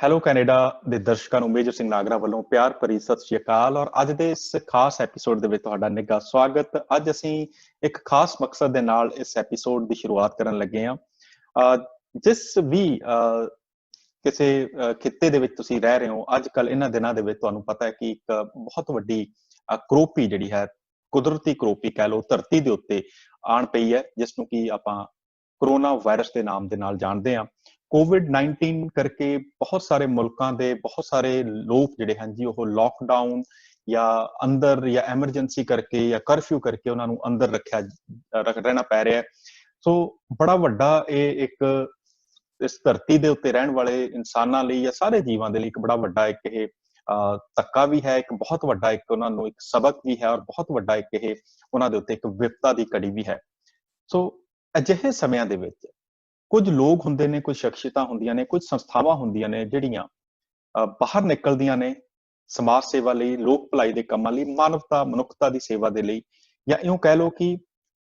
Hello Canada ਦੇ ਦਰਸ਼ਕਾਂ ਨੂੰ ਮੇਜਰ ਸਿੰਘ ਨਾਗਰਾ ਵੱਲੋਂ ਪਿਆਰ ਭਰੀ ਸਤਿ ਸ਼੍ਰੀ ਅਕਾਲ। ਔਰ ਅੱਜ ਦੇ ਇਸ ਖਾਸ ਐਪੀਸੋਡ ਦੇ ਵਿੱਚ ਤੁਹਾਡਾ ਨਿੱਘਾ ਸਵਾਗਤ। ਅੱਜ ਅਸੀਂ ਇੱਕ ਖਾਸ ਮਕਸਦ ਦੇ ਨਾਲ ਇਸ ਐਪੀਸੋਡ ਦੀ ਸ਼ੁਰੂਆਤ ਕਰਨ ਲੱਗੇ ਹਾਂ। ਜਿਸ ਵੀ ਕਿਸੇ ਖਿੱਤੇ ਦੇ ਵਿੱਚ ਤੁਸੀਂ ਰਹਿ ਰਹੇ ਹੋ, ਅੱਜ ਕੱਲ੍ਹ ਇਹਨਾਂ ਦਿਨਾਂ ਦੇ ਵਿੱਚ ਤੁਹਾਨੂੰ ਪਤਾ ਹੈ ਕਿ ਇੱਕ ਬਹੁਤ ਵੱਡੀ ਕਰੋਪੀ ਜਿਹੜੀ ਹੈ, ਕੁਦਰਤੀ ਕਰੋਪੀ ਕਹਿ ਲਓ, ਧਰਤੀ ਦੇ ਉੱਤੇ ਆਣ ਪਈ ਹੈ, ਜਿਸ ਨੂੰ ਕਿ ਆਪਾਂ ਕਰੋਨਾ ਵਾਇਰਸ ਦੇ ਨਾਮ ਦੇ ਨਾਲ ਜਾਣਦੇ ਹਾਂ। COVID-19 ਕਰਕੇ ਬਹੁਤ ਸਾਰੇ ਮੁਲਕਾਂ ਦੇ ਬਹੁਤ ਸਾਰੇ ਲੋਕ ਜਿਹੜੇ ਹਨ ਜੀ, ਉਹ ਲੋਕਡਾਊਨ ਜਾਂ ਅੰਦਰ ਜਾਂ ਐਮਰਜੈਂਸੀ ਕਰਕੇ ਜਾਂ ਕਰਫਿਊ ਕਰਕੇ ਉਹਨਾਂ ਨੂੰ ਅੰਦਰ ਰਹਿਣਾ ਪੈ ਰਿਹਾ। ਸੋ ਬੜਾ ਵੱਡਾ ਇਹ ਇੱਕ ਇਸ ਧਰਤੀ ਦੇ ਉੱਤੇ ਰਹਿਣ ਵਾਲੇ ਇਨਸਾਨਾਂ ਲਈ ਜਾਂ ਸਾਰੇ ਜੀਵਾਂ ਦੇ ਲਈ ਇੱਕ ਬੜਾ ਵੱਡਾ ਇੱਕ ਇਹ ਧੱਕਾ ਵੀ ਹੈ, ਇੱਕ ਬਹੁਤ ਵੱਡਾ ਇੱਕ ਉਹਨਾਂ ਨੂੰ ਇੱਕ ਸਬਕ ਵੀ ਹੈ, ਔਰ ਬਹੁਤ ਵੱਡਾ ਇੱਕ ਇਹ ਉਹਨਾਂ ਦੇ ਉੱਤੇ ਇੱਕ ਵਿਪਤਾ ਦੀ ਘੜੀ ਵੀ ਹੈ। ਸੋ ਅਜਿਹੇ ਸਮਿਆਂ ਦੇ ਵਿੱਚ ਕੁਝ ਲੋਕ ਹੁੰਦੇ ਨੇ, ਕੁਝ ਸ਼ਖਸੀਅਤਾਂ ਹੁੰਦੀਆਂ ਨੇ, ਕੁਝ ਸੰਸਥਾਵਾਂ ਹੁੰਦੀਆਂ ਨੇ ਜਿਹੜੀਆਂ ਬਾਹਰ ਨਿਕਲਦੀਆਂ ਨੇ ਸਮਾਜ ਸੇਵਾ ਲਈ, ਲੋਕ ਭਲਾਈ ਦੇ ਕੰਮਾਂ ਲਈ, ਮਾਨਵਤਾ ਮਨੁੱਖਤਾ ਦੀ ਸੇਵਾ ਦੇ ਲਈ, ਜਾਂ ਇਉਂ ਕਹਿ ਲਓ ਕਿ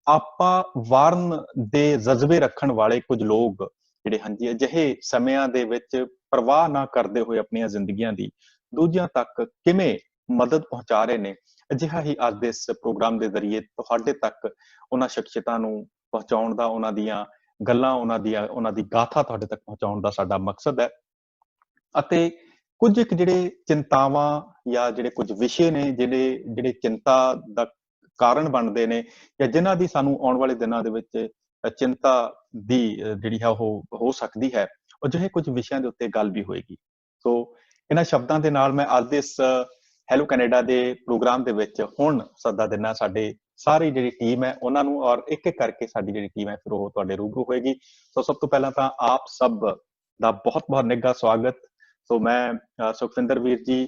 ਆਪਾ ਵਾਰਨ ਦੇ ਜਜ਼ਬੇ ਰੱਖਣ ਵਾਲੇ ਕੁਝ ਲੋਕ ਜਿਹੜੇ ਹਨ ਜੀ, ਅਜਿਹੇ ਸਮਿਆਂ ਦੇ ਵਿੱਚ ਪਰਵਾਹ ਨਾ ਕਰਦੇ ਹੋਏ ਆਪਣੀਆਂ ਜ਼ਿੰਦਗੀਆਂ ਦੀ ਦੂਜਿਆਂ ਤੱਕ ਕਿਵੇਂ ਮਦਦ ਪਹੁੰਚਾ ਰਹੇ ਨੇ। ਅਜਿਹਾ ਹੀ ਅੱਜ ਦੇ ਇਸ ਪ੍ਰੋਗਰਾਮ ਦੇ ਜ਼ਰੀਏ ਤੁਹਾਡੇ ਤੱਕ ਉਹਨਾਂ ਸ਼ਖਸੀਅਤਾਂ ਨੂੰ ਪਹੁੰਚਾਉਣ ਦਾ, ਉਹਨਾਂ ਦੀਆਂ ਗੱਲਾਂ, ਉਹਨਾਂ ਦੀ ਗਾਥਾ ਤੁਹਾਡੇ ਤੱਕ ਪਹੁੰਚਾਉਣ ਦਾ ਸਾਡਾ ਮਕਸਦ ਹੈ। ਅਤੇ ਕੁਝ ਇੱਕ ਜਿਹੜੇ ਚਿੰਤਾਵਾਂ ਜਾਂ ਜਿਹੜੇ ਕੁਝ ਵਿਸ਼ੇ ਨੇ ਜਿਹੜੇ ਚਿੰਤਾ ਦਾ ਕਾਰਨ ਬਣਦੇ ਨੇ, ਜਾਂ ਜਿਨ੍ਹਾਂ ਦੀ ਸਾਨੂੰ ਆਉਣ ਵਾਲੇ ਦਿਨਾਂ ਦੇ ਵਿੱਚ ਚਿੰਤਾ ਦੀ ਜਿਹੜੀ ਹੈ ਉਹ ਹੋ ਸਕਦੀ ਹੈ, ਉਹ ਜਿਹੇ ਕੁਝ ਵਿਸ਼ਿਆਂ ਦੇ ਉੱਤੇ ਗੱਲ ਵੀ ਹੋਏਗੀ। ਸੋ ਇਹਨਾਂ ਸ਼ਬਦਾਂ ਦੇ ਨਾਲ ਮੈਂ ਅੱਜ ਦੇ ਇਸ ਹੈਲੋ ਕੈਨੇਡਾ ਦੇ ਪ੍ਰੋਗਰਾਮ ਦੇ ਵਿੱਚ ਹੁਣ ਸੱਦਾ ਦਿੰਦਾ ਸਾਡੇ ਸਾਰੀ ਜਿਹੜੀ ਟੀਮ ਹੈ ਉਹਨਾਂ ਨੂੰ, ਔਰ ਇੱਕ ਇੱਕ ਕਰਕੇ ਸਾਡੀ ਜਿਹੜੀ ਟੀਮ ਹੈ ਫਿਰ ਉਹ ਤੁਹਾਡੇ ਰੂਬਰੂ ਹੋਏਗੀ। ਸੋ ਸਭ ਤੋਂ ਪਹਿਲਾਂ ਤਾਂ ਆਪ ਸਭ ਦਾ ਬਹੁਤ ਬਹੁਤ ਨਿੱਘਾ ਸਵਾਗਤ। ਸੋ ਮੈਂ ਸੁਖਵਿੰਦਰ ਵੀਰ ਜੀ,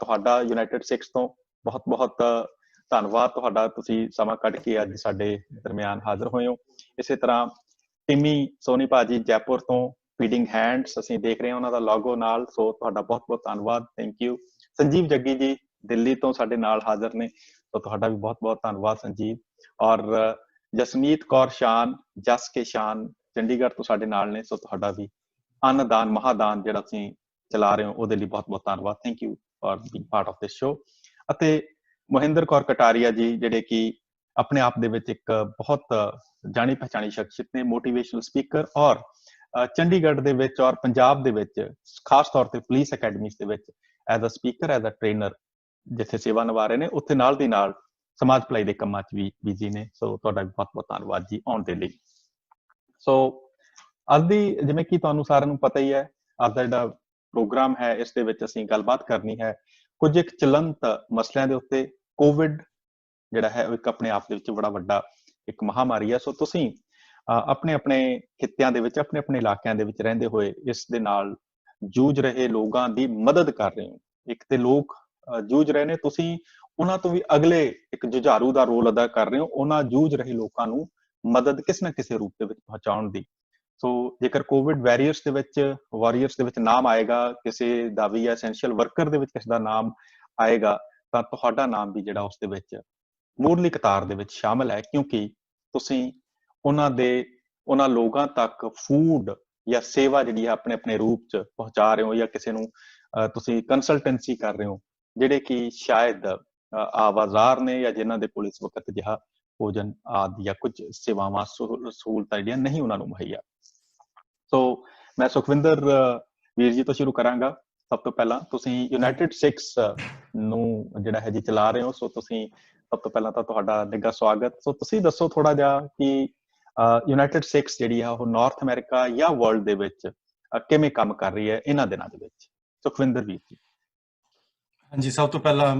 ਤੁਹਾਡਾ ਯੂਨਾਈਟਿਡ ਸਿੱਖਸ ਤੋਂ ਬਹੁਤ ਬਹੁਤ ਧੰਨਵਾਦ ਤੁਹਾਡਾ, ਤੁਸੀਂ ਸਮਾਂ ਕੱਢ ਕੇ ਅੱਜ ਸਾਡੇ ਦਰਮਿਆਨ ਹਾਜ਼ਰ ਹੋਏ ਹੋ। ਇਸੇ ਤਰ੍ਹਾਂ ਟਿਮੀ ਸੋਨੀ ਭਾਜੀ ਜੈਪੁਰ ਤੋਂ, ਫੀਡਿੰਗ ਹੈਂਡਸ ਅਸੀਂ ਦੇਖ ਰਹੇ ਹਾਂ ਉਹਨਾਂ ਦਾ ਲੋਗੋ ਨਾਲ, ਸੋ ਤੁਹਾਡਾ ਬਹੁਤ ਬਹੁਤ ਧੰਨਵਾਦ, ਥੈਂਕ ਯੂ। ਸੰਜੀਵ ਜੱਗੀ ਜੀ ਦਿੱਲੀ ਤੋਂ ਸਾਡੇ ਨਾਲ ਹਾਜ਼ਰ ਨੇ, ਸੋ ਤੁਹਾਡਾ ਵੀ ਬਹੁਤ ਬਹੁਤ ਧੰਨਵਾਦ ਸੰਜੀਵ। ਔਰ ਜਸਮੀਤ ਕੌਰ ਸ਼ਾਨ, ਜਸ ਕੇ ਸ਼ਾਨ ਚੰਡੀਗੜ੍ਹ ਤੋਂ ਸਾਡੇ ਨਾਲ ਨੇ, ਸੋ ਤੁਹਾਡਾ ਵੀ ਅੰਨਦਾਨ ਮਹਾਦਾਨ ਜਿਹੜਾ ਤੁਸੀਂ ਚਲਾ ਰਹੇ ਹੋ ਉਹਦੇ ਲਈ ਬਹੁਤ ਬਹੁਤ ਧੰਨਵਾਦ, thank you for being part of this show. ਅਤੇ ਮੋਹਿੰਦਰ ਕੌਰ ਕਟਾਰੀਆ ਜੀ ਜਿਹੜੇ ਕਿ ਆਪਣੇ ਆਪ ਦੇ ਵਿੱਚ ਇੱਕ ਬਹੁਤ ਜਾਣੀ ਪਛਾਣੀ ਸ਼ਖਸੀਅਤ ਨੇ, ਮੋਟੀਵੇਸ਼ਨਲ ਸਪੀਕਰ, ਔਰ ਚੰਡੀਗੜ੍ਹ ਦੇ ਵਿੱਚ ਔਰ ਪੰਜਾਬ ਦੇ ਵਿੱਚ ਖਾਸ ਤੌਰ ਤੇ ਪੁਲਿਸ ਅਕੈਡਮੀਜ਼ ਦੇ ਵਿੱਚ as a speaker, as a trainer ਜਿੱਥੇ ਸੇਵਾ ਨਿਭਾ ਰਹੇ ਨੇ, ਉੱਥੇ ਨਾਲ ਦੀ ਨਾਲ ਸਮਾਜ ਭਲਾਈ ਦੇ ਕੰਮਾਂ 'ਚ ਵੀ ਬਿਜ਼ੀ ਨੇ। ਸੋ ਤੁਹਾਡਾ ਵੀ ਬਹੁਤ ਬਹੁਤ ਧੰਨਵਾਦ ਜੀ ਆਉਣ ਦੇ ਲਈ। ਸੋ ਅੱਜ ਦੀ, ਜਿਵੇਂ ਕਿ ਤੁਹਾਨੂੰ ਸਾਰਿਆਂ ਨੂੰ ਪਤਾ ਹੀ ਹੈ, ਅੱਜ ਦਾ ਜਿਹੜਾ ਪ੍ਰੋਗਰਾਮ ਹੈ ਇਸ ਦੇ ਵਿੱਚ ਅਸੀਂ ਗੱਲਬਾਤ ਕਰਨੀ ਹੈ ਕੁਝ ਇੱਕ ਚਲੰਤ ਮਸਲਿਆਂ ਦੇ ਉੱਤੇ। ਕੋਵਿਡ ਜਿਹੜਾ ਹੈ ਉਹ ਇੱਕ ਆਪਣੇ ਆਪ ਦੇ ਵਿੱਚ ਬੜਾ ਵੱਡਾ ਇੱਕ ਮਹਾਮਾਰੀ ਹੈ। ਸੋ ਤੁਸੀਂ ਆਪਣੇ ਆਪਣੇ ਖਿੱਤਿਆਂ ਦੇ ਵਿੱਚ, ਆਪਣੇ ਆਪਣੇ ਇਲਾਕਿਆਂ ਦੇ ਵਿੱਚ ਰਹਿੰਦੇ ਹੋਏ ਇਸ ਦੇ ਨਾਲ ਜੂਝ ਰਹੇ ਲੋਕਾਂ ਦੀ ਮਦਦ ਕਰ ਰਹੇ ਹੋ। ਇੱਕ ਤੇ ਲੋਕ ਜੂਝ ਰਹੇ ਨੇ, ਤੁਸੀਂ ਉਹਨਾਂ ਤੋਂ ਵੀ ਅਗਲੇ ਇੱਕ ਜੁਝਾਰੂ ਦਾ ਰੋਲ ਅਦਾ ਕਰ ਰਹੇ ਹੋ, ਉਹਨਾਂ ਜੂਝ ਰਹੇ ਲੋਕਾਂ ਨੂੰ ਮਦਦ ਕਿਸੇ ਨਾ ਕਿਸੇ ਰੂਪ ਦੇ ਵਿੱਚ ਪਹੁੰਚਾਉਣ ਦੀ। ਸੋ ਜੇਕਰ ਕੋਵਿਡ ਵਾਰੀਅਰਸ ਦੇ ਵਿੱਚ ਨਾਮ ਆਏਗਾ ਕਿਸੇ ਦਾ ਵੀ, ਐਸੈਂਸ਼ੀਅਲ ਵਰਕਰ ਦੇ ਵਿੱਚ ਕਿਸੇ ਦਾ ਨਾਮ ਆਏਗਾ, ਤਾਂ ਤੁਹਾਡਾ ਨਾਮ ਵੀ ਜਿਹੜਾ ਉਸ ਦੇ ਵਿੱਚ ਮੂਹਰਲੀ ਕਤਾਰ ਦੇ ਵਿੱਚ ਸ਼ਾਮਲ ਹੈ, ਕਿਉਂਕਿ ਤੁਸੀਂ ਉਹਨਾਂ ਲੋਕਾਂ ਤੱਕ ਫੂਡ ਜਾਂ ਸੇਵਾ ਜਿਹੜੀ ਹੈ ਆਪਣੇ ਆਪਣੇ ਰੂਪ 'ਚ ਪਹੁੰਚਾ ਰਹੇ ਹੋ, ਜਾਂ ਕਿਸੇ ਨੂੰ ਤੁਸੀਂ ਕੰਸਲਟੈਂਸੀ ਕਰ ਰਹੇ ਹੋ ਜਿਹੜੇ ਕਿ ਸ਼ਾਇਦ ਆਵਾਜ਼ਾਰ ਨੇ, ਜਾਂ ਜਿਨ੍ਹਾਂ ਦੇ ਕੋਲ ਇਸ ਵਕਤ ਜਿਹਾ ਭੋਜਨ ਆਦਿ ਜਾਂ ਕੁਝ ਸੇਵਾਵਾਂ ਸਹੂਲਤਾਂ ਜਿਹੜੀਆਂ ਨਹੀਂ ਉਹਨਾਂ ਨੂੰ ਮੁਹੱਈਆ। ਸੋ ਮੈਂ ਸੁਖਵਿੰਦਰ ਵੀਰ ਜੀ ਤੋਂ ਸ਼ੁਰੂ ਕਰਾਂਗਾ। ਸਭ ਤੋਂ ਪਹਿਲਾਂ ਤੁਸੀਂ ਯੂਨਾਈਟਿਡ ਸਿੱਖਸ ਨੂੰ ਜਿਹੜਾ ਹੈ ਜੀ ਚਲਾ ਰਹੇ ਹੋ, ਸੋ ਤੁਸੀਂ ਸਭ ਤੋਂ ਪਹਿਲਾਂ ਤਾਂ ਤੁਹਾਡਾ ਨਿੱਘਾ ਸਵਾਗਤ। ਸੋ ਤੁਸੀਂ ਦੱਸੋ ਥੋੜਾ ਜਿਹਾ ਕਿ ਯੂਨਾਈਟਿਡ ਸਿੱਖਸ ਜਿਹੜੀ ਆ ਉਹ ਨਾਰਥ ਅਮਰੀਕਾ ਜਾਂ ਵਰਲਡ ਦੇ ਵਿੱਚ ਕਿਵੇਂ ਕੰਮ ਕਰ ਰਹੀ ਹੈ ਇਹਨਾਂ ਦਿਨਾਂ ਦੇ ਵਿੱਚ। ਸੁਖਵਿੰਦਰ ਵੀਰ ਜੀ। ਹਾਂਜੀ, ਸਭ ਤੋਂ ਪਹਿਲਾਂ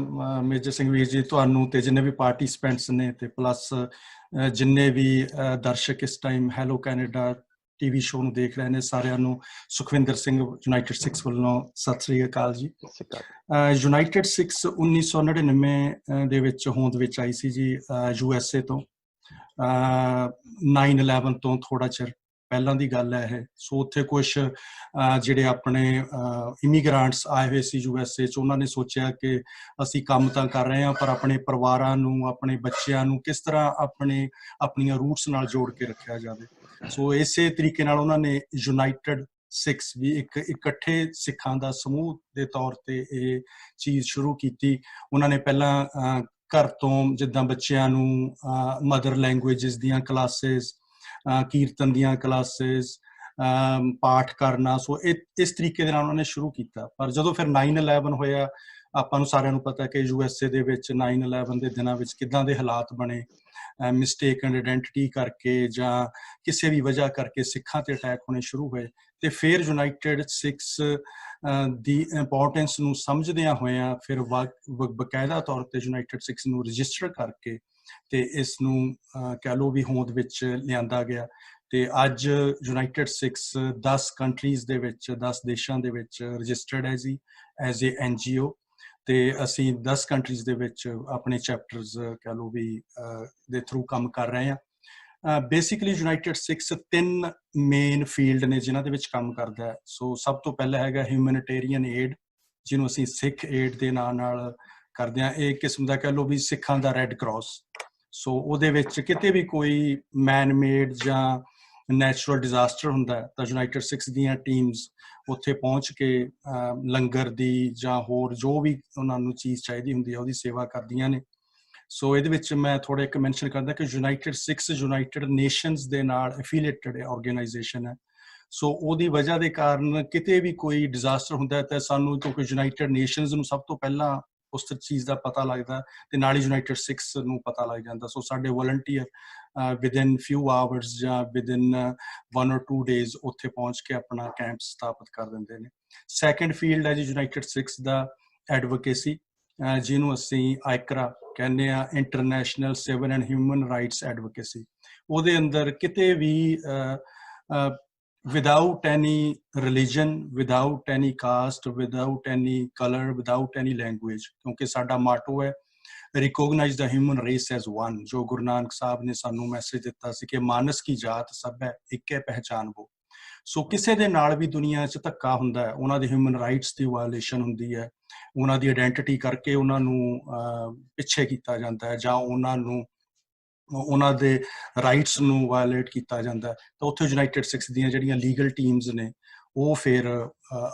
ਮੇਜਰ ਸਿੰਘ ਵੀਰ ਜੀ, ਤੁਹਾਨੂੰ ਤੇ ਜਿੰਨੇ ਵੀ ਪਾਰਟਿਸਪੈਂਟਸ ਨੇ ਤੇ ਪਲੱਸ ਜਿੰਨੇ ਵੀ ਦਰਸ਼ਕ ਇਸ time hello Canada TV show ਨੂੰ ਦੇਖ ਰਹੇ ਨੇ, ਸਾਰਿਆਂ ਨੂੰ ਸੁਖਵਿੰਦਰ ਸਿੰਘ ਯੂਨਾਈਟਿਡ ਸਿੱਖਸ ਵੱਲੋਂ ਸਤਿ ਸ੍ਰੀ ਅਕਾਲ ਜੀ। ਯੂਨਾਈਟਿਡ ਸਿੱਖਸ 1999 ਦੇ ਵਿੱਚ ਹੋਂਦ ਵਿੱਚ ਆਈ ਸੀ ਜੀ, USA ਤੋਂ। 9/11 ਤੋਂ ਥੋੜਾ ਚਿਰ ਪਹਿਲਾਂ ਦੀ ਗੱਲ ਹੈ ਇਹ। ਸੋ ਉੱਥੇ ਕੁਛ ਜਿਹੜੇ ਆਪਣੇ ਇਮੀਗ੍ਰਾਂਟਸ ਆਏ ਹੋਏ ਸੀ USA 'ਚ, ਉਹਨਾਂ ਨੇ ਸੋਚਿਆ ਕਿ ਅਸੀਂ ਕੰਮ ਤਾਂ ਕਰ ਰਹੇ ਹਾਂ, ਪਰ ਆਪਣੇ ਪਰਿਵਾਰਾਂ ਨੂੰ, ਆਪਣੇ ਬੱਚਿਆਂ ਨੂੰ ਕਿਸ ਤਰ੍ਹਾਂ ਆਪਣੀਆਂ ਰੂਟਸ ਨਾਲ ਜੋੜ ਕੇ ਰੱਖਿਆ ਜਾਵੇ। ਸੋ ਇਸੇ ਤਰੀਕੇ ਨਾਲ ਉਹਨਾਂ ਨੇ ਯੂਨਾਈਟਿਡ ਸਿਕਸ ਵੀ ਇੱਕ ਇਕੱਠੇ ਸਿੱਖਾਂ ਦਾ ਸਮੂਹ ਦੇ ਤੌਰ ਤੇ ਇਹ ਚੀਜ਼ ਸ਼ੁਰੂ ਕੀਤੀ। ਉਹਨਾਂ ਨੇ ਪਹਿਲਾਂ ਘਰ ਤੋਂ ਜਿੱਦਾਂ ਬੱਚਿਆਂ ਨੂੰ ਮਦਰ ਲੈਂਗੁਏਜਸ ਦੀਆਂ ਕਲਾਸਿਸ, ਕੀਰਤਨ ਦੀਆਂ ਕਲਾਸਿਸ, ਪਾਠ ਕਰਨਾ, ਸੋ ਇਸ ਤਰੀਕੇ ਦੇ ਨਾਲ ਉਹਨਾਂ ਨੇ ਸ਼ੁਰੂ ਕੀਤਾ। ਪਰ ਜਦੋਂ ਫਿਰ 9/11 ਹੋਇਆ, ਆਪਾਂ ਨੂੰ ਸਾਰਿਆਂ ਨੂੰ ਪਤਾ ਕਿ USA ਦੇ ਵਿੱਚ 9/11 ਦੇ ਦਿਨਾਂ ਵਿੱਚ ਕਿੱਦਾਂ ਦੇ ਹਾਲਾਤ ਬਣੇ, ਮਿਸਟੇਕਨ ਆਇਡੈਂਟੀਟੀ ਕਰਕੇ ਜਾਂ ਕਿਸੇ ਵੀ ਵਜ੍ਹਾ ਕਰਕੇ ਸਿੱਖਾਂ ਤੇ ਅਟੈਕ ਹੋਣੇ ਸ਼ੁਰੂ ਹੋਏ। ਤੇ ਫਿਰ ਯੂਨਾਈਟਿਡ ਸਿਕਸ ਦੀ ਇੰਪੋਰਟੈਂਸ ਨੂੰ ਸਮਝਦਿਆਂ ਹੋਇਆਂ ਫਿਰ ਬਕਾਇਦਾ ਤੌਰ ਤੇ ਯੂਨਾਈਟਿਡ ਸਿਕਸ ਨੂੰ ਰਜਿਸਟਰ ਕਰਕੇ ਤੇ ਇਸ ਨੂੰ ਕਹਿ ਲਓ ਵੀ ਹੋਂਦ ਵਿੱਚ ਲਿਆਂਦਾ ਗਿਆ। ਤੇ ਅੱਜ ਯੂਨਾਈਟਿਡ ਸਿਕਸ 10 ਕੰਟਰੀਜ਼ ਦੇ ਵਿੱਚ, 10 ਦੇਸ਼ਾਂ ਦੇ ਵਿੱਚ ਰਜਿਸਟਰਡ ਹੈ ਜੀ ਐਜ਼ ਏ NGO। ਤੇ ਅਸੀਂ 10 ਕੰਟਰੀਜ਼ ਦੇ ਵਿੱਚ ਆਪਣੇ ਚੈਪਟਰਸ ਕਹਿ ਲਓ ਵੀ ਦੇ ਥਰੂ ਕੰਮ ਕਰ ਰਹੇ ਹਾਂ। Basically United six 3 main field ਨੇ ਜਿਨ੍ਹਾਂ ਦੇ ਵਿੱਚ ਕੰਮ ਕਰਦਾ ਹੈ। ਸੋ ਸਭ ਤੋਂ ਪਹਿਲਾਂ ਹੈਗਾ ਹਿਊਮੈਨਿਟੇਰੀਅਨ ਏਡ, ਜਿਹਨੂੰ ਅਸੀਂ ਸਿੱਖ ਏਡ ਦੇ ਨਾਂ ਨਾਲ ਕਰਦੇ ਹਾਂ। ਇਹ ਕਿਸਮ ਦਾ ਕਹਿ ਲਓ ਵੀ ਸਿੱਖਾਂ ਦਾ ਰੈੱਡ ਕਰਾਸ। ਸੋ ਉਹਦੇ ਵਿੱਚ ਕਿਤੇ ਵੀ ਕੋਈ ਮੈਨ ਮੇਡ ਜਾਂ ਨੈਚੁਰਲ ਡਿਜ਼ਾਸਟਰ ਹੁੰਦਾ ਤਾਂ ਯੂਨਾਈਟਿਡ ਸਿਕਸ ਦੀਆਂ ਟੀਮਸ ਉੱਥੇ ਪਹੁੰਚ ਕੇ ਲੰਗਰ ਦੀ ਜਾਂ ਹੋਰ ਜੋ ਵੀ ਉਹਨਾਂ ਨੂੰ ਚੀਜ਼ ਚਾਹੀਦੀ ਹੁੰਦੀ ਹੈ ਉਹਦੀ ਸੇਵਾ ਕਰਦੀਆਂ ਨੇ। ਸੋ ਇਹਦੇ ਵਿੱਚ ਮੈਂ ਥੋੜਾ ਇੱਕ ਮੈਂਸ਼ਨ ਕਰਦਾ ਕਿ ਯੂਨਾਈਟਿਡ ਸਿਕਸ ਯੂਨਾਈਟਿਡ ਨੇਸ਼ਨਸ ਦੇ ਨਾਲ ਐਫੀਲੀਏਟਡ ਆਰਗੇਨਾਈਜੇਸ਼ਨ ਹੈ। ਸੋ ਉਹਦੀ ਵਜ੍ਹਾ ਦੇ ਕਾਰਨ ਕਿਤੇ ਵੀ ਕੋਈ ਡਿਜ਼ਾਸਟਰ ਹੁੰਦਾ ਤਾਂ ਸਾਨੂੰ, ਕਿਉਂਕਿ ਯੂਨਾਈਟਿਡ ਨੇਸ਼ਨਸ ਨੂੰ ਸਭ ਤੋਂ ਪਹਿਲਾਂ ਉਸ ਚੀਜ਼ ਦਾ ਪਤਾ ਲੱਗਦਾ ਤੇ ਨਾਲ ਹੀ ਯੂਨਾਈਟਿਡ ਸਿਕਸ ਨੂੰ ਪਤਾ ਲੱਗ ਜਾਂਦਾ। ਸੋ ਸਾਡੇ ਵਲੰਟੀਅਰ ਵਿਦਿਨ ਫਿਊ ਆਵਰਸ ਜਾਂ ਵਿਦਿਨ 1 or 2 days ਉੱਥੇ ਪਹੁੰਚ ਕੇ ਆਪਣਾ ਕੈਂਪ ਸਥਾਪਿਤ ਕਰ ਦਿੰਦੇ ਨੇ। ਸੈਕੰਡ ਫੀਲਡ ਹੈ ਜੀ ਯੂਨਾਈਟਿਡ ਸਿਕਸ ਦਾ ਐਡਵੋਕੇਸੀ, ਜਿਹਨੂੰ ਅਸੀਂ ਆਇਕਰਾ ਕਹਿੰਦੇ ਆ, international civil and human rights advocacy. ਉਹਦੇ ਅੰਦਰ ਕਿਤੇ ਵੀ without any religion, without any caste, without any color, without any language, ਕਿਉਂਕਿ ਸਾਡਾ ਮਾਟੋ ਹੈ recognize the human race as one, ਜੋ ਗੁਰੂ ਨਾਨਕ ਸਾਹਿਬ ਨੇ ਸਾਨੂੰ ਮੈਸੇਜ ਦਿੱਤਾ ਸੀ ਕਿ ਮਾਨਸ ਕੀ ਜਾਤ ਸਭ ਹੈ ਇੱਕੇ ਪਹਿਚਾਨ ਵੋ। ਸੋ ਕਿਸੇ ਦੇ ਨਾਲ ਵੀ ਦੁਨੀਆ 'ਚ ਧੱਕਾ ਹੁੰਦਾ ਹੈ, ਉਹਨਾਂ ਦੇ ਹਿਊਮਨ ਰਾਈਟਸ ਦੀ ਵਾਇਲੇਸ਼ਨ ਹੁੰਦੀ ਹੈ, ਉਹਨਾਂ ਦੀ ਆਇਡੈਂਟੀਟੀ ਕਰਕੇ ਉਹਨਾਂ ਨੂੰ ਪਿੱਛੇ ਕੀਤਾ ਜਾਂਦਾ ਹੈ ਜਾਂ ਉਹਨਾਂ ਦੇ ਰਾਈਟਸ ਨੂੰ ਵਾਇਲੇਟ ਕੀਤਾ ਜਾਂਦਾ, ਤਾਂ ਉੱਥੇ ਯੂਨਾਈਟਿਡ ਸਿਕਸ ਦੀਆਂ ਜਿਹੜੀਆਂ ਲੀਗਲ ਟੀਮਸ ਨੇ ਉਹ ਫਿਰ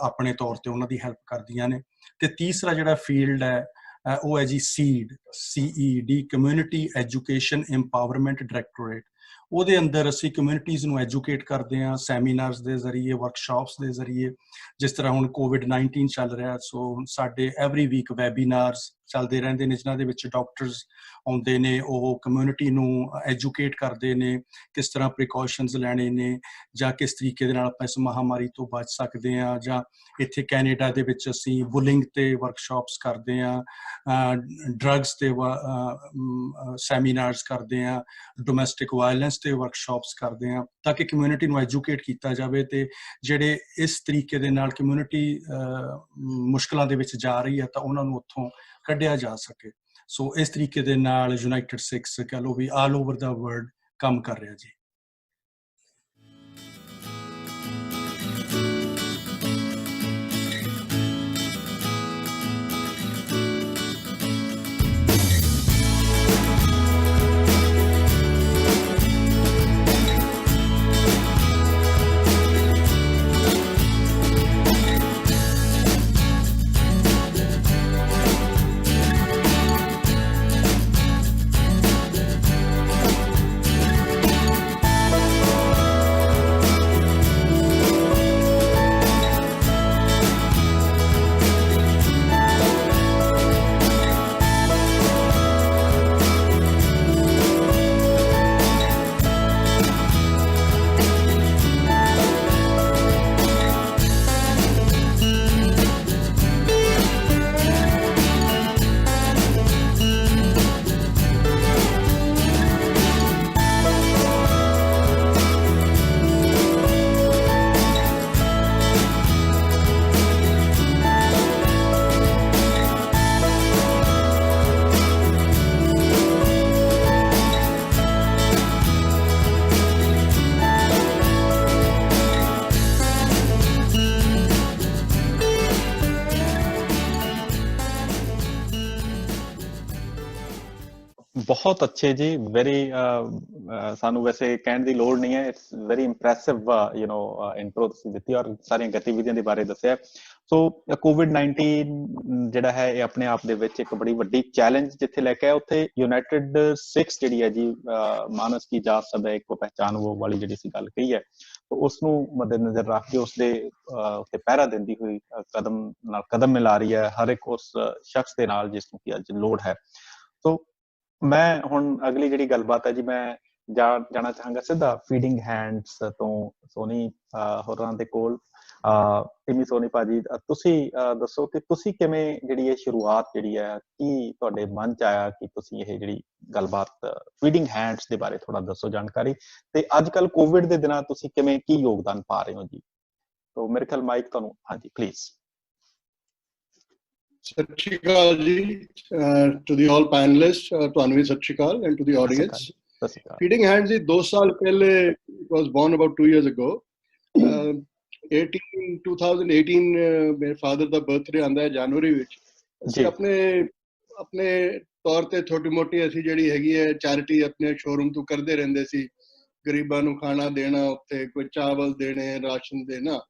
ਆਪਣੇ ਤੌਰ ਤੇ ਉਹਨਾਂ ਦੀ ਹੈਲਪ ਕਰਦੀਆਂ ਨੇ। ਤੇ ਤੀਸਰਾ ਜਿਹੜਾ ਫੀਲਡ ਹੈ ਉਹ ਹੈ ਜੀ CED, community education empowerment directorate. ਉਹਦੇ ਅੰਦਰ ਅਸੀਂ ਕਮਿਊਨਿਟੀਜ਼ ਨੂੰ ਐਜੂਕੇਟ ਕਰਦੇ ਹਾਂ ਸੈਮੀਨਾਰਸ ਦੇ ਜ਼ਰੀਏ, ਵਰਕਸ਼ਾਪਸ ਦੇ ਜ਼ਰੀਏ। ਜਿਸ ਤਰ੍ਹਾਂ ਹੁਣ COVID-19 ਚੱਲ ਰਿਹਾ, ਸੋ ਸਾਡੇ ਐਵਰੀ ਵੀਕ ਵੈਬੀਨਾਰਸ ਚੱਲਦੇ ਰਹਿੰਦੇ ਨੇ ਜਿਨ੍ਹਾਂ ਦੇ ਵਿੱਚ ਡਾਕਟਰਸ ਆਉਂਦੇ ਨੇ, ਉਹ ਕਮਿਊਨਿਟੀ ਨੂੰ ਐਜੂਕੇਟ ਕਰਦੇ ਨੇ ਕਿਸ ਤਰ੍ਹਾਂ ਪ੍ਰੀਕਾਸ਼ਨਸ ਲੈਣੇ ਨੇ ਜਾਂ ਕਿਸ ਤਰੀਕੇ ਦੇ ਨਾਲ ਆਪਾਂ ਇਸ ਮਹਾਮਾਰੀ ਤੋਂ ਬਚ ਸਕਦੇ ਹਾਂ। ਜਾਂ ਇੱਥੇ ਕੈਨੇਡਾ ਦੇ ਵਿੱਚ ਅਸੀਂ ਬੁਲਿੰਗ ਤੇ ਵਰਕਸ਼ਾਪਸ ਕਰਦੇ ਹਾਂ, ਡਰੱਗਸ ਤੇ ਸੈਮੀਨਾਰਸ ਕਰਦੇ ਹਾਂ, ਡੋਮੈਸਟਿਕ ਵਾਇਲੈਂਸ ਤੇ ਵਰਕਸ਼ਾਪਸ ਕਰਦੇ ਹਾਂ, ਤਾਂ ਕਿ ਕਮਿਊਨਿਟੀ ਨੂੰ ਐਜੂਕੇਟ ਕੀਤਾ ਜਾਵੇ ਤੇ ਜਿਹੜੇ ਇਸ ਤਰੀਕੇ ਦੇ ਨਾਲ ਕਮਿਊਨਿਟੀ ਮੁਸ਼ਕਲਾਂ ਦੇ ਵਿੱਚ ਜਾ ਰਹੀ ਹੈ ਤਾਂ ਉਹਨਾਂ ਨੂੰ ਉੱਥੋਂ ਕੱਢਿਆ ਜਾ ਸਕੇ। ਸੋ ਇਸ ਤਰੀਕੇ ਦੇ ਨਾਲ ਯੂਨਾਈਟਿਡ ਸਿਕਸ ਕਹਿ ਲਓ ਵੀ ਆਲ ਓਵਰ ਦਾ ਵਰਲਡ ਕੰਮ ਕਰ ਰਿਹਾ ਜੀ। बहुत अच्छे जी, वेरी ਸਾਨੂੰ ਵੈਸੇ ਕਹਿਣ ਦੀ ਲੋੜ ਨਹੀਂ ਹੈ, ਇਟਸ ਵੈਰੀ ਇੰਪ੍ਰੈਸਿਵ ਇੰਟਰੋ ਤੁਸੀਂ ਦਿੱਤੀ ਔਰ ਸਾਰੀਆਂ ਗਤੀਵਿਧੀਆਂ ਦੇ ਬਾਰੇ ਦੱਸਿਆ। ਸੋ COVID-19 ਜਿਹੜਾ ਹੈ ਇਹ ਆਪਣੇ ਆਪ ਦੇ ਵਿੱਚ ਇੱਕ ਬੜੀ ਵੱਡੀ ਚੈਲੰਜ ਜਿੱਥੇ ਲੈ ਕੇ ਆਇਆ, ਉੱਥੇ ਯੂਨਾਈਟਿਡ 6 ਜਿਹੜੀ ਹੈ ਜੀ ਮਾਨਸ ਕੀ ਜਾਤ ਸਭ ਹੈ ਇੱਕੋ ਪਹਿਚਾਨ ਉਹ ਵਾਲੀ ਜਿਹੜੀ ਸੀ ਗੱਲ ਕਹੀ ਹੈ, ਉਸ ਨੂੰ ਮੱਦੇਨਜ਼ਰ ਰੱਖ ਕੇ ਉਸਦੇ ਉੱਤੇ ਪਹਿਰਾ ਦਿੰਦੀ ਹੋਈ ਕਦਮ ਨਾਲ ਕਦਮ ਮਿਲਾ ਰਹੀ ਹੈ ਹਰ ਇੱਕ ਉਸ ਸ਼ਖਸ ਦੇ ਨਾਲ ਜਿਸ ਨੂੰ ਕਿ ਅੱਜ ਲੋੜ ਹੈ। ਸੋ ਮੈਂ ਹੁਣ ਅਗਲੀ ਜਿਹੜੀ ਗੱਲਬਾਤ ਹੈ ਜੀ, ਮੈਂ ਜਾਣਾ ਚਾਹਾਂਗਾ ਸਿੱਧਾ ਫੀਡਿੰਗ ਹੈਂਡਸ ਤੋਂ ਸੋਨੀ ਹੋਰਾਂ ਦੇ ਕੋਲ। ਟਿਮੀ ਸੋਨੀ ਭਾਜੀ, ਤੁਸੀਂ ਦੱਸੋ ਕਿ ਤੁਸੀਂ ਕਿਵੇਂ ਜਿਹੜੀ ਇਹ ਸ਼ੁਰੂਆਤ ਜਿਹੜੀ ਹੈ, ਕੀ ਤੁਹਾਡੇ ਮਨ 'ਚ ਆਇਆ ਕਿ ਤੁਸੀਂ ਇਹ ਜਿਹੜੀ ਗੱਲਬਾਤ ਫੀਡਿੰਗ ਹੈਂਡਸ ਦੇ ਬਾਰੇ ਥੋੜਾ ਦੱਸੋ ਜਾਣਕਾਰੀ, ਤੇ ਅੱਜ ਕੱਲ੍ਹ ਕੋਵਿਡ ਦੇ ਦਿਨਾਂ ਤੁਸੀਂ ਕਿਵੇਂ ਕੀ ਯੋਗਦਾਨ ਪਾ ਰਹੇ ਹੋ ਜੀ? ਤੋ ਮੇਰੇ ਖਿਆਲ ਮਾਈਕ ਤੁਹਾਨੂੰ, ਹਾਂਜੀ ਪਲੀਜ਼। ਸਤਿ ਸ਼੍ਰੀ ਅਕਾਲ ਜੀ ਟੂ ਦੀ ਆਲ ਪੈਨਲਿਸਟ, ਤੁਹਾਨੂੰ ਵੀ ਸਤਿ ਸ਼੍ਰੀ ਅਕਾਲ and to the audience. Feeding Hands ji 2 ਸਾਲ ਪਹਿਲੇ, it was born about 2 years ago, 2018 ਮੇਰੇ ਫਾਦਰ ਦਾ ਬਰਥਡੇ ਆਉਂਦਾ ਹੈ ਜਨਵਰੀ ਵਿੱਚ। ਅਸੀਂ ਆਪਣੇ ਤੌਰ ਤੇ ਛੋਟੀ ਮੋਟੀ ਅਸੀਂ ਜਿਹੜੀ ਹੈਗੀ ਹੈ ਚੈਰਿਟੀ ਆਪਣੇ ਸ਼ੋਰੂਮ ਤੋਂ ਕਰਦੇ ਰਹਿੰਦੇ ਸੀ, ਗਰੀਬਾਂ ਨੂੰ ਖਾਣਾ ਦੇਣਾ, ਉੱਥੇ ਕੋਈ ਚਾਵਲ ਦੇਣੇ, ਰਾਸ਼ਨ ਦੇਣਾ।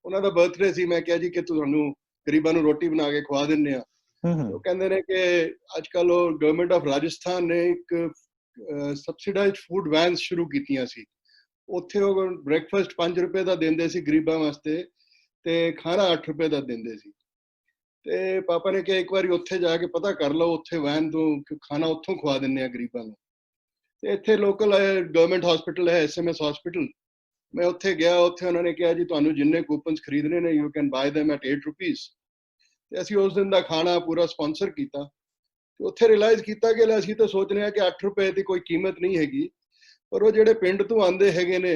ਉਹਨਾਂ ਦਾ ਬਰਥਡੇ ਸੀ, ਮੈਂ ਕਿਹਾ ਜੀ ਕਿ ਤੁਹਾਨੂੰ ਗਰੀਬਾਂ ਨੂੰ ਰੋਟੀ ਬਣਾ ਕੇ ਖਵਾ ਦਿੰਦੇ ਆ। ਉਹ ਕਹਿੰਦੇ ਨੇ ਕਿ ਅੱਜ ਕੱਲ ਉਹ ਗਵਰਨਮੈਂਟ ਆਫ ਰਾਜਸਥਾਨ ਨੇ ਇੱਕ ਸਬਸਿਡਾਈਜ਼ਡ ਫੂਡ ਵੈਨਸ ਸ਼ੁਰੂ ਕੀਤੀਆਂ ਸੀ। ਉੱਥੇ ਉਹ ਬ੍ਰੇਕਫਾਸਟ 5 ਰੁਪਏ ਦਾ ਦਿੰਦੇ ਸੀ ਗਰੀਬਾਂ ਵਾਸਤੇ, ਤੇ ਖਾਣਾ 8 ਰੁਪਏ ਦਾ ਦਿੰਦੇ ਸੀ। ਤੇ ਪਾਪਾ ਨੇ ਕਿਹਾ ਇੱਕ ਵਾਰੀ ਉੱਥੇ ਜਾ ਕੇ ਪਤਾ ਕਰ ਲਓ, ਉੱਥੇ ਵੈਨ ਤੋਂ ਖਾਣਾ ਉੱਥੋਂ ਖਵਾ ਦਿੰਦੇ ਆ ਗਰੀਬਾਂ ਨੂੰ। ਤੇ ਇੱਥੇ ਲੋਕਲ ਗਵਰਨਮੈਂਟ ਹਸਪੀਟਲ ਹੈ, SMS ਹਸਪੀਟਲ, ਮੈਂ ਉੱਥੇ ਗਿਆ। ਉੱਥੇ ਉਹਨਾਂ ਨੇ ਕਿਹਾ ਜੀ ਤੁਹਾਨੂੰ ਜਿੰਨੇ ਕੂਪਨਸ ਖਰੀਦਣੇ ਨੇ you can buy them at 8 rupees। ਤੇ ਅਸੀਂ ਉਸ ਦਿਨ ਦਾ ਖਾਣਾ ਪੂਰਾ ਸਪਾਂਸਰ ਕੀਤਾ। ਤੇ ਉੱਥੇ ਰਿਅਲਾਈਜ਼ ਕੀਤਾ ਕਿ ਅਸੀਂ ਤਾਂ ਸੋਚ ਰਹੇ ਹਾਂ ਕਿ 8 ਰੁਪਏ ਦੀ ਕੋਈ ਕੀਮਤ ਨਹੀਂ ਹੈਗੀ, ਪਰ ਉਹ ਜਿਹੜੇ ਪਿੰਡ ਤੋਂ ਆਉਂਦੇ ਹੈਗੇ ਨੇ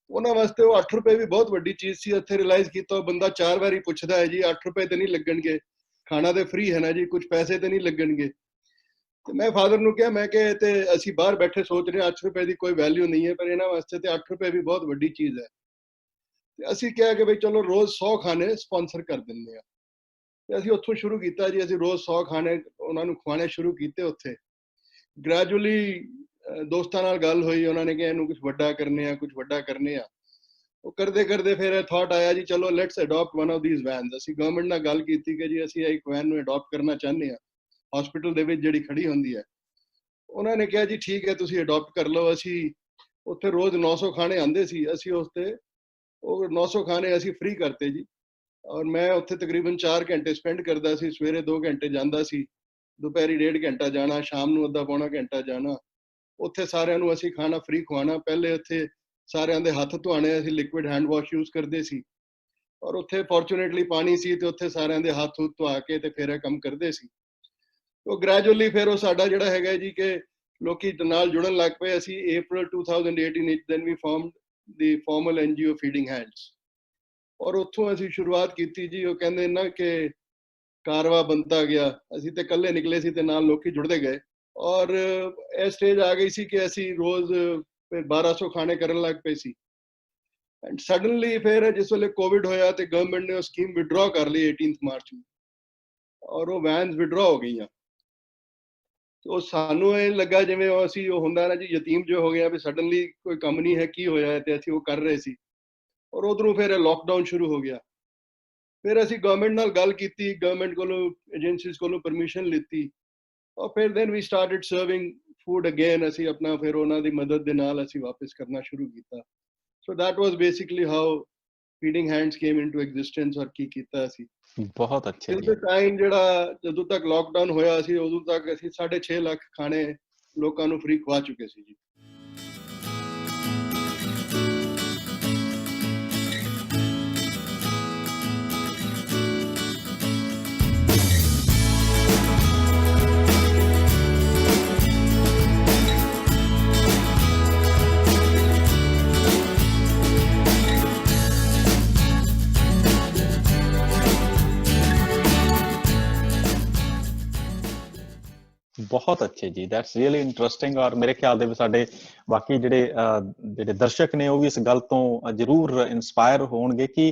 ਉਹਨਾਂ ਵਾਸਤੇ ਉਹ 8 ਰੁਪਏ ਵੀ ਬਹੁਤ ਵੱਡੀ ਚੀਜ਼ ਸੀ। ਉੱਥੇ ਰਿਅਲਾਈਜ਼ ਕੀਤਾ ਉਹ ਬੰਦਾ 4 ਵਾਰੀ ਪੁੱਛਦਾ ਹੈ ਜੀ 8 ਰੁਪਏ ਤੇ ਨਹੀਂ ਲੱਗਣਗੇ, ਖਾਣਾ ਤੇ ਫ੍ਰੀ ਹੈ ਨਾ ਜੀ, ਕੁਝ ਪੈਸੇ ਤੇ ਨਹੀਂ ਲੱਗਣਗੇ। ਤੇ ਮੈਂ ਫਾਦਰ ਨੂੰ ਕਿਹਾ, ਮੈਂ ਕਿਹਾ ਤੇ ਅਸੀਂ ਬਾਹਰ ਬੈਠੇ ਸੋਚ ਰਹੇ 8 ਰੁਪਏ ਦੀ ਕੋਈ ਵੈਲਿਊ ਨਹੀਂ ਹੈ, ਪਰ ਇਹਨਾਂ ਵਾਸਤੇ ਤੇ 8 ਰੁਪਏ ਵੀ ਬਹੁਤ ਵੱਡੀ ਚੀਜ਼ ਹੈ। ਤੇ ਅਸੀਂ ਕਿਹਾ ਕਿ ਬਈ ਚਲੋ ਰੋਜ਼ 100 ਖਾਣੇ ਸਪਾਂਸਰ ਕਰ ਦਿੰਦੇ ਆ। ਤੇ ਅਸੀਂ ਉੱਥੋਂ ਸ਼ੁਰੂ ਕੀਤਾ ਜੀ, ਅਸੀਂ ਰੋਜ਼ 100 ਖਾਣੇ ਉਹਨਾਂ ਨੂੰ ਖਵਾਣੇ ਸ਼ੁਰੂ ਕੀਤੇ। ਉੱਥੇ ਗ੍ਰੈਜੂਅਲੀ ਦੋਸਤਾਂ ਨਾਲ ਗੱਲ ਹੋਈ, ਉਹਨਾਂ ਨੇ ਕਿਹਾ ਇਹਨੂੰ ਕੁਝ ਵੱਡਾ ਕਰਨੇ ਆ, ਕੁਝ ਵੱਡਾ ਕਰਨੇ ਆ। ਉਹ ਕਰਦੇ ਕਰਦੇ ਫਿਰ ਇਹ ਥਾਟ ਆਇਆ ਜੀ ਚਲੋ let's adopt one of these vans. ਅਸੀਂ ਗਵਰਨਮੈਂਟ ਨਾਲ ਗੱਲ ਕੀਤੀ ਕਿ ਜੀ ਅਸੀਂ ਇੱਕ ਵੈਨ ਨੂੰ ਅਡਾਪਟ ਕਰਨਾ ਚਾਹੁੰਦੇ ਹਾਂ ਹਸਪੀਟਲ ਦੇ ਵਿੱਚ ਜਿਹੜੀ ਖੜੀ ਹੁੰਦੀ ਹੈ। ਉਹਨਾਂ ਨੇ ਕਿਹਾ ਜੀ ਠੀਕ ਹੈ ਤੁਸੀਂ ਅਡਾਪਟ ਕਰ ਲਓ। ਅਸੀਂ ਉੱਥੇ ਰੋਜ਼ 900 ਖਾਣੇ ਆਉਂਦੇ ਸੀ, ਅਸੀਂ ਉਸ ਤੇ ਉਹ 900 ਖਾਣੇ ਅਸੀਂ ਫ੍ਰੀ ਕਰਤੇ ਜੀ। ਔਰ ਮੈਂ ਉੱਥੇ ਤਕਰੀਬਨ 4 ਘੰਟੇ ਸਪੈਂਡ ਕਰਦਾ ਸੀ। ਸਵੇਰੇ 2 ਘੰਟੇ ਜਾਂਦਾ ਸੀ, ਦੁਪਹਿਰੀ 1.5 ਘੰਟਾ ਜਾਣਾ, ਸ਼ਾਮ ਨੂੰ ਅੱਧਾ ਪੌਣਾ ਘੰਟਾ ਜਾਣਾ। ਉੱਥੇ ਸਾਰਿਆਂ ਨੂੰ ਅਸੀਂ ਖਾਣਾ ਫ੍ਰੀ ਖਵਾਉਣਾ। ਪਹਿਲੇ ਉੱਥੇ ਸਾਰਿਆਂ ਦੇ ਹੱਥ ਧੋਣੇ, ਅਸੀਂ ਲਿਕੁਇਡ ਹੈਂਡ ਵਾਸ਼ ਯੂਜ਼ ਕਰਦੇ ਸੀ। ਔਰ ਉੱਥੇ ਫੋਰਚੂਨੇਟਲੀ ਪਾਣੀ ਸੀ ਤੇ ਉੱਥੇ ਸਾਰਿਆਂ ਦੇ ਹੱਥ ਧਵਾ ਕੇ ਤੇ ਫਿਰ ਇਹ ਕੰਮ ਕਰਦੇ ਸੀ। ਉਹ ਗ੍ਰੈਜੂਅਲੀ ਫਿਰ ਉਹ ਸਾਡਾ ਜਿਹੜਾ ਹੈਗਾ ਜੀ ਕਿ ਲੋਕੀ ਨਾਲ ਜੁੜਨ ਲੱਗ ਪਏ। ਅਸੀਂ April 2018 ਵਿੱਚ then we formed the formal NGO feeding hands, ਔਰ ਉੱਥੋਂ ਅਸੀਂ ਸ਼ੁਰੂਆਤ ਕੀਤੀ ਜੀ। ਉਹ ਕਹਿੰਦੇ ਨਾ ਕਿ ਕਾਰਵਾ ਬਣਦਾ ਗਿਆ, ਅਸੀਂ ਤੇ ਇਕੱਲੇ ਨਿਕਲੇ ਸੀ ਤੇ ਨਾਲ ਲੋਕੀ ਜੁੜਦੇ ਗਏ। ਔਰ ਇਹ ਸਟੇਜ ਆ ਗਈ ਸੀ ਕਿ ਅਸੀਂ ਰੋਜ਼ 1200 ਖਾਣੇ ਕਰਨ ਲੱਗ ਪਏ ਸੀ। ਐਂਡ ਸਡਨਲੀ ਫਿਰ ਜਿਸ ਵੇਲੇ ਕੋਵਿਡ ਹੋਇਆ ਤੇ ਗਵਰਨਮੈਂਟ ਨੇ ਉਹ ਸਕੀਮ ਵਿਡਰਾ ਕਰ ਲਈ 18 ਮਾਰਚ ਨੂੰ, ਔਰ ਉਹ ਵੈਨਸ ਵਿਡਰਾ ਹੋ ਗਈਆਂ। ਉਹ ਸਾਨੂੰ ਇਹ ਲੱਗਾ ਜਿਵੇਂ ਅਸੀਂ ਉਹ ਹੁੰਦਾ ਨਾ ਜੀ ਯਤੀਮ ਜੋ ਹੋ ਗਿਆ ਵੀ ਸਡਨਲੀ ਕੋਈ ਕੰਮ ਨਹੀਂ ਹੈ, ਕੀ ਹੋਇਆ, ਤੇ ਅਸੀਂ ਉਹ ਕਰ ਰਹੇ ਸੀ। ਔਰ ਉਧਰੋਂ ਫਿਰ ਲੋਕਡਾਊਨ ਸ਼ੁਰੂ ਹੋ ਗਿਆ। ਫਿਰ ਅਸੀਂ ਗਵਰਨਮੈਂਟ ਨਾਲ ਗੱਲ ਕੀਤੀ, ਗਵਰਨਮੈਂਟ ਕੋਲੋਂ ਏਜੰਸੀਜ਼ ਕੋਲੋਂ ਪਰਮਿਸ਼ਨ ਲਿੱਤੀ, ਔਰ ਫਿਰ then we started serving food again. ਅਸੀਂ ਆਪਣਾ ਫਿਰ ਉਹਨਾਂ ਦੀ ਮਦਦ ਦੇ ਨਾਲ ਅਸੀਂ ਵਾਪਸ ਕਰਨਾ ਸ਼ੁਰੂ ਕੀਤਾ। So that was basically how feeding hands came into existence. ਔਰ ਕੀ ਕੀਤਾ ਅਸੀਂ ਬਹੁਤ ਅੱਛਾ ਜੀ। ਟਾਈਮ ਜਿਹੜਾ ਜਦੋਂ ਤੱਕ ਲਾਕਡਾਊਨ ਹੋਇਆ ਸੀ ਉਦੋਂ ਤੱਕ ਅਸੀਂ 6.5 ਲੱਖ ਖਾਣੇ ਲੋਕਾਂ ਨੂੰ ਫ੍ਰੀ ਖਵਾ ਚੁੱਕੇ ਸੀ ਜੀ। ਬਹੁਤ ਅੱਛੇ ਜੀ, ਦੈਟਸ ਰੀਅਲੀ ਇੰਟਰਸਟਿੰਗ। ਔਰ ਮੇਰੇ ਖਿਆਲ ਦੇ ਵਿੱਚ ਸਾਡੇ ਬਾਕੀ ਜਿਹੜੇ ਦਰਸ਼ਕ ਨੇ ਉਹ ਵੀ ਇਸ ਗੱਲ ਤੋਂ ਜ਼ਰੂਰ ਇਨਸਪਾਇਰ ਹੋਣਗੇ ਕਿ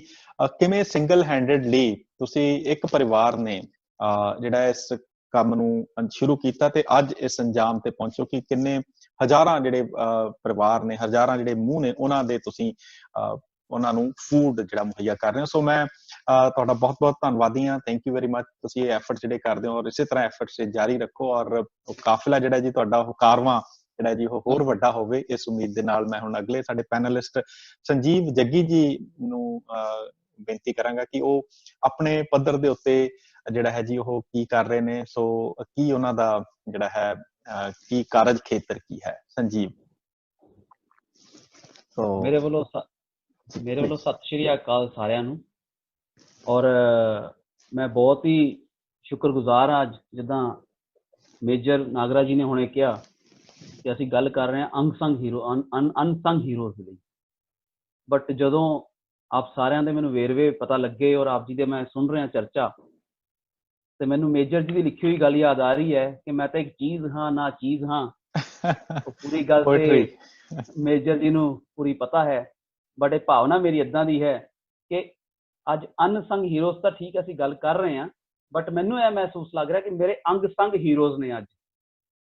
ਕਿਵੇਂ ਸਿੰਗਲ ਹੈਂਡਡਲੀ ਤੁਸੀਂ ਇੱਕ ਪਰਿਵਾਰ ਨੇ ਜਿਹੜਾ ਇਸ ਕੰਮ ਨੂੰ ਸ਼ੁਰੂ ਕੀਤਾ ਤੇ ਅੱਜ ਇਸ ਅੰਜਾਮ ਤੇ ਪਹੁੰਚੋ ਕਿ ਕਿੰਨੇ ਹਜ਼ਾਰਾਂ ਜਿਹੜੇ ਪਰਿਵਾਰ ਨੇ, ਹਜ਼ਾਰਾਂ ਜਿਹੜੇ ਮੂੰਹ ਨੇ, ਉਹਨਾਂ ਦੇ ਤੁਸੀਂ ਉਹਨਾਂ ਨੂੰ ਫੂਡ ਜਿਹੜਾ ਮੁਹੱਈਆ ਕਰ ਰਹੇ ਹੋ। ਸੋ ਮੈਂ ਤੁਹਾਡਾ ਬਹੁਤ ਬਹੁਤ ਧੰਨਵਾਦੀ ਹਾਂ। Thank you very much. ਤੁਸੀਂ ਇਹ ਐਫਰਟ ਜਿਹੜੇ ਕਰਦੇ ਹੋ ਔਰ ਇਸੇ ਤਰ੍ਹਾਂ ਐਫਰਟਸ ਜਾਰੀ ਰੱਖੋ, ਔਰ ਕਾਫਿਲਾ ਜਿਹੜਾ ਜੀ ਤੁਹਾਡਾ ਉਹ ਕਾਰਵਾਂ ਜਿਹੜਾ ਜੀ ਉਹ ਹੋਰ ਵੱਡਾ ਹੋਵੇ, ਇਸ ਉਮੀਦ ਦੇ ਨਾਲ ਮੈਂ ਹੁਣ ਅਗਲੇ ਸਾਡੇ ਪੈਨਲਿਸਟ ਸੰਜੀਵ ਜੱਗੀ ਜੀ ਨੂੰ ਬੇਨਤੀ ਕਰਾਂਗਾ ਕਿ ਉਹ ਆਪਣੇ ਪੱਧਰ ਦੇ ਉੱਤੇ ਜਿਹੜਾ ਹੈ ਜੀ ਉਹ ਕੀ ਕਰ ਰਹੇ ਨੇ, ਸੋ ਕੀ ਉਹਨਾਂ ਦਾ ਜਿਹੜਾ ਹੈ ਕੀ ਕਾਰਜ ਖੇਤਰ ਕੀ ਹੈ। ਸੰਜੀਵ। ਸੋ ਮੇਰੇ ਵੱਲੋਂ ਸਤਿ ਸ਼੍ਰੀ ਅਕਾਲ ਸਾਰਿਆਂ ਨੂੰ। ਔਰ ਮੈਂ ਬਹੁਤ ਹੀ ਸ਼ੁਕਰਗੁਜ਼ਾਰ ਹਾਂ ਅੱਜ, ਜਿੱਦਾਂ ਮੇਜਰ ਨਾਗਰਾ ਜੀ ਨੇ ਹੁਣੇ ਕਿਹਾ ਕਿ ਅਸੀਂ ਗੱਲ ਕਰ ਰਹੇ ਹਾਂ ਅਨਸੰਗ ਹੀਰੋਜ਼ ਦੀ। ਬਟ ਜਦੋਂ ਆਪ ਸਾਰਿਆਂ ਦੇ ਮੈਨੂੰ ਵੇਰਵੇ ਪਤਾ ਲੱਗੇ ਔਰ ਆਪ ਜੀ ਦੇ ਮੈਂ ਸੁਣ ਰਿਹਾ ਚਰਚਾ, ਤੇ ਮੈਨੂੰ ਮੇਜਰ ਜੀ ਦੀ ਲਿਖੀ ਹੋਈ ਗੱਲ ਯਾਦ ਆ ਰਹੀ ਹੈ ਕਿ ਮੈਂ ਤਾਂ ਇੱਕ ਚੀਜ਼ ਹਾਂ ਨਾ ਚੀਜ਼ ਹਾਂ। ਪੂਰੀ ਗੱਲ ਤੇ ਮੇਜਰ ਜੀ ਨੂੰ ਪੂਰੀ ਪਤਾ ਹੈ, ਬਟ ਇਹ ਭਾਵਨਾ ਮੇਰੀ ਏਦਾਂ ਦੀ ਹੈ ਕਿ ਅੱਜ ਅਨਸੰਗ ਹੀਰੋਜ਼ ਤਾਂ ਠੀਕ ਅਸੀਂ ਗੱਲ ਕਰ ਰਹੇ ਹਾਂ, ਬਟ ਮੈਨੂੰ ਇਹ ਮਹਿਸੂਸ ਲੱਗ ਰਿਹਾ ਕਿ ਮੇਰੇ ਅੰਗ ਸੰਗ ਹੀਰੋਜ਼ ਨੇ ਅੱਜ।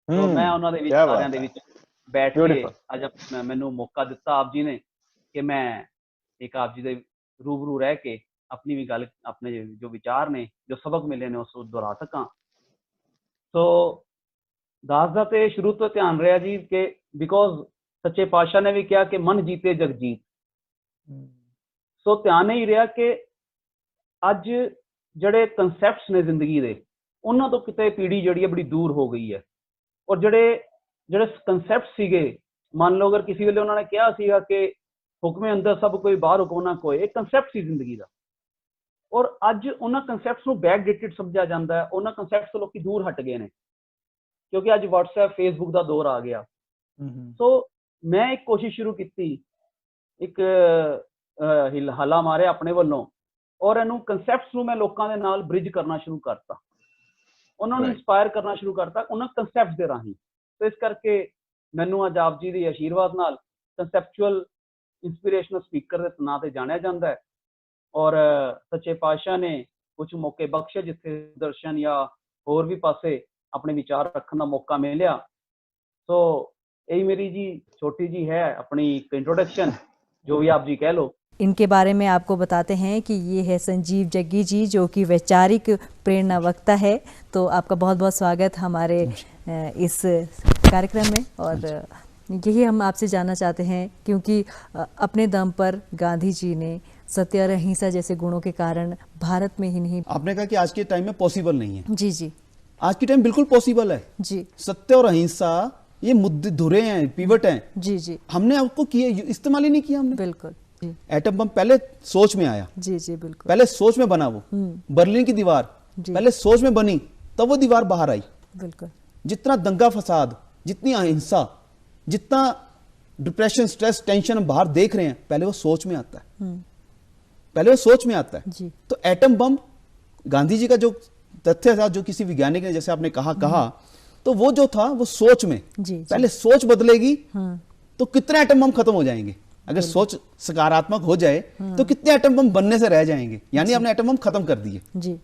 ਮੈਂ ਉਹਨਾਂ ਦੇ ਵਿੱਚ ਸਾਰਿਆਂ ਦੇ ਵਿੱਚ ਬੈਠ ਕੇ ਅੱਜ ਮੈਨੂੰ ਮੌਕਾ ਦਿੱਤਾ ਆਪ ਜੀ ਨੇ ਕਿ ਮੈਂ ਇੱਕ ਆਪ ਜੀ ਦੇ ਰੂਬਰੂ ਰਹਿ ਕੇ ਆਪਣੀ ਵੀ ਗੱਲ, ਆਪਣੇ ਜੋ ਵਿਚਾਰ ਨੇ, ਜੋ ਸਬਕ ਮਿਲੇ ਨੇ, ਉਸ ਨੂੰ ਦੁਹਰਾ ਸਕਾਂ। ਸੋ ਦਾਸ ਦਾ ਤੇ ਸ਼ੁਰੂ ਤੋਂ ਧਿਆਨ ਰਿਹਾ ਜੀ ਕਿ ਬਿਕੋਜ਼ ਸੱਚੇ ਪਾਤਸ਼ਾਹ ਨੇ ਵੀ ਕਿਹਾ ਕਿ ਮਨ ਜੀਤੇ ਜਗ ਜੀਤ। ਸੋ ਧਿਆਨ ਹੀ ਰਿਹਾ ਕਿ ਅੱਜ ਜਿਹੜੇ ਕਨਸੈਪਟਸ ਨੇ ਜ਼ਿੰਦਗੀ ਦੇ, ਉਹਨਾਂ ਤੋਂ ਕਿਤੇ ਪੀੜੀ ਜਿਹੜੀ ਹੈ ਬੜੀ ਦੂਰ ਹੋ ਗਈ ਹੈ। ਔਰ ਜਿਹੜੇ ਕਨਸੈਪਟ ਸੀਗੇ, ਮੰਨ ਲਓ ਅਗਰ ਕਿਸੇ ਵੇਲੇ ਉਹਨਾਂ ਨੇ ਕਿਹਾ ਸੀਗਾ ਕਿ ਹੁਕਮੇ ਅੰਦਰ ਸਭ ਕੋਈ ਬਾਹਰ ਹੁਕਮ ਨਾ ਕੋਈ, ਇਹ ਕਨਸੈਪਟ ਸੀ ਜ਼ਿੰਦਗੀ ਦਾ। ਔਰ ਅੱਜ ਉਹਨਾਂ ਕਨਸੈਪਟਸ ਨੂੰ ਬੈਕ ਡੇਟਡ ਸਮਝਿਆ ਜਾਂਦਾ ਹੈ। ਉਹਨਾਂ ਕਨਸੈਪਟਸ ਤੋਂ ਲੋਕੀ ਦੂਰ ਹਟ ਗਏ ਨੇ ਕਿਉਂਕਿ ਅੱਜ WhatsApp Facebook ਦਾ ਦੌਰ ਆ ਗਿਆ। ਸੋ ਮੈਂ ਇੱਕ ਕੋਸ਼ਿਸ਼ ਸ਼ੁਰੂ ਕੀਤੀ, ਇੱਕ ਹੱਲਾ ਮਾਰਿਆ ਆਪਣੇ ਵੱਲੋਂ, ਔਰ ਇਹਨੂੰ ਕਨਸੈਪਟਸ ਨੂੰ ਮੈਂ ਲੋਕਾਂ ਦੇ ਨਾਲ ਬ੍ਰਿਜ ਕਰਨਾ ਸ਼ੁਰੂ ਕਰਤਾ, ਉਹਨਾਂ ਨੂੰ ਇੰਸਪਾਇਰ ਕਰਨਾ ਸ਼ੁਰੂ ਕਰਤਾ ਉਹਨਾਂ ਕਨਸੈਪਟਸ ਦੇ ਰਾਹੀਂ। ਤੇ ਇਸ ਕਰਕੇ ਮੈਨੂੰ ਅੱਜ ਆਪ ਜੀ ਦੇ ਆਸ਼ੀਰਵਾਦ ਨਾਲ ਕੰਸੈਪਚੁਅਲ ਇੰਸਪੀਰੇਸ਼ਨਲ ਸਪੀਕਰ ਦੇ ਨਾਂ ਤੇ ਜਾਣਿਆ ਜਾਂਦਾ ਹੈ। ਔਰ ਸੱਚੇ ਪਾਤਸ਼ਾਹ ਨੇ ਕੁਝ ਮੌਕੇ ਬਖਸ਼ੇ ਜਿੱਥੇ ਦਰਸ਼ਨ ਜਾਂ ਹੋਰ ਵੀ ਪਾਸੇ ਆਪਣੇ ਵਿਚਾਰ ਰੱਖਣ ਦਾ ਮੌਕਾ ਮਿਲਿਆ। ਸੋ यही मेरी जी छोटी जी है अपनी इंट्रोडक्शन, जो भी आप जी कह लो। इनके बारे में आपको बताते हैं कि ये है संजीव जग्गी जी, जो कि वैचारिक प्रेरणा वक्ता है। तो आपका बहुत बहुत स्वागत हमारे इस कार्यक्रम में। और यही हम आपसे जानना चाहते हैं क्योंकि अपने दम पर गांधी जी ने सत्य और अहिंसा जैसे गुणों के कारण भारत में ही नहीं, आपने कहा कि आज के टाइम में पॉसिबल नहीं है। जी जी, आज के टाइम बिल्कुल पॉसिबल है जी। सत्य और अहिंसा ये मुद्दे धुरे हैं, पिवट हैं। जी जी, हमने आपको किए, इस्तेमाल ही नहीं किया हमने। बिल्कुल जी। एटम बम पहले सोच में आया, जी जी बिल्कुल, पहले सोच में बना वो। बर्लिन की दीवार पहले सोच में बनी, तब वो दीवार बाहर आई। बिल्कुल। जितना दंगा फसाद, जितनी अहिंसा, जितना डिप्रेशन, स्ट्रेस, टेंशन हम बाहर देख रहे हैं, पहले वो सोच में आता है, पहले वो सोच में आता है जी। तो एटम बम, गांधी जी का जो तथ्य था, जो किसी वैज्ञानिक ने, जैसे आपने कहा तो वो जो था वो सोच में जी, पहले सोच बदलेगी तो कितने एटम बम खत्म हो जाएंगे। अगर सोच सकारात्मक हो जाए तो कितने एटम बम बनने से रह जाएंगे, यानी हमने एटम बम खत्म कर दिए जी।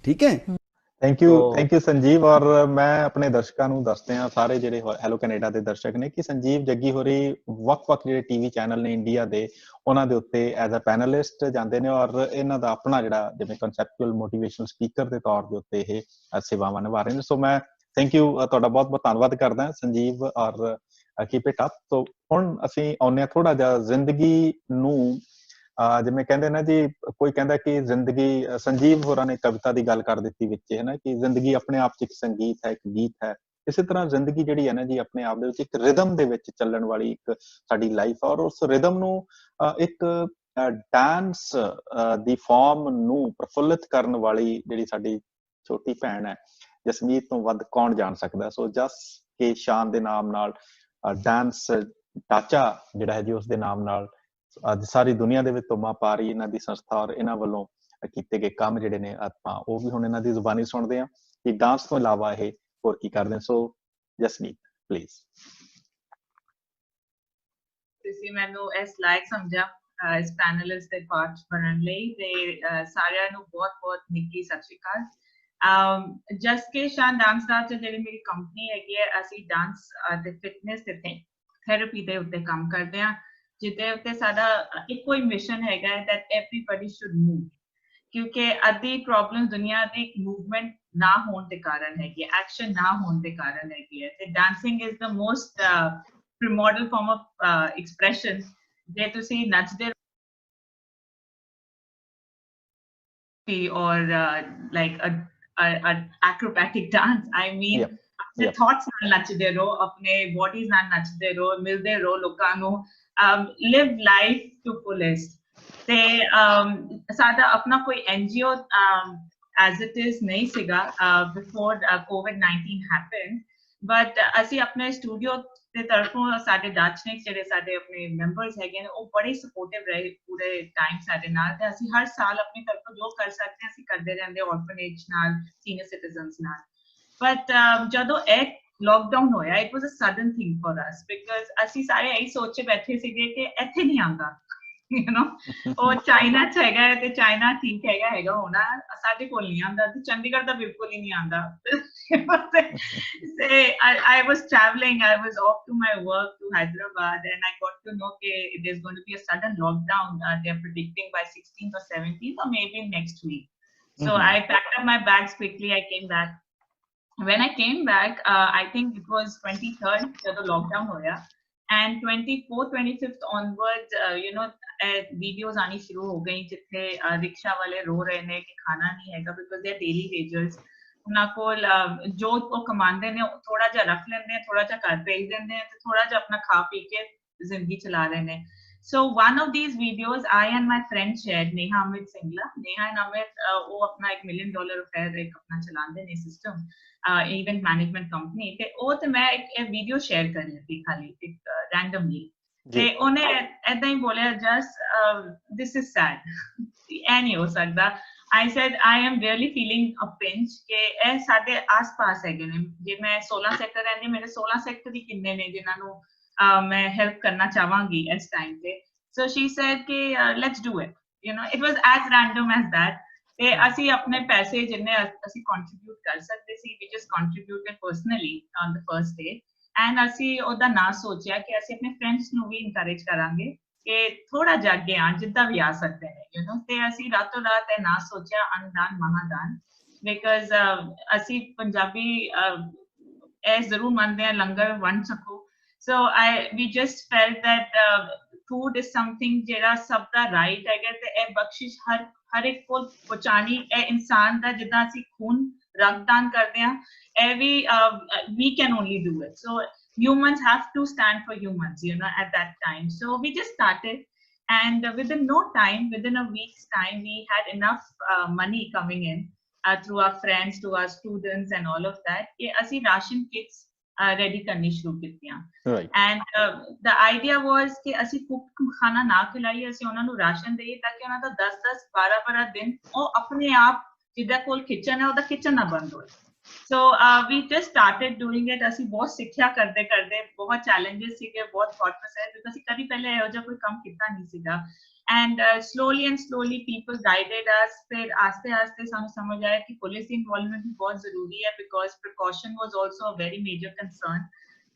ठीक है। Thank you Sanjeev. ਔਰ ਮੈਂ ਆਪਣੇ ਦਰਸ਼ਕਾਂ ਨੂੰ ਦੱਸਦੇ ਹਾਂ, ਸਾਰੇ ਜਿਹੜੇ ਹੈਲੋ ਕੈਨੇਡਾ ਦੇ ਦਰਸ਼ਕ ਨੇ, ਕਿ ਸੰਜੀਵ ਜੱਗੀ ਹੋਰੀ ਵੱਖ-ਵੱਖ ਜਿਹੜੇ ਟੀਵੀ ਚੈਨਲ ਨੇ ਇੰਡੀਆ ਦੇ, ਉਹਨਾਂ ਦੇ ਉੱਤੇ ਐਜ਼ ਅ ਪੈਨਲਿਸਟ ਜਾਂਦੇ ਨੇ ਔਰ ਇਹਨਾਂ ਦਾ ਆਪਣਾ ਜਿਹੜਾ ਜਿਵੇਂ ਕਨਸੈਪਚੁਅਲ ਮੋਟੀਵੇਸ਼ਨਲ ਸਪੀਕਰ ਦੇ ਤੌਰ ਦੇ ਉੱਤੇ ਇਹ ਸੇਵਾਵਾਂ ਨਿਭਾ ਰਹੇ ਨੇ। ਸੋ ਮੈਂ ਥੈਂਕ ਯੂ, ਤੁਹਾਡਾ ਬਹੁਤ ਬਹੁਤ ਧੰਨਵਾਦ ਕਰਦਾ ਸੰਜੀਵ, ਔਰ ਕੀਪ ਇਟ ਅਪ। ਸੋ ਹੁਣ ਅਸੀਂ ਆਉਂਦੇ ਹਾਂ ਥੋੜਾ ਜਿਹਾ ਜ਼ਿੰਦਗੀ ਨੂੰ, ਜਿਵੇਂ ਕਹਿੰਦੇ ਨਾ ਜੀ, ਕੋਈ ਕਹਿੰਦਾ ਕਿ ਜ਼ਿੰਦਗੀ, ਸੰਜੀਵ ਹੋਰਾਂ ਨੇ ਕਵਿਤਾ ਦੀ ਗੱਲ ਕਰ ਦਿੱਤੀ ਵਿੱਚ, ਹੈ ਨਾ, ਕਿ ਜ਼ਿੰਦਗੀ ਆਪਣੇ ਆਪ 'ਚ ਇੱਕ ਸੰਗੀਤ ਹੈ, ਇੱਕ ਗੀਤ ਹੈ। ਇਸੇ ਤਰ੍ਹਾਂ ਜ਼ਿੰਦਗੀ ਜਿਹੜੀ ਹੈ ਨਾ ਜੀ, ਆਪਣੇ ਆਪ ਦੇ ਵਿੱਚ ਇੱਕ ਰਿਦਮ ਦੇ ਵਿੱਚ ਚੱਲਣ ਵਾਲੀ ਇੱਕ ਸਾਡੀ ਲਾਈਫ ਹੈ, ਔਰ ਉਸ ਰਿਦਮ ਨੂੰ ਇੱਕ ਡਾਂਸ ਦੀ ਫਾਰਮ ਨੂੰ ਪ੍ਰਫੁੱਲਿਤ ਕਰਨ ਵਾਲੀ ਜਿਹੜੀ ਸਾਡੀ ਛੋਟੀ ਭੈਣ ਹੈ ਜਸਮੀਤ ਤੋਂ ਵੱਧ ਕੌਣ ਜਾਣ ਸਕਦਾ। ਸੋ ਜਸ ਕੇ ਸ਼ਾਨ ਦੇ ਨਾਮ ਨਾਲ ਡਾਂਸ ਢਾਂਚਾ ਜਿਹੜਾ ਹੈ ਜੀ, ਉਸ ਦੇ ਨਾਮ ਨਾਲ ਅੱਜ ਸਾਰੀ ਦੁਨੀਆ ਦੇ ਵਿੱਚ ਧੁੰਮਾਂ ਪਾ ਰਹੀ ਇਹਨਾਂ ਦੀ ਸੰਸਥਾ, ਔਰ ਇਹਨਾਂ ਵੱਲੋਂ ਕੀਤੇ ਗਏ ਕੰਮ ਜਿਹੜੇ ਨੇ ਆਪਾਂ ਉਹ ਵੀ ਹੁਣ ਇਹਨਾਂ ਦੀ ਜ਼ੁਬਾਨੀ ਸੁਣਦੇ ਹਾਂ ਕਿ ਡਾਂਸ ਤੋਂ ਇਲਾਵਾ ਇਹ ਹੋਰ ਕੀ ਕਰਦੇ। ਸੋ ਜਸਮੀਤ ਪਲੀਜ਼। ਤੁਸੀਂ ਮੈਨੂੰ ਇਸ ਲਾਇਕ ਸਮਝਿਆ ਇਸ ਪੈਨਲਿਸਟ ਦੇ ਪਾਰਟ ਬਣਨ ਲਈ, ਤੇ ਸਾਰਿਆਂ ਨੂੰ ਬਹੁਤ ਬਹੁਤ ਨਿੱਘੀ ਸਤਿ ਸ਼੍ਰੀ ਅਕਾਲ। ਜਸ ਕੇ ਸ਼ਾਨ ਡਾਂਸ ਦਾ ਜਿਹੜੀ ਮੇਰੀ ਕੰਪਨੀ ਹੈਗੀ ਹੈ, ਅਸੀਂ ਡਾਂਸ ਤੇ ਫਿਟਨੈਸ ਤੇ ਥੈਰੇਪੀ ਦੇ ਉੱਤੇ ਕੰਮ ਕਰਦੇ ਹਾਂ, ਜਿਹਦੇ ਉੱਤੇ ਸਾਡਾ ਇੱਕੋ ਹੀ ਮਿਸ਼ਨ ਹੈਗਾ ਹੈ that everybody should move, ਕਿਉਂਕਿ ਅੱਧੀ ਪ੍ਰੋਬਲਮ ਦੁਨੀਆ ਦੀ ਮੂਵਮੈਂਟ ਨਾ ਹੋਣ ਦੇ ਕਾਰਨ ਹੈਗੀ ਹੈ, ਐਕਸ਼ਨ ਨਾ ਹੋਣ ਦੇ ਕਾਰਨ ਹੈਗੀ ਹੈ, ਤੇ dancing is the most primordial form of expression. ਜੇ ਤੁਸੀਂ ਨੱਚਦੇ or like a acrobatic dance, I mean the thoughts ਨਾਲ ਨੱਚਦੇ ਰਹੋ, ਆਪਣੇ bodies ਨਾਲ ਨੱਚਦੇ ਰਹੋ, ਮਿਲਦੇ ਰਹੋ ਲੋਕਾਂ ਨੂੰ, live life to fullest. ਤੇ ਸਾਡਾ ਆਪਣਾ ਕੋਈ NGO as it is ਨਹੀਂ ਸੀਗਾ before COVID-19 happened, but ਅਸੀਂ ਆਪਣੇ ਸਟੂਡੀਓ ਦੇ ਤਰਫੋਂ ਸਾਡੇ ਡਾਚਨਿਕ ਜਿਹੜੇ ਸਾਡੇ ਆਪਣੇ ਮੈਂਬਰਸ ਹੈਗੇ ਨੇ, ਉਹ ਬੜੇ ਸਪੋਰਟਿਵ ਰਹੇ ਪੂਰੇ ਟਾਈਮ ਸਾਡੇ ਨਾਲ, ਤੇ ਅਸੀਂ ਹਰ ਸਾਲ ਆਪਣੀ ਤਰਫੋਂ ਜੋ ਕਰ ਸਕਦੇ ਹਾਂ ਅਸੀਂ ਕਰਦੇ ਰਹਿੰਦੇ, ਆਰਫਨੇਜ ਨਾਲ, ਸੀਨੀਅਰ ਸਿਟੀਜ਼ਨਸ ਨਾਲ। ਬਟ ਜਦੋਂ ਇਹ ਲੋਕਡਾਊਨ ਹੋਇਆ, it was a sudden thing for us, because ਅਸੀਂ ਸਾਰੇ ਇਹੀ ਸੋਚੇ ਬੈਠੇ ਸੀਗੇ ਕਿ ਇੱਥੇ ਨਹੀਂ ਆਉਂਦਾ, ਯੂ ਨੋ, ਉਹ ਚਾਈਨਾ ਚ ਹੈਗਾ ਹੈ ਤੇ ਚਾਈਨਾ ਠੀਕ ਹੈਗਾ ਹੋਣਾ, ਸਾਡੇ ਕੋਲ ਨਹੀਂ ਆਉਂਦਾ, ਤੇ ਚੰਡੀਗੜ੍ਹ ਦਾ ਬਿਲਕੁਲ ਹੀ ਨਹੀਂ ਆਉਂਦਾ। I was traveling, I was off to my work to Hyderabad, and I got to know that there's going to be a sudden lockdown. They're predicting by 16th or 17th or maybe next week. So I packed up my bags quickly, I came back. When I came back, I think it was 23rd jab lockdown hoya, and 24th 25th onwards, you know, videos aani shuru ho gayi jithe rickshaw wale ro rahe ne ki khana nahi hai, because they are daily wagers. ਉਹਨਾਂ ਕੋਲ ਜੋ ਉਹ ਕਮਾਉਂਦੇ ਨੇ ਥੋੜਾ ਜਿਹਾ ਰੱਖ ਲੈਂਦੇ ਆ, ਥੋੜਾ ਜਿਹਾ ਘਰ ਭੇਜ ਦਿੰਦੇ ਆ, ਤੇ ਥੋੜਾ ਜਿਹਾ ਆਪਣਾ ਖਾ ਪੀ ਕੇ ਜ਼ਿੰਦਗੀ ਚਲਾ ਰਹੇ ਨੇ। So one of these videos I and my friend shared, Neha Amit Singla. Neha and Amit, वो अपना एक $1 million affair एक अपना चलाते ने सिस्टम, इवेंट मैनेजमेंट कंपनी, ते वो तो मैं एक वीडियो शेयर कर रही थी खाली एक रैंडमली, ते उन्हें ऐसा ही बोले, just this is sad, ऐ नहीं हो सकता। I said I am really feeling a pinch कि ਇਹ ਸਾਡੇ ਆਸ-ਪਾਸ ਹੈਗੇ ਨੇ, ਜੇ ਮੈਂ 16 ਸੈਕਟਰ ਰਹਿੰਦੀ, ਮੇਰੇ 16 ਸੈਕਟਰ ਹੀ ਕਿੰਨੇ ਨੇ ਜਿਨ੍ਹਾਂ ਨੂੰ ਮੈਂ ਹੈਲਪ ਕਰਨਾ ਚਾਹਾਂਗੀ ਇਸ ਟਾਈਮ ਤੇ। So she said ਕਿ let's do it, you know, it was as random as that, ਤੇ ਅਸੀਂ ਆਪਣੇ ਪੈਸੇ ਜਿੰਨੇ ਅਸੀਂ ਕੰਟਰੀਬਿਊਟ ਕਰ ਸਕਦੇ ਸੀ, we just contributed personally on the first day, and ਅਸੀਂ ਉਹਦਾ ਨਾ ਸੋਚਿਆ ਕਿ ਅਸੀਂ ਆਪਣੇ ਫਰੈਂਡਸ ਨੂੰ ਵੀ ਇਨਕਰੇਜ ਕਰਾਂਗੇ ਕਿ ਥੋੜਾ ਜਿਹਾ ਅੱਗੇ ਆਣ, ਜਿੱਦਾਂ ਵੀ ਆ ਸਕਦੇ ਨੇ, ਯੂ ਨੋ, ਤੇ ਅਸੀਂ ਰਾਤੋਂ ਰਾਤ ਇਹ ਨਾ ਸੋਚਿਆ ਅਨਦਾਨ ਮਹਾਦਾਨ, ਬਿਕਾਜ਼ ਅਸੀਂ ਪੰਜਾਬੀ ਇਹ ਜ਼ਰੂਰ ਮੰਨਦੇ ਹਾਂ ਲੰਗਰ ਵੰਡ ਸਕੋ। ਸੋ we just felt that food is something ਜਿਹੜਾ ਸਭ ਦਾ ਰਾਈਟ ਹੈਗਾ, ਤੇ ਇਹ ਬਖਸ਼ਿਸ਼ ਹਰ ਇੱਕ ਕੋਲ ਪਹੁੰਚਾਣੀ, ਇਹ ਇਨਸਾਨ ਦਾ ਜਿੱਦਾਂ ਅਸੀਂ ਖੂਨ ਰਕਤਦਾਨ ਕਰਦੇ ਹਾਂ, ਇਹ ਵੀ we can only do it. So humans have to stand for humans, you know, at that time. So we just started, and within no time, within a week's time, we had enough money coming in through our friends, to our students and all of that, कि ਅਸੀਂ ration kits ready करनी शुरू कीतियां, and the idea was कि ਅਸੀਂ cook ਖਾਣਾ ਨਾ ਖਿਲਾਈਏ, ਅਸੀਂ ਉਹਨਾਂ ਨੂੰ ਰਾਸ਼ਨ ਦੇਈਏ ਤਾਂ ਕਿ ਉਹਨਾਂ ਦਾ 10-10 12-12 ਦਿਨ ਉਹ ਆਪਣੇ ਆਪ ਜਿਹਦਾ ਕੋਲ ਕਿਚਨ ਹੈ ਉਹਦਾ ਕਿਚਨ ਨਾ ਬੰਦ ਹੋਏ। So we just started doing it. ਅਸੀਂ ਬਹੁਤ ਸਿੱਖਿਆ ਕਰਦੇ ਬਹੁਤ challenges ਸੀਗੇ, ਬਹੁਤ thought process, ਕਿਉਂਕਿ ਅਸੀਂ ਕਦੀ ਪਹਿਲੇ ਇਹੋ ਜਿਹਾ ਕੋਈ ਕੰਮ ਕੀਤਾ ਨਹੀਂ ਸੀਗਾ, and slowly people guided us, ਫਿਰ ਆਸਤੇ ਸਾਨੂੰ ਸਮਝ ਆਇਆ ਕਿ ਪੁਲਿਸ ਦੀ ਇਨਵੋਲਵਮੈਂਟ ਵੀ ਬਹੁਤ ਜ਼ਰੂਰੀ ਹੈ, because precaution was also a very major concern,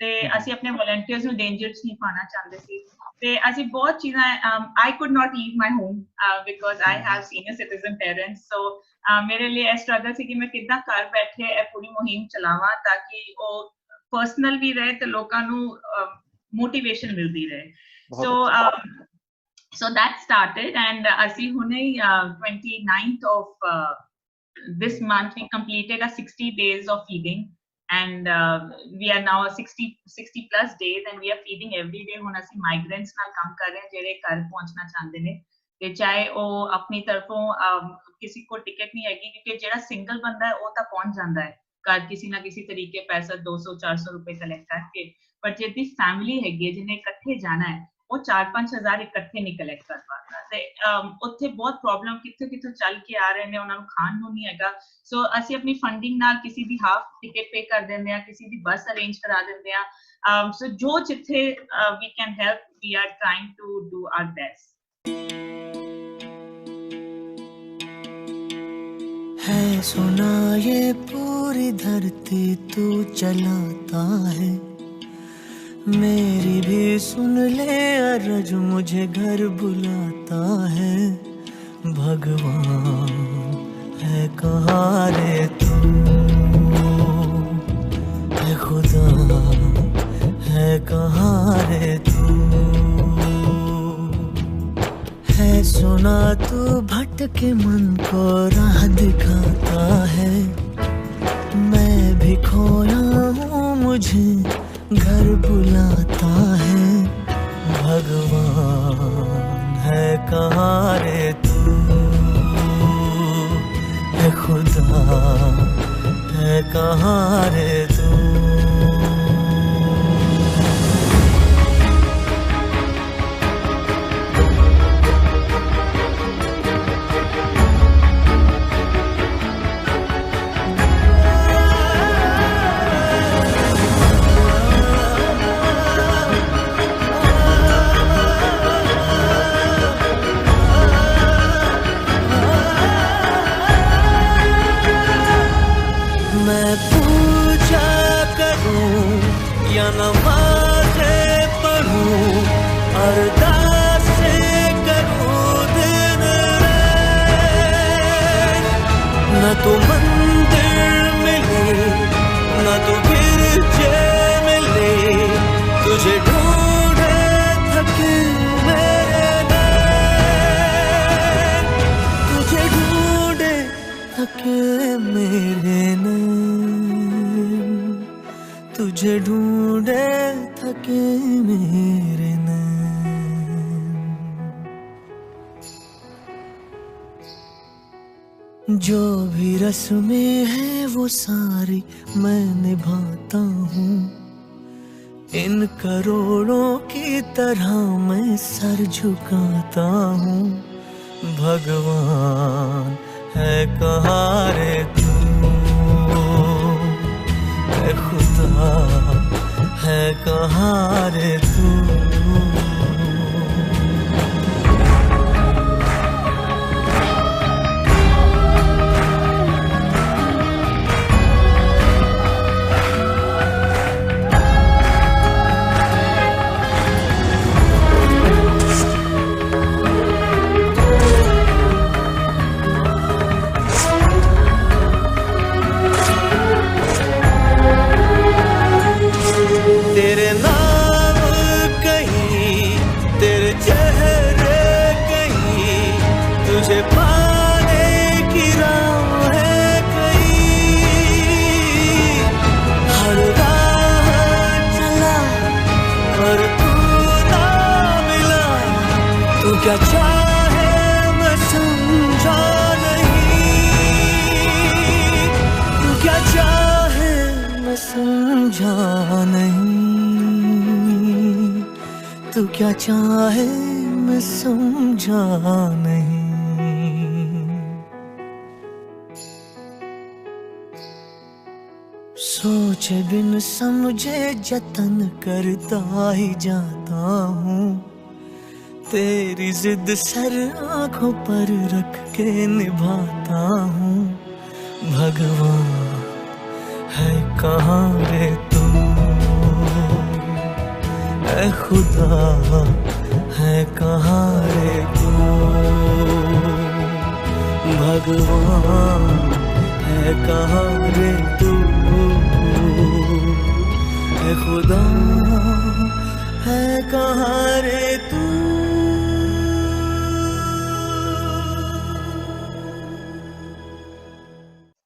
ਤੇ ਅਸੀਂ ਆਪਣੇ ਵਲੰਟੀਅਰਸ ਨੂੰ ਡੇਂਜਰ 'ਚ ਨਹੀਂ ਪਾਉਣਾ ਚਾਹੁੰਦੇ ਸੀ, ਤੇ ਅਸੀਂ ਬਹੁਤ ਚੀਜ਼ਾਂ I could not leave my home because I have senior citizen parents, so ਮੇਰੇ ਲਈ ਇਹ ਸਟਰਗਲ ਸੀ ਕਿ ਮੈਂ ਕਿੱਦਾਂ ਘਰ ਬੈਠੇ ਇਹ ਪੂਰੀ ਮੁਹਿੰਮ ਚਲਾਵਾਂ ਤਾਂ ਕਿ ਉਹ ਪਰਸਨਲ ਵੀ ਰਹੇ ਤੇ ਲੋਕਾਂ ਨੂੰ ਮੋਟੀਵੇਸ਼ਨ ਮਿਲਦੀ ਰਹੇ। So that started, and ਅਸੀਂ ਹੁਣੇ 29th of this month we completed our 60 days of feeding, and we are now 60 plus days, and we are feeding every day। ਹੁਣ ਅਸੀਂ migrants ਨਾਲ ਕੰਮ ਕਰ ਰਹੇ ਹਾਂ ਜਿਹੜੇ ਘਰ ਪਹੁੰਚਣਾ ਚਾਹੁੰਦੇ ਨੇ, ਤੇ ਚਾਹੇ ਉਹ ਆਪਣੀ ਤਰਫੋਂ ਕਿਸੇ ਕੋਲ ਟਿਕਟ ਨਹੀਂ ਹੈਗੀ, ਕਿਉਂਕਿ ਜਿਹੜਾ ਸਿੰਗਲ ਬੰਦਾ ਹੈ ਉਹ ਤਾਂ ਪਹੁੰਚ ਜਾਂਦਾ ਹੈ ਘਰ ਕਿਸੇ ਨਾ ਕਿਸੇ ਤਰੀਕੇ ਪੈਸਾ 200-400 ਰੁਪਏ ਕਲੈਕਟ ਕਰਕੇ, ਪਰ ਜਿਹਦੀ ਫੈਮਿਲੀ ਹੈਗੀ ਹੈ ਜਿਹਨੇ ਇਕੱਠੇ ਜਾਣਾ ਹੈ ਉਹ 4-5 ਹਜ਼ਾਰ ਇਕੱਠੇ ਨਹੀਂ ਕਲੈਕਟ ਕਰ ਪਾਉਂਦਾ, ਤੇ ਉੱਥੇ ਬਹੁਤ ਪ੍ਰੋਬਲਮ ਕਿੱਥੋਂ ਚੱਲ ਕੇ ਆ ਰਹੇ ਨੇ, ਉਹਨਾਂ ਨੂੰ ਖਾਣ ਨੂੰ ਨਹੀਂ ਹੈਗਾ। ਸੋ ਅਸੀਂ ਆਪਣੀ ਫੰਡਿੰਗ ਨਾਲ ਕਿਸੇ ਦੀ ਹਾਫ ਟਿਕਟ ਪੇ ਕਰ ਦਿੰਦੇ ਹਾਂ, ਕਿਸੇ ਦੀ ਬੱਸ ਅਰੇਂਜ ਕਰਾ ਦਿੰਦੇ ਹਾਂ, ਸੋ ਜੋ ਜਿੱਥੇ we can help, we are trying to do our best। है सुना ये पूरी धरती तू चलाता है, मेरी भी सुन ले अरज मुझे घर बुलाता है। भगवान है कहाँ रे तू, है खुदा है कहाँ रे तू, है सुना तू भटके मन को राह दिखाता है, मैं भी खोया हूँ मुझे घर बुलाता है। भगवान है कहाँ रे तू, है खुदा है कहाँ रे तू। मैं पूजा करूं या नमाज़ें पढ़ूं, अरदास करूं दिन रात, न तो मंदिर मिले न तो गिरजे मिले, तुझे ढूंढे थके मेरे नैन, तुझे ढूंढे थके मेरे नैन, तुझे ढूंढे थके मेरे नैन। जो भी रस्में हैं वो सारी मैं निभाता हूँ, इन करोड़ों की तरह मैं सर झुकाता हूँ। भगवान है कहाँ रे तू, है खुदा है कहाँ रे तू। तेरे नाम कहीं, तेरे चेहरे कहीं, तुझे पाने की राह है कहीं। हर राह चला पर तू ना मिला, तू क्या चाहे मैं समझा नहीं, तू क्या चाहे मैं समझा नहीं, तू क्या चाहे मैं समझा नहीं। सोचे बिन समझे जतन करता ही जाता हूँ, तेरी जिद सर आंखों पर रख के निभाता हूँ। भगवान है कहाँ रे तू, है खुदा है कहाँ रे तू। भगवान है कहाँ रे तू, है खुदा है कहाँ रे तू।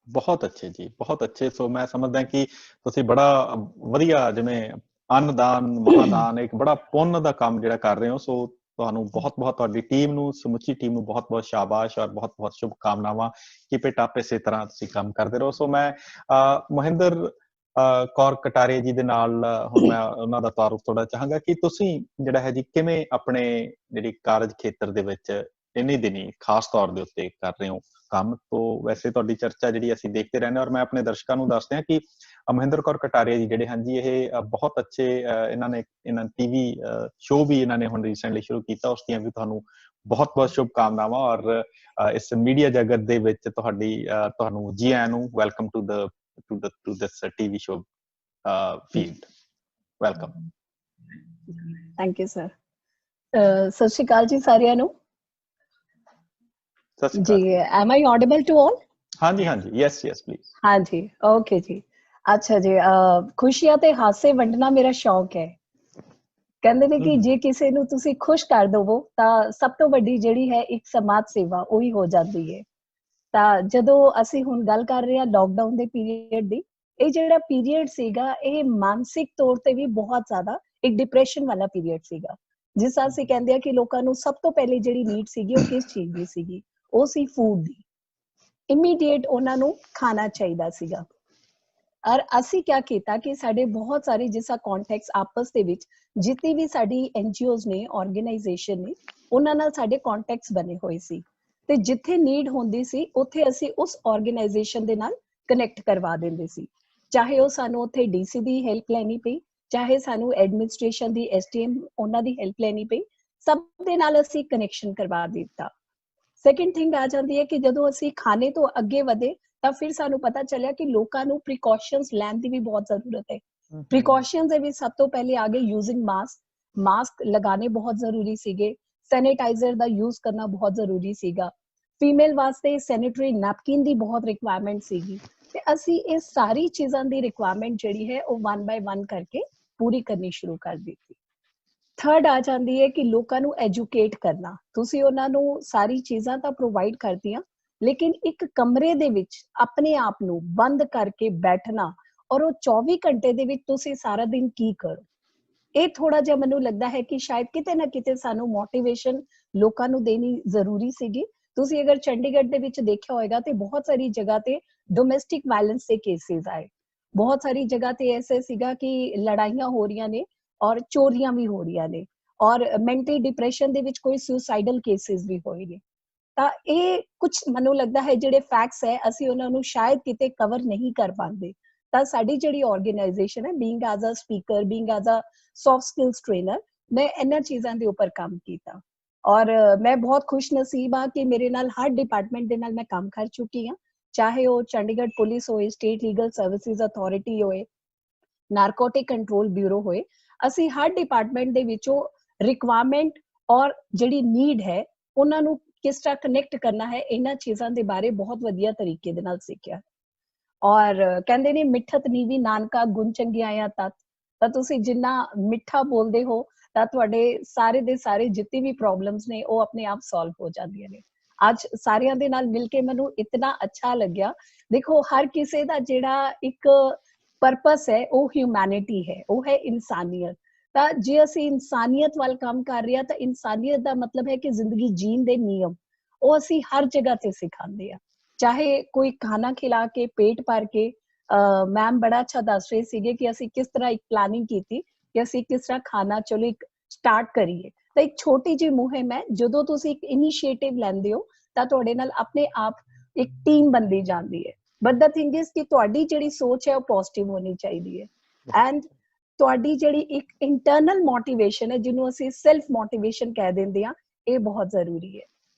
ਬਹੁਤ ਅੱਛੇ ਜੀ, ਬਹੁਤ ਅੱਛੇ। ਸੋ ਮੈਂ ਸਮਝਦਾ ਕਿ ਤੁਸੀਂ ਬੜਾ ਵਧੀਆ ਜਿਵੇਂ ਅੰਨਦਾਨ ਮਹਾਦਾਨ ਇੱਕ ਬੜਾ ਪੁੰਨ ਦਾ ਕੰਮ ਜਿਹੜਾ ਕਰ ਰਹੇ ਹੋ। ਸੋ ਤੁਹਾਨੂੰ ਬਹੁਤ-ਬਹੁਤ ਤੁਹਾਡੀ ਟੀਮ ਨੂੰ, ਸਮੁੱਚੀ ਟੀਮ ਨੂੰ ਬਹੁਤ-ਬਹੁਤ ਸ਼ਾਬਾਸ਼ ਔਰ ਬਹੁਤ-ਬਹੁਤ ਸ਼ੁਭਕਾਮਨਾਵਾਂ। ਕੀਪ ਇਟ ਅਪ, ਇਸੇ ਤਰ੍ਹਾਂ ਤੁਸੀਂ ਕੰਮ ਕਰਦੇ ਰਹੋ। ਸੋ ਮੈਂ ਮੋਹਿੰਦਰ ਕੌਰ ਕਟਾਰੀਆ ਜੀ ਦੇ ਨਾਲ ਹੁਣ ਮੈਂ ਉਹਨਾਂ ਦਾ ਤਾਰੁਫ ਥੋੜਾ ਚਾਹਾਂਗਾ ਕਿ ਤੁਸੀਂ ਜਿਹੜਾ ਹੈ ਜੀ ਕਿਵੇਂ ਆਪਣੇ ਜਿਹੜੀ ਕਾਰਜ ਖੇਤਰ ਦੇ ਵਿੱਚ ਇਨੀ ਦਿਨੀ ਖਾਸ ਤੌਰ ਦੇ ਉੱਤੇ ਕਰ ਰਹੇ ਹੋ ਕੰਮ। ਤੋਂ ਵੈਸੇ ਤੁਹਾਡੀ ਚਰਚਾ ਜਿਹੜੀ ਅਸੀਂ ਦੇਖਦੇ ਰਹਿੰਦੇ, ਔਰ ਮੈਂ ਆਪਣੇ ਦਰਸ਼ਕਾਂ ਨੂੰ ਦੱਸਦੇ ਹਾਂ ਕਿ ਮਹਿੰਦਰ ਕੌਰ ਕਟਾਰੀਆ ਜੀ ਜਿਹੜੇ ਹਨ ਜੀ, ਇਹ ਬਹੁਤ ਅੱਛੇ ਇਹਨਾਂ ਟੀਵੀ ਸ਼ੋਅ ਵੀ ਇਹਨਾਂ ਨੇ ਹੁਣ ਰੀਸੈਂਟਲੀ ਸ਼ੁਰੂ ਕੀਤਾ, ਉਸ ਦੀਆਂ ਵੀ ਤੁਹਾਨੂੰ ਬਹੁਤ ਬਹੁਤ ਸ਼ੁਭਕਾਮਨਾਵਾਂ। ਔਰ ਇਸ ਮੀਡੀਆ ਜਗਤ ਦੇ ਵਿੱਚ ਤੁਹਾਨੂੰ ਜੀ ਆਇਆਂ ਨੂੰ। Welcome to this TV show field. Welcome. Thank you sir. ਸਤਿ ਸ਼੍ਰੀ ਅਕਾਲ ਜੀ ਸਾਰਿਆਂ ਨੂੰ ਜੀ। Am I audible to all? ਹਾਂਜੀ ਹਾਂਜੀ, ਯੈਸ ਪਲੀਜ਼। ਹਾਂਜੀ, ਓਕੇ ਜੀ। ਅੱਛਾ ਜੀ, ਖੁਸ਼ੀਆਂ ਤੇ ਹਾਸੇ ਵੰਡਣਾ ਮੇਰਾ ਸ਼ੌਕ ਹੈ। ਕਹਿੰਦੇ ਨੇ ਕਿ ਜੇ ਕਿਸੇ ਨੂੰ ਤੁਸੀਂ ਖੁਸ਼ ਕਰ ਦਵੋ ਤਾਂ ਸਭ ਤੋਂ ਵੱਡੀ ਜਿਹੜੀ ਹੈ ਇੱਕ ਸਮਾਜ ਸੇਵਾ ਉਹੀ ਹੋ ਜਾਂਦੀ ਹੈ। ਤਾਂ ਜਦੋਂ ਅਸੀਂ ਹੁਣ ਗੱਲ ਕਰ ਰਹੇ ਹਾਂ ਲੋਕਡਾਊਨ ਦੇ ਪੀਰੀਅਡ ਦੀ, ਇਹ ਜਿਹੜਾ ਪੀਰੀਅਡ ਸੀਗਾ ਇਹ ਮਾਨਸਿਕ ਤੌਰ ਤੇ ਵੀ ਬਹੁਤ ਜ਼ਿਆਦਾ ਇੱਕ ਡਿਪਰੈਸ਼ਨ ਵਾਲਾ ਪੀਰੀਅਡ ਸੀਗਾ। ਜਿਸ ਤਰ੍ਹਾਂ ਅਸੀਂ ਕਹਿੰਦੇ ਆ ਕਿ ਲੋਕਾਂ ਨੂੰ ਸਭ ਤੋਂ ਪਹਿਲੇ ਜਿਹੜੀ ਨੀਡ ਸੀਗੀ ਉਹ ਕਿਸ ਚੀਜ਼ ਦੀ ਸੀਗੀ? ਉਹ ਸੀ ਫੂਡ ਦੀ। ਇਮੀਡੀਏਟ ਉਹਨਾਂ ਨੂੰ ਖਾਣਾ ਚਾਹੀਦਾ ਸੀਗਾ। ਔਰ ਅਸੀਂ ਕੀ ਕੀਤਾ ਕਿ ਸਾਡੇ ਬਹੁਤ ਸਾਰੇ ਜਿਸਾ ਕੰਟੈਕਟਸ ਆਪਸ ਦੇ ਵਿੱਚ ਜਿੱਤੀ ਵੀ ਸਾਡੀ NGOs ਨੇ, ਆਰਗੇਨਾਈਜੇਸ਼ਨ ਨੇ, ਉਹਨਾਂ ਨਾਲ ਸਾਡੇ ਕੰਟੈਕਟਸ ਬਣੇ ਹੋਏ ਸੀ ਤੇ ਜਿੱਥੇ ਨੀਡ ਹੁੰਦੀ ਸੀ ਉੱਥੇ ਅਸੀਂ ਉਸ ਆਰਗੇਨਾਈਜੇਸ਼ਨ ਦੇ ਨਾਲ ਕਨੈਕਟ ਕਰਵਾ ਦਿੰਦੇ ਸੀ। ਚਾਹੇ ਉਹ ਸਾਨੂੰ ਉੱਥੇ DC ਦੀ ਹੈਲਪ ਲੈਣੀ ਪਈ, ਚਾਹੇ ਸਾਨੂੰ ਐਡਮਿਨਿਸਟ੍ਰੇਸ਼ਨ ਦੀ STM ਉਹਨਾਂ ਦੀ ਹੈਲਪ ਲੈਣੀ ਪਈ, ਸਭ ਦੇ ਨਾਲ ਅਸੀਂ ਕਨੈਕਸ਼ਨ ਕਰਵਾ ਦਿੱਤਾ। ਸੈਕੰਡ ਥਿੰਗ ਆ ਜਾਂਦੀ ਹੈ ਕਿ ਜਦੋਂ ਅਸੀਂ ਖਾਣੇ ਤੋਂ ਅੱਗੇ ਵਧੇ ਤਾਂ ਫਿਰ ਸਾਨੂੰ ਪਤਾ ਚੱਲਿਆ ਕਿ ਲੋਕਾਂ ਨੂੰ ਪ੍ਰੀਕਾਸ਼ਨਸ ਲੈਣ ਦੀ ਵੀ ਬਹੁਤ ਜ਼ਰੂਰਤ ਹੈ। ਪ੍ਰੀਕਾਸ਼ਨਸ ਦੇ ਵਿੱਚ ਸਭ ਤੋਂ ਪਹਿਲੇ ਆ ਗਏ ਯੂਜ਼ਿੰਗ ਮਾਸਕ ਲਗਾਣੇ ਬਹੁਤ ਜ਼ਰੂਰੀ ਸੀਗੇ, ਸੈਨੀਟਾਈਜ਼ਰ ਦਾ ਯੂਜ਼ ਕਰਨਾ ਬਹੁਤ ਜ਼ਰੂਰੀ ਸੀਗਾ, ਫੀਮੇਲ ਵਾਸਤੇ ਸੈਨੀਟਰੀ ਨੈਪਕਿਨ ਦੀ ਬਹੁਤ ਰਿਕੁਆਇਰਮੈਂਟ ਸੀਗੀ। ਤੇ ਅਸੀਂ ਇਹ ਸਾਰੀ ਚੀਜ਼ਾਂ ਦੀ ਰਿਕੁਆਇਰਮੈਂਟ ਜਿਹੜੀ ਹੈ ਉਹ 1 by 1 ਕਰਕੇ ਪੂਰੀ ਕਰਨੀ ਸ਼ੁਰੂ ਕਰ ਦਿੱਤੀ। ਥਰਡ ਆ ਜਾਂਦੀ ਹੈ ਕਿ ਲੋਕਾਂ ਨੂੰ ਐਜੂਕੇਟ ਕਰਨਾ। ਤੁਸੀਂ ਉਹਨਾਂ ਨੂੰ ਸਾਰੀ ਚੀਜ਼ਾਂ ਤਾਂ ਪ੍ਰੋਵਾਈਡ ਕਰਦੀਆਂ, ਲੇਕਿਨ ਇੱਕ ਕਮਰੇ ਦੇ ਵਿੱਚ ਆਪਣੇ ਆਪ ਨੂੰ ਬੰਦ ਕਰਕੇ ਬੈਠਣਾ ਔਰ ਉਹ 24 ਘੰਟੇ ਦੇ ਵਿੱਚ ਤੁਸੀਂ ਸਾਰਾ ਦਿਨ ਕੀ ਕਰੋ, ਇਹ ਥੋੜਾ ਜਿਹਾ ਮੈਨੂੰ ਲੱਗਦਾ ਹੈ ਕਿ ਸ਼ਾਇਦ ਕਿਤੇ ਨਾ ਕਿਤੇ ਸਾਨੂੰ ਮੋਟੀਵੇਸ਼ਨ ਲੋਕਾਂ ਨੂੰ ਦੇਣੀ ਜ਼ਰੂਰੀ ਸੀਗੀ। ਤੁਸੀਂ ਅਗਰ ਚੰਡੀਗੜ੍ਹ ਦੇ ਵਿੱਚ ਦੇਖਿਆ ਹੋਏਗਾ ਤੇ ਬਹੁਤ ਸਾਰੀ ਜਗ੍ਹਾ ਤੇ ਡੋਮੈਸਟਿਕ ਵਾਇਲੈਂਸ ਦੇ ਕੇਸਿਸ ਆਏ, ਬਹੁਤ ਸਾਰੀ ਜਗ੍ਹਾ ਤੇ ਐਸੇ ਸੀਗਾ ਕਿ ਲੜਾਈਆਂ ਹੋ ਰਹੀਆਂ ਨੇ ਔਰ ਚੋਰੀਆਂ ਵੀ ਹੋ ਰਹੀਆਂ ਨੇ ਔਰ ਮੈਂਟਲ ਡਿਪਰੈਸ਼ਨ ਦੇ ਵਿੱਚ ਕੋਈ ਸੁਸਾਈਡਲ ਕੇਸਿਸ ਵੀ ਹੋਏ ਨੇ। ਤਾਂ ਇਹ ਕੁਝ ਮੈਨੂੰ ਲੱਗਦਾ ਹੈ ਜਿਹੜੇ ਫੈਕਟਸ ਹੈ ਅਸੀਂ ਉਹਨਾਂ ਨੂੰ ਸ਼ਾਇਦ ਕਿਤੇ ਕਵਰ ਨਹੀਂ ਕਰ ਪਾਉਂਦੇ। ਤਾਂ ਸਾਡੀ ਜਿਹੜੀ ਆਰਗੇਨਾਈਜੇਸ਼ਨ ਹੈ, being as a speaker, being as a soft skills trainer, ਮੈਂ ਇਹਨਾਂ ਚੀਜ਼ਾਂ ਦੇ ਉੱਪਰ ਕੰਮ ਕੀਤਾ ਔਰ ਮੈਂ ਬਹੁਤ ਖੁਸ਼ ਨਸੀਬ ਹਾਂ ਕਿ ਮੇਰੇ ਨਾਲ ਹਰ ਡਿਪਾਰਟਮੈਂਟ ਦੇ ਨਾਲ ਮੈਂ ਕੰਮ ਕਰ ਚੁੱਕੀ ਹਾਂ, ਚਾਹੇ ਉਹ ਚੰਡੀਗੜ੍ਹ ਪੁਲਿਸ ਹੋਏ, ਸਟੇਟ ਲੀਗਲ ਸਰਵਿਸਿਜ਼ ਅਥਾਰਟੀ ਹੋਏ, ਨਾਰਕੋਟਿਕ ਕੰਟਰੋਲ ਬਿਊਰੋ ਹੋਏ। ਅਸੀਂ ਹਰ ਡਿਪਾਰਟਮੈਂਟ ਦੇ ਵਿੱਚੋਂ ਰਿਕੁਆਇਰਮੈਂਟ ਔਰ ਜਿਹੜੀ ਨੀਡ ਹੈ ਉਹਨਾਂ ਨੂੰ ਕਿਸ ਤਰ੍ਹਾਂ ਕਨੈਕਟ ਕਰਨਾ ਹੈ, ਇਹਨਾਂ ਚੀਜ਼ਾਂ ਦੇ ਬਾਰੇ ਬਹੁਤ ਵਧੀਆ ਤਰੀਕੇ ਦੇ ਨਾਲ ਸਿੱਖਿਆ। ਔਰ ਕਹਿੰਦੇ ਨੇ ਮਿੱਠਤ ਨੀਵੀਂ ਨਾਨਕਾ ਗੁਣ ਚੰਗਿਆਈਆਂ ਤਤ, ਤਾਂ ਤੁਸੀਂ ਜਿੰਨਾ ਮਿੱਠਾ ਬੋਲਦੇ ਹੋ ਤਾਂ ਤੁਹਾਡੇ ਸਾਰੇ ਦੇ ਸਾਰੇ ਜਿੰਨੇ ਵੀ ਪ੍ਰੋਬਲਮਸ ਨੇ ਉਹ ਆਪਣੇ ਆਪ ਸੋਲਵ ਹੋ ਜਾਂਦੀਆਂ ਨੇ। ਅੱਜ ਸਾਰਿਆਂ ਦੇ ਨਾਲ ਮਿਲ ਕੇ ਮੈਨੂੰ ਇਤਨਾ ਅੱਛਾ ਲੱਗਿਆ। ਦੇਖੋ ਹਰ ਕਿਸੇ ਦਾ ਜਿਹੜਾ ਇੱਕ ਪਰਪਸ ਹੈ ਉਹ ਹਿਊਮੈਨਿਟੀ ਹੈ, ਉਹ ਹੈ ਇਨਸਾਨੀਅਤ। ਤਾਂ ਜੇ ਅਸੀਂ ਇਨਸਾਨੀਅਤ ਵੱਲ ਕੰਮ ਕਰ ਰਹੇ ਹਾਂ ਤਾਂ ਇਨਸਾਨੀਅਤ ਦਾ ਮਤਲਬ ਹੈ ਕਿ ਜ਼ਿੰਦਗੀ ਜੀਣ ਦੇ ਨਿਯਮ ਉਹ ਅਸੀਂ ਹਰ ਜਗ੍ਹਾ ਤੇ ਸਿਖਾਉਂਦੇ ਆ। ਚਾਹੇ ਕੋਈ ਖਾਣਾ ਖਿਲਾ ਕੇ ਪੇਟ ਭਰ ਕੇ, ਮੈਮ ਬੜਾ ਅੱਛਾ ਦੱਸ ਰਹੇ ਸੀਗੇ ਕਿ ਅਸੀਂ ਕਿਸ ਤਰ੍ਹਾਂ ਇੱਕ ਪਲਾਨਿੰਗ ਕੀਤੀ ਕਿ ਅਸੀਂ ਕਿਸ ਤਰ੍ਹਾਂ ਖਾਣਾ ਚਲੋ ਇੱਕ ਸਟਾਰਟ ਕਰੀਏ। ਤਾਂ ਇੱਕ ਛੋਟੀ ਜਿਹੀ ਮੁਹਿੰਮ ਹੈ, ਜਦੋਂ ਤੁਸੀਂ ਇੱਕ ਇਨੀਸ਼ੀਏਟਿਵ ਲੈਂਦੇ ਹੋ ਤਾਂ ਤੁਹਾਡੇ ਨਾਲ ਆਪਣੇ ਆਪ ਇੱਕ ਟੀਮ ਬਣਦੀ ਜਾਂਦੀ ਹੈ। ਬਟ ਦਾ ਥਿੰਗ ਇਜ਼ ਕਿ ਤੁਹਾਡੀ ਜਿਹੜੀ ਸੋਚ ਹੈ ਉਹ ਪੋਜ਼ਿਟਿਵ ਹੋਣੀ ਚਾਹੀਦੀ ਹੈ ਐਂਡ ਤੁਹਾਡੀ ਜਿਹੜੀ ਇੱਕ ਇੰਟਰਨਲ ਮੋਟੀਵੇਸ਼ਨ ਹੈ ਜਿਹਨੂੰ ਅਸੀਂ ਸੈਲਫ ਮੋਟੀਵੇਸ਼ਨ ਕਹਿ ਦਿੰਦੇ ਹਾਂ, ਇਹ ਬਹੁਤ ਜ਼ਰੂਰੀ ਹੈ।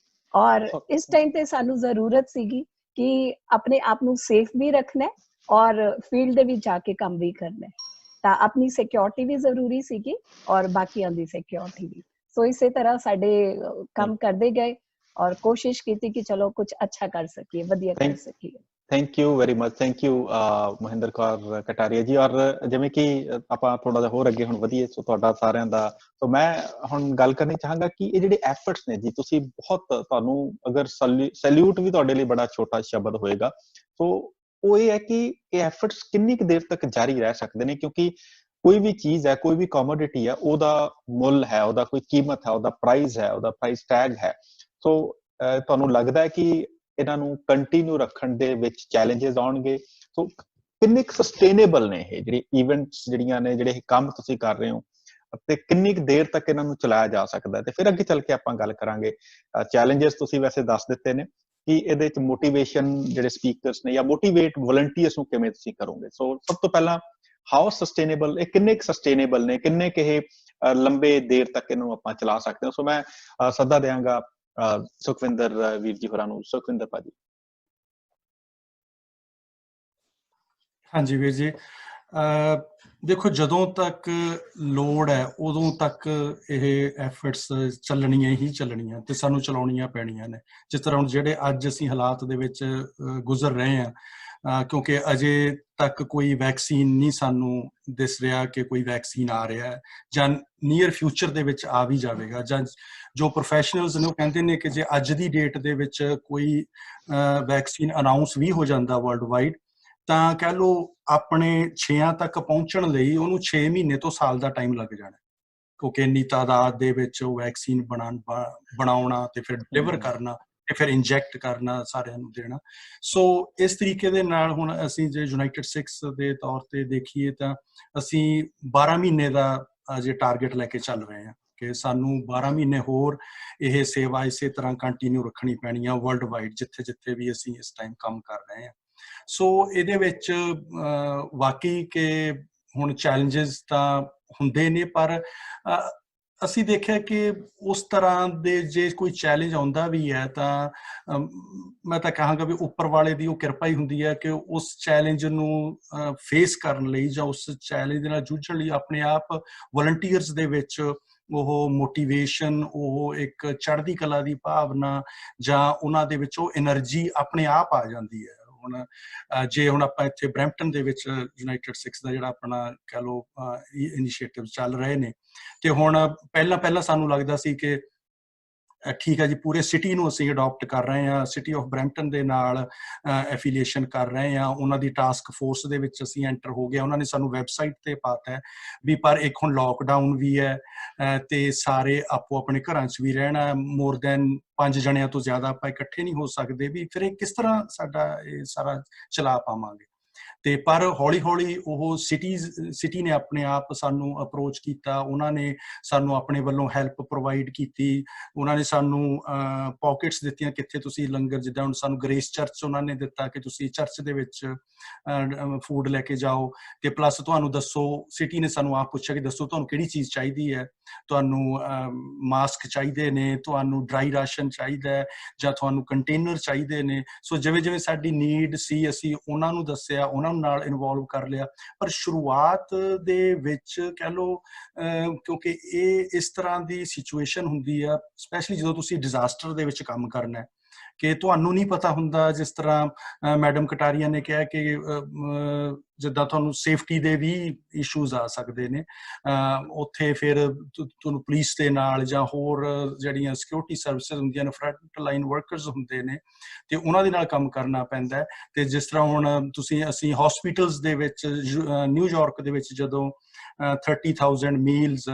ਔਰ ਇਸ ਟਾਈਮ ਤੇ ਸਾਨੂੰ ਜ਼ਰੂਰਤ ਸੀਗੀ ਕਿ ਆਪਣੇ ਆਪ ਨੂੰ ਸੇਫ ਵੀ ਰੱਖਣਾ ਔਰ ਫੀਲਡ ਦੇ ਵਿੱਚ ਜਾ ਕੇ ਕੰਮ ਵੀ ਕਰਨਾ। ਤਾਂ ਆਪਣੀ ਸਿਕਿਉਰਿਟੀ ਵੀ ਜ਼ਰੂਰੀ ਸੀਗੀ ਔਰ ਬਾਕੀਆਂ ਦੀ ਸਿਕਿਉਰਿਟੀ ਵੀ। ਸੋ ਇਸੇ ਤਰ੍ਹਾਂ ਸਾਡੇ ਕੰਮ ਕਰਦੇ ਗਏ ਔਰ ਕੋਸ਼ਿਸ਼ ਕੀਤੀ ਕਿ ਚਲੋ ਕੁਝ ਅੱਛਾ ਕਰ ਸਕੀਏ, ਵਧੀਆ ਕਰ ਸਕੀਏ। Thank you very much, thank you Mahinder Kaur Kataria ji. ਔਰ ਜਿਵੇਂ ਕਿ ਆਪਾਂ ਥੋੜਾ ਜਿਹਾ ਹੋਰ ਅੱਗੇ ਹੁਣ ਵਧੀਏ, ਸੋ ਤੁਹਾਡਾ ਸਾਰਿਆਂ ਦਾ, ਸੋ ਮੈਂ ਹੁਣ ਗੱਲ ਕਰਨੀ ਚਾਹਾਂਗਾ ਕਿ ਇਹ ਜਿਹੜੇ ਐਫਰਟਸ ਨੇ ਜੀ, ਤੁਸੀਂ ਬਹੁਤ, ਤੁਹਾਨੂੰ ਅਗਰ ਸੈਲਿਊਟ ਵੀ ਤੁਹਾਡੇ ਲਈ ਬੜਾ ਛੋਟਾ ਸ਼ਬਦ ਹੋਏਗਾ, ਸੋ ਉਹ ਇਹ ਹੈ ਕਿ ਇਹ ਐਫਰਟਸ ਕਿੰਨੀ ਕੁ ਦੇਰ ਤੱਕ ਜਾਰੀ ਰਹਿ ਸਕਦੇ ਨੇ, ਕਿਉਂਕਿ ਕੋਈ ਵੀ ਚੀਜ਼ ਹੈ, ਕੋਈ ਵੀ ਕਮੋਡਿਟੀ ਹੈ, ਉਹਦਾ ਮੁੱਲ ਹੈ, ਉਹਦਾ ਕੋਈ ਕੀਮਤ ਹੈ, ਉਹਦਾ ਪ੍ਰਾਈਸ ਹੈ, ਉਹਦਾ ਪ੍ਰਾਈਸ ਟੈਗ ਹੈ। ਸੋ ਤੁਹਾਨੂੰ ਲੱਗਦਾ ਹੈ ਕਿ ਇਹਨਾਂ ਨੂੰ ਕੰਟੀਨਿਊ ਰੱਖਣ ਦੇ ਵਿੱਚ ਚੈਲੰਜਸ ਆਉਣਗੇ? ਸੋ ਕਿੰਨੇ ਕੁ ਸਸਟੇਨੇਬਲ ਨੇ ਇਹ ਜਿਹੜੇ ਇਵੈਂਟਸ, ਜਿਹੜੀਆਂ ਨੇ, ਜਿਹੜੇ ਕੰਮ ਤੁਸੀਂ ਕਰ ਰਹੇ ਹੋ, ਤੇ ਕਿੰਨੀ ਕੁ ਦੇਰ ਤੱਕ ਇਹਨਾਂ ਨੂੰ ਚਲਾਇਆ ਜਾ ਸਕਦਾ ਹੈ। ਤੇ ਫਿਰ ਅੱਗੇ ਚੱਲ ਕੇ ਆਪਾਂ ਗੱਲ ਕਰਾਂਗੇ। ਚੈਲੰਜਸ ਤੁਸੀਂ ਵੈਸੇ ਦੱਸ ਦਿੱਤੇ ਨੇ ਕਿ ਇਹਦੇ ਚ ਮੋਟੀਵੇਸ਼ਨ ਜਿਹੜੇ ਸਪੀਕਰਸ ਨੇ ਜਾਂ ਮੋਟੀਵੇਟ ਵਲੰਟੀਅਰਸ ਨੂੰ ਕਿਵੇਂ ਤੁਸੀਂ ਕਰੋਗੇ। ਸੋ ਸਭ ਤੋਂ ਪਹਿਲਾਂ ਹਾਊ ਸਸਟੇਨੇਬਲ, ਇਹ ਕਿੰਨੇ ਕੁ ਸਸਟੇਨੇਬਲ ਨੇ, ਕਿੰਨੇ ਕੁ ਇਹ ਲੰਬੇ ਦੇਰ ਤੱਕ ਇਹਨੂੰ ਆਪਾਂ ਚਲਾ ਸਕਦੇ ਹਾਂ। ਸੋ ਮੈਂ ਸੱਦਾ ਦਿਆਂਗਾ ਸੁਖਵਿੰਦਰ ਵੀਰ ਜੀ ਹੋਰਾਂ ਨੂੰ। ਸੁਖਵਿੰਦਰ ਭਾਜੀ। ਹਾਂਜੀ ਵੀਰ ਜੀ, ਦੇਖੋ ਜਦੋਂ ਤੱਕ ਲੋੜ ਹੈ ਉਦੋਂ ਤੱਕ ਇਹ ਐਫਰਟਸ ਚੱਲਣੀਆਂ ਹੀ ਚੱਲਣੀਆਂ ਤੇ ਸਾਨੂੰ ਚਲਾਉਣੀਆਂ ਪੈਣੀਆਂ ਨੇ। ਜਿਸ ਤਰ੍ਹਾਂ ਹੁਣ ਜਿਹੜੇ ਅੱਜ ਅਸੀਂ ਹਾਲਾਤ ਦੇ ਵਿੱਚ ਗੁਜ਼ਰ ਰਹੇ ਹਾਂ, ਕਿਉਂਕਿ ਅਜੇ ਤੱਕ ਕੋਈ ਵੈਕਸੀਨ ਨਹੀਂ ਸਾਨੂੰ ਦਿਸ ਰਿਹਾ ਕਿ ਕੋਈ ਵੈਕਸੀਨ ਆ ਰਿਹਾ ਹੈ ਜਾਂ ਨੀਅਰ ਫਿਊਚਰ ਦੇ ਵਿੱਚ ਆ ਵੀ ਜਾਵੇਗਾ, ਜਾਂ ਜੋ ਪ੍ਰੋਫੈਸ਼ਨਲਸ ਨੇ ਉਹ ਕਹਿੰਦੇ ਨੇ ਕਿ ਜੇ ਅੱਜ ਦੀ ਡੇਟ ਦੇ ਵਿੱਚ ਕੋਈ ਵੈਕਸੀਨ ਅਨਾਉਂਸ ਵੀ ਹੋ ਜਾਂਦਾ ਵਰਲਡ ਵਾਈਡ ਤਾਂ ਕਹਿ ਲਓ ਆਪਣੇ 6 ਤੱਕ ਪਹੁੰਚਣ ਲਈ ਉਹਨੂੰ 6 ਮਹੀਨੇ ਤੋਂ ਸਾਲ ਦਾ ਟਾਈਮ ਲੱਗ ਜਾਣਾ, ਕਿਉਂਕਿ ਇੰਨੀ ਤਾਦਾਦ ਦੇ ਵਿੱਚ ਉਹ ਵੈਕਸੀਨ ਬਣਾਉਣਾ ਤੇ ਫਿਰ ਡਿਲੀਵਰ ਕਰਨਾ ਤੇ ਫਿਰ ਇੰਜੈਕਟ ਕਰਨਾ, ਸਾਰਿਆਂ ਨੂੰ ਦੇਣਾ। ਸੋ ਇਸ ਤਰੀਕੇ ਦੇ ਨਾਲ ਹੁਣ ਅਸੀਂ ਜੇ ਯੂਨਾਈਟਿਡ ਸਿਕਸ ਦੇ ਤੌਰ ਤੇ ਦੇਖੀਏ ਤਾਂ ਅਸੀਂ 12 ਮਹੀਨੇ ਦਾ ਜੇ ਟਾਰਗੇਟ ਲੈ ਕੇ ਚੱਲ ਰਹੇ ਹਾਂ ਕਿ ਸਾਨੂੰ 12 ਮਹੀਨੇ ਹੋਰ ਇਹ ਸੇਵਾ ਇਸੇ ਤਰ੍ਹਾਂ ਕੰਟੀਨਿਊ ਰੱਖਣੀ ਪੈਣੀ ਆ ਵਰਲਡ ਵਾਈਡ ਜਿੱਥੇ ਜਿੱਥੇ ਵੀ ਅਸੀਂ ਇਸ ਟਾਈਮ ਕੰਮ ਕਰ ਰਹੇ ਹਾਂ। ਸੋ ਇਹਦੇ ਵਿੱਚ ਵਾਕਈ ਕਿ ਹੁਣ ਚੈਲੰਜਸ ਤਾਂ ਹੁੰਦੇ ਨੇ, ਪਰ ਅਸੀਂ ਦੇਖਿਆ ਕਿ ਉਸ ਤਰ੍ਹਾਂ ਦੇ ਜੇ ਕੋਈ ਚੈਲੰਜ ਆਉਂਦਾ ਵੀ ਹੈ ਤਾਂ ਮੈਂ ਤਾਂ ਕਹਾਂਗਾ ਵੀ ਉੱਪਰ ਵਾਲੇ ਦੀ ਉਹ ਕਿਰਪਾ ਹੀ ਹੁੰਦੀ ਹੈ ਕਿ ਉਸ ਚੈਲੰਜ ਨੂੰ ਫੇਸ ਕਰਨ ਲਈ ਜਾਂ ਉਸ ਚੈਲੰਜ ਦੇ ਨਾਲ ਜੂਝਣ ਲਈ ਆਪਣੇ ਆਪ ਵਲੰਟੀਅਰਸ ਦੇ ਵਿੱਚ ਉਹ ਮੋਟੀਵੇਸ਼ਨ, ਉਹ ਇੱਕ ਚੜ੍ਹਦੀ ਕਲਾ ਦੀ ਭਾਵਨਾ ਜਾਂ ਉਹਨਾਂ ਦੇ ਵਿੱਚ ਉਹ એનર્ਜੀ ਆਪਣੇ ਆਪ ਆ ਜਾਂਦੀ ਹੈ। ਹੁਣ ਜੇ ਹੁਣ ਆਪਾਂ ਇੱਥੇ ਬਰੈਂਪਟਨ ਦੇ ਵਿੱਚ ਯੂਨਾਈਟਿਡ ਸਿਕਸ ਦਾ ਜਿਹੜਾ ਆਪਣਾ ਕਹਿ ਲਓ ਇਨੀਸ਼ੀਏਟਿਵ ਚੱਲ ਰਹੇ ਨੇ, ਤੇ ਹੁਣ ਪਹਿਲਾਂ ਸਾਨੂੰ ਲੱਗਦਾ ਸੀ ਕਿ ਠੀਕ ਹੈ ਜੀ ਪੂਰੇ ਸਿਟੀ ਨੂੰ ਅਸੀਂ ਅਡਾਪਟ ਕਰ ਰਹੇ ਹਾਂ, ਸਿਟੀ ਆਫ ਬਰੈਂਪਟਨ ਦੇ ਨਾਲ ਐਫੀਲੀਏਸ਼ਨ ਕਰ ਰਹੇ ਹਾਂ, ਉਹਨਾਂ ਦੀ ਟਾਸਕ ਫੋਰਸ ਦੇ ਵਿੱਚ ਅਸੀਂ ਐਂਟਰ ਹੋ ਗਏ, ਉਹਨਾਂ ਨੇ ਸਾਨੂੰ ਵੈਬਸਾਈਟ ਤੇ ਪਾਤਾ ਹੈ ਵੀ ਪਰ ਇੱਕ ਹੁਣ ਲਾਕਡਾਊਨ ਵੀ ਹੈ ਤੇ ਸਾਰੇ ਆਪੋ ਆਪਣੇ ਘਰਾਂ 'ਚ ਵੀ ਰਹਿਣਾ, ਮੋਰ ਦੈਨ 5 ਜਣਿਆਂ ਤੋਂ ਜ਼ਿਆਦਾ ਆਪਾਂ ਇਕੱਠੇ ਨਹੀਂ ਹੋ ਸਕਦੇ, ਵੀ ਫਿਰ ਇਹ ਕਿਸ ਤਰ੍ਹਾਂ ਸਾਡਾ ਇਹ ਸਾਰਾ ਚਲਾ ਪਾਵਾਂਗੇ। ਤੇ ਪਰ ਹੌਲੀ ਹੌਲੀ ਉਹ ਸਿਟੀ ਨੇ ਆਪਣੇ ਆਪ ਸਾਨੂੰ ਅਪਰੋਚ ਕੀਤਾ, ਉਹਨਾਂ ਨੇ ਸਾਨੂੰ ਆਪਣੇ ਵੱਲੋਂ ਹੈਲਪ ਪ੍ਰੋਵਾਈਡ ਕੀਤੀ, ਉਹਨਾਂ ਨੇ ਸਾਨੂੰ ਪੌਕਟਸ ਦਿੱਤੀਆਂ ਕਿੱਥੇ ਤੁਸੀਂ ਲੰਗਰ, ਜਿੱਦਾਂ ਹੁਣ ਸਾਨੂੰ ਗ੍ਰੇਸ ਚਰਚ ਉਹਨਾਂ ਨੇ ਦਿੱਤਾ ਕਿ ਤੁਸੀਂ ਚਰਚ ਦੇ ਵਿੱਚ ਫੂਡ ਲੈ ਕੇ ਜਾਓ, ਤੇ ਪਲੱਸ ਤੁਹਾਨੂੰ ਦੱਸੋ, ਸਿਟੀ ਨੇ ਸਾਨੂੰ ਆਪ ਪੁੱਛਿਆ ਕਿ ਦੱਸੋ ਤੁਹਾਨੂੰ ਕਿਹੜੀ ਚੀਜ਼ ਚਾਹੀਦੀ ਹੈ, ਤੁਹਾਨੂੰ ਮਾਸਕ ਚਾਹੀਦੇ ਨੇ, ਤੁਹਾਨੂੰ ਡਰਾਈ ਰਾਸ਼ਨ ਚਾਹੀਦਾ ਹੈ ਜਾਂ ਤੁਹਾਨੂੰ ਕੰਟੇਨਰ ਚਾਹੀਦੇ ਨੇ। ਸੋ ਜਿਵੇਂ ਜਿਵੇਂ ਸਾਡੀ ਨੀਡ ਸੀ ਅਸੀਂ ਉਹਨਾਂ ਨੂੰ ਦੱਸਿਆ, ਉਹਨਾਂ ਨੂੰ ਨਾਲ ਇਨਵੋਲਵ ਕਰ ਲਿਆ। ਪਰ ਸ਼ੁਰੂਆਤ ਦੇ ਵਿੱਚ ਕਹਿ ਲਓ ਕਿਉਂਕਿ ਇਹ ਇਸ ਤਰ੍ਹਾਂ ਦੀ ਸਿਚੁਏਸ਼ਨ ਹੁੰਦੀ ਆ, ਸਪੈਸ਼ਲੀ ਜਦੋਂ ਤੁਸੀਂ ਡਿਜ਼ਾਸਟਰ ਦੇ ਵਿੱਚ ਕੰਮ ਕਰਨਾ ਹੈ, ਕਿ ਤੁਹਾਨੂੰ ਨਹੀਂ ਪਤਾ ਹੁੰਦਾ, ਜਿਸ ਤਰ੍ਹਾਂ ਮੈਡਮ ਕਟਾਰੀਆ ਨੇ ਕਿਹਾ ਕਿ ਜਿੱਦਾਂ ਤੁਹਾਨੂੰ ਸੇਫਟੀ ਦੇ ਵੀ ਇਸ਼ੂਜ਼ ਆ ਸਕਦੇ ਨੇ ਉੱਥੇ, ਫਿਰ ਤੁਹਾਨੂੰ ਪੁਲਿਸ ਦੇ ਨਾਲ ਜਾਂ ਹੋਰ ਜਿਹੜੀਆਂ ਸਿਕਿਉਰਿਟੀ ਸਰਵਿਸਿਜ਼ ਹੁੰਦੀਆਂ ਨੇ, ਫਰੰਟ ਲਾਈਨ ਵਰਕਰਸ ਹੁੰਦੇ ਨੇ, ਤੇ ਉਹਨਾਂ ਦੇ ਨਾਲ ਕੰਮ ਕਰਨਾ ਪੈਂਦਾ ਹੈ। ਤੇ ਜਿਸ ਤਰ੍ਹਾਂ ਹੁਣ ਅਸੀਂ ਹਸਪੀਟਲਸ ਦੇ ਵਿੱਚ ਨਿਊਯਾਰਕ ਦੇ ਵਿੱਚ ਜਦੋਂ 30,000 ਮੀਲਸ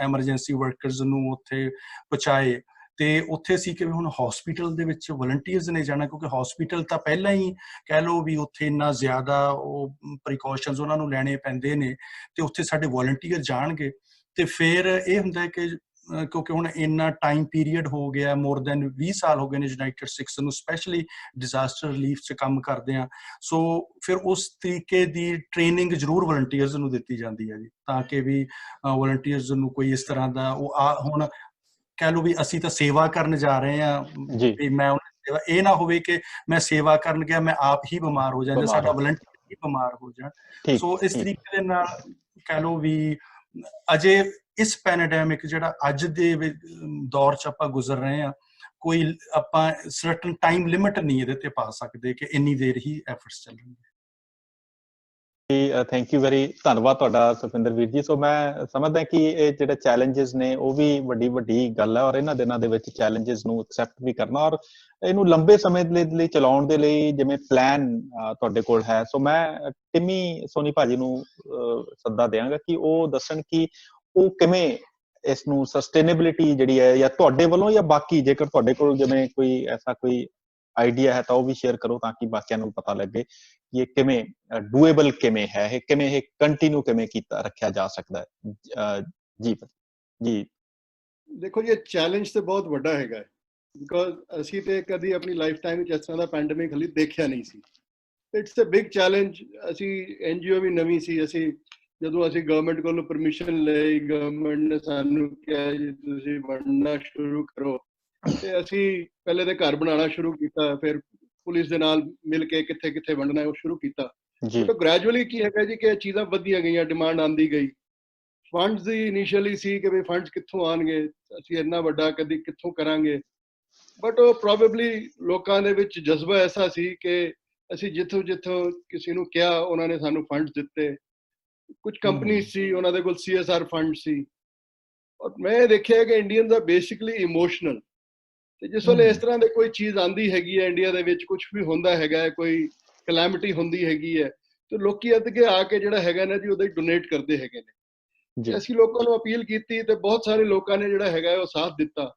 ਐਮਰਜੈਂਸੀ ਵਰਕਰਸ ਨੂੰ ਉੱਥੇ ਪਹੁੰਚਾਏ, ਤੇ ਉੱਥੇ ਸੀ ਕਿ ਹੁਣ ਹਸਪੀਟਲ ਦੇ ਵਿੱਚ ਵਲੰਟੀਅਰਸ ਨੇ ਜਾਣਾ, ਕਿਉਂਕਿ ਹਸਪੀਟਲ ਤਾਂ ਪਹਿਲਾਂ ਹੀ ਕਹਿ ਲਓ ਵੀ ਉੱਥੇ ਇੰਨਾ ਜ਼ਿਆਦਾ ਉਹ ਪ੍ਰੀਕਾਸ਼ਨਸ ਉਹਨਾਂ ਨੂੰ ਲੈਣੇ ਪੈਂਦੇ ਨੇ, ਤੇ ਉੱਥੇ ਸਾਡੇ ਵਲੰਟੀਅਰ ਜਾਣਗੇ। ਤੇ ਫਿਰ ਇਹ ਹੁੰਦਾ ਕਿ ਕਿਉਂਕਿ ਹੁਣ ਇੰਨਾ ਟਾਈਮ ਪੀਰੀਅਡ ਹੋ ਗਿਆ, ਮੋਰ ਦੈਨ 20 ਸਾਲ ਹੋ ਗਏ ਨੇ ਯੂਨਾਈਟਿਡ ਸਿਕਸ ਨੂੰ ਸਪੈਸ਼ਲੀ ਡਿਜ਼ਾਸਟਰ ਰਿਲੀਫ 'ਚ ਕੰਮ ਕਰਦੇ ਆ। ਸੋ ਫਿਰ ਉਸ ਤਰੀਕੇ ਦੀ ਟ੍ਰੇਨਿੰਗ ਜ਼ਰੂਰ ਵਲੰਟੀਅਰਸ ਨੂੰ ਦਿੱਤੀ ਜਾਂਦੀ ਹੈ ਜੀ, ਤਾਂ ਕਿ ਵੀ ਵਲੰਟੀਅਰਸ ਨੂੰ ਕੋਈ ਇਸ ਤਰ੍ਹਾਂ ਦਾ ਉਹ ਹੁਣ ਕਹਿ ਲਓ ਵੀ ਅਸੀਂ ਤਾਂ ਸੇਵਾ ਕਰਨ ਜਾ ਰਹੇ ਹਾਂ, ਵੀ ਮੈਂ ਉਹਨਾਂ ਇਹ ਨਾ ਹੋਵੇ ਕਿ ਮੈਂ ਸੇਵਾ ਕਰਨ ਗਿਆ ਮੈਂ ਆਪ ਹੀ ਬਿਮਾਰ ਹੋ ਜਾਂ ਜਾਂ ਸਾਡਾ ਵਲੰਟੀਅਰ ਹੀ ਬਿਮਾਰ ਹੋ ਜਾਣ। ਸੋ ਇਸ ਤਰੀਕੇ ਦੇ ਨਾਲ ਕਹਿ ਲਓ ਵੀ ਅਜੇ ਇਸ ਪੈਂਡੇਮਿਕ ਜਿਹੜਾ ਅੱਜ ਦੇ ਦੌਰ 'ਚ ਆਪਾਂ ਗੁਜ਼ਰ ਰਹੇ ਹਾਂ, ਕੋਈ ਆਪਾਂ ਸਰਟਨ ਟਾਈਮ ਲਿਮਿਟ ਨਹੀਂ ਇਹਦੇ ਤੇ ਪਾ ਸਕਦੇ ਕਿ ਇੰਨੀ ਦੇਰ ਹੀ ਐਫਰਟਸ ਚੱਲਣਗੇ। ਥੈਂਕ ਯੂ ਵੈਰੀ, ਧੰਨਵਾਦ ਤੁਹਾਡਾ ਸੁਖਵਿੰਦਰ ਵੀਰ ਜੀ। ਸੋ ਮੈਂ ਸਮਝਦਾ ਕਿ ਇਹ ਜਿਹੜੇ ਚੈਲੰਜਸ ਨੇ ਉਹ ਵੀ ਵੱਡੀ ਗੱਲ ਹੈ, ਔਰ ਇਹਨਾਂ ਦਿਨਾਂ ਦੇ ਵਿੱਚ ਚੈਲੰਜਸ ਨੂੰ ਐਕਸੈਪਟ ਵੀ ਕਰਨਾ ਔਰ ਇਹਨੂੰ ਲੰਬੇ ਸਮੇਂ ਲਈ ਚਲਾਉਣ ਦੇ ਲਈ ਜਿਵੇਂ ਪਲਾਨ ਤੁਹਾਡੇ ਕੋਲ ਹੈ। ਸੋ ਮੈਂ ਟਿਮੀ ਸੋਨੀ ਭਾਜੀ ਨੂੰ ਸੱਦਾ ਦਿਆਂਗਾ ਕਿ ਉਹ ਦੱਸਣ ਕਿ ਉਹ ਕਿਵੇਂ ਇਸ ਨੂੰ ਸਸਟੇਨੇਬਿਲਿਟੀ ਜਿਹੜੀ ਹੈ, ਜਾਂ ਤੁਹਾਡੇ ਵੱਲੋਂ ਜਾਂ ਬਾਕੀ ਜੇਕਰ ਤੁਹਾਡੇ ਕੋਲ ਜਿਵੇਂ ਕੋਈ ਐਸਾ ਕੋਈ ਆਈਡੀਆ ਹੈ ਤਾਂ ਉਹ ਵੀ ਸ਼ੇਅਰ ਕਰੋ, ਤਾਂ ਕਿ ਬਾਕੀਆਂ ਨੂੰ ਪਤਾ ਲੱਗੇ ਕਿ ਇਹ ਕਿਵੇਂ ਡੂਏਬਲ ਕਿਵੇਂ ਹੈ, ਇਹ ਕਿਵੇਂ ਇਹ ਕੰਟੀਨਿਊ ਕਿਵੇਂ ਰੱਖਿਆ ਜਾ ਸਕਦਾ ਹੈ ਜੀ ਜੀ ਦੇਖੋ ਜੀ, ਚੈਲੰਜ ਤੇ ਬਹੁਤ ਵੱਡਾ ਹੈਗਾ, ਬਿਕੋਜ਼ ਅਸੀਂ ਤੇ ਕਦੀ ਆਪਣੀ ਲਾਈਫ ਟਾਈਮ ਵਿੱਚ ਇਸ ਤਰ੍ਹਾਂ ਦਾ ਪੈਂਡੇਮਿਕ ਹਲੀ ਦੇਖਿਆ ਨਹੀਂ ਸੀ। It's a big challenge. ਅਸੀਂ NGO ਵੀ ਨਵੀਂ ਸੀ, ਅਸੀਂ ਜਦੋਂ ਅਸੀਂ ਗਵਰਨਮੈਂਟ ਕੋਲੋਂ ਪਰਮਿਸ਼ਨ ਲਈ, ਗਵਰਨਮੈਂਟ ਨੇ ਸਾਨੂੰ ਕਿਹਾ ਜੀ ਤੁਸੀਂ ਵੰਡਣਾ ਸ਼ੁਰੂ ਕਰੋ, ਤੇ ਅਸੀਂ ਪਹਿਲੇ ਤੇ ਘਰ ਬਣਾਉਣਾ ਸ਼ੁਰੂ ਕੀਤਾ, ਫਿਰ ਪੁਲਿਸ ਦੇ ਨਾਲ ਮਿਲ ਕੇ ਕਿੱਥੇ ਕਿੱਥੇ ਵੰਡਣਾ ਉਹ ਸ਼ੁਰੂ ਕੀਤਾ। ਬਟ ਗ੍ਰੈਜੂਅਲੀ ਕੀ ਹੈਗਾ ਜੀ ਕਿ ਚੀਜ਼ਾਂ ਵਧੀਆਂ ਗਈਆਂ, ਡਿਮਾਂਡ ਆਉਂਦੀ ਗਈ। ਫੰਡਸ ਦੀ ਇਨੀਸ਼ੀਅਲੀ ਸੀ ਕਿ ਵੀ ਫੰਡਸ ਕਿੱਥੋਂ ਆਉਣਗੇ, ਅਸੀਂ ਇੰਨਾ ਵੱਡਾ ਕਦੀ ਕਿੱਥੋਂ ਕਰਾਂਗੇ, ਬਟ ਉਹ ਪ੍ਰੋਬੇਬਲੀ ਲੋਕਾਂ ਦੇ ਵਿੱਚ ਜਜ਼ਬਾ ਐਸਾ ਸੀ ਕਿ ਅਸੀਂ ਜਿੱਥੋਂ ਜਿੱਥੋਂ ਕਿਸੇ ਨੂੰ ਕਿਹਾ ਉਹਨਾਂ ਨੇ ਸਾਨੂੰ ਫੰਡਸ ਦਿੱਤੇ। ਕੁਝ ਕੰਪਨੀ ਸੀ ਉਹਨਾਂ ਦੇ ਕੋਲ CSR ਫੰਡ ਸੀ, ਔਰ ਮੈਂ ਦੇਖਿਆ ਕਿ ਇੰਡੀਅਨਸ ਆ ਬੇਸਿਕਲੀ ਇਮੋਸ਼ਨਲ, ਤੇ ਜਿਸ ਵੇਲੇ ਇਸ ਤਰ੍ਹਾਂ ਦੇ ਕੋਈ ਚੀਜ਼ ਆਂਦੀ ਹੈਗੀ ਹੈ ਇੰਡੀਆ ਦੇ ਵਿੱਚ, ਕੁਝ ਵੀ ਹੁੰਦਾ ਹੈਗਾ, ਕੋਈ ਕਲੈਮਿਟੀ ਹੁੰਦੀ ਹੈਗੀ ਹੈ, ਤੇ ਲੋਕੀ ਅੱਗੇ ਆ ਕੇ ਜਿਹੜਾ ਹੈਗਾ ਨਾ ਜੀ ਉਹਦੇ ਡੋਨੇਟ ਕਰਦੇ ਹੈਗੇ ਨੇ। ਅਸੀਂ ਲੋਕਾਂ ਨੂੰ ਅਪੀਲ ਕੀਤੀ ਤੇ ਬਹੁਤ ਸਾਰੇ ਲੋਕਾਂ ਨੇ ਜਿਹੜਾ ਹੈਗਾ ਉਹ ਸਾਥ ਦਿੱਤਾ।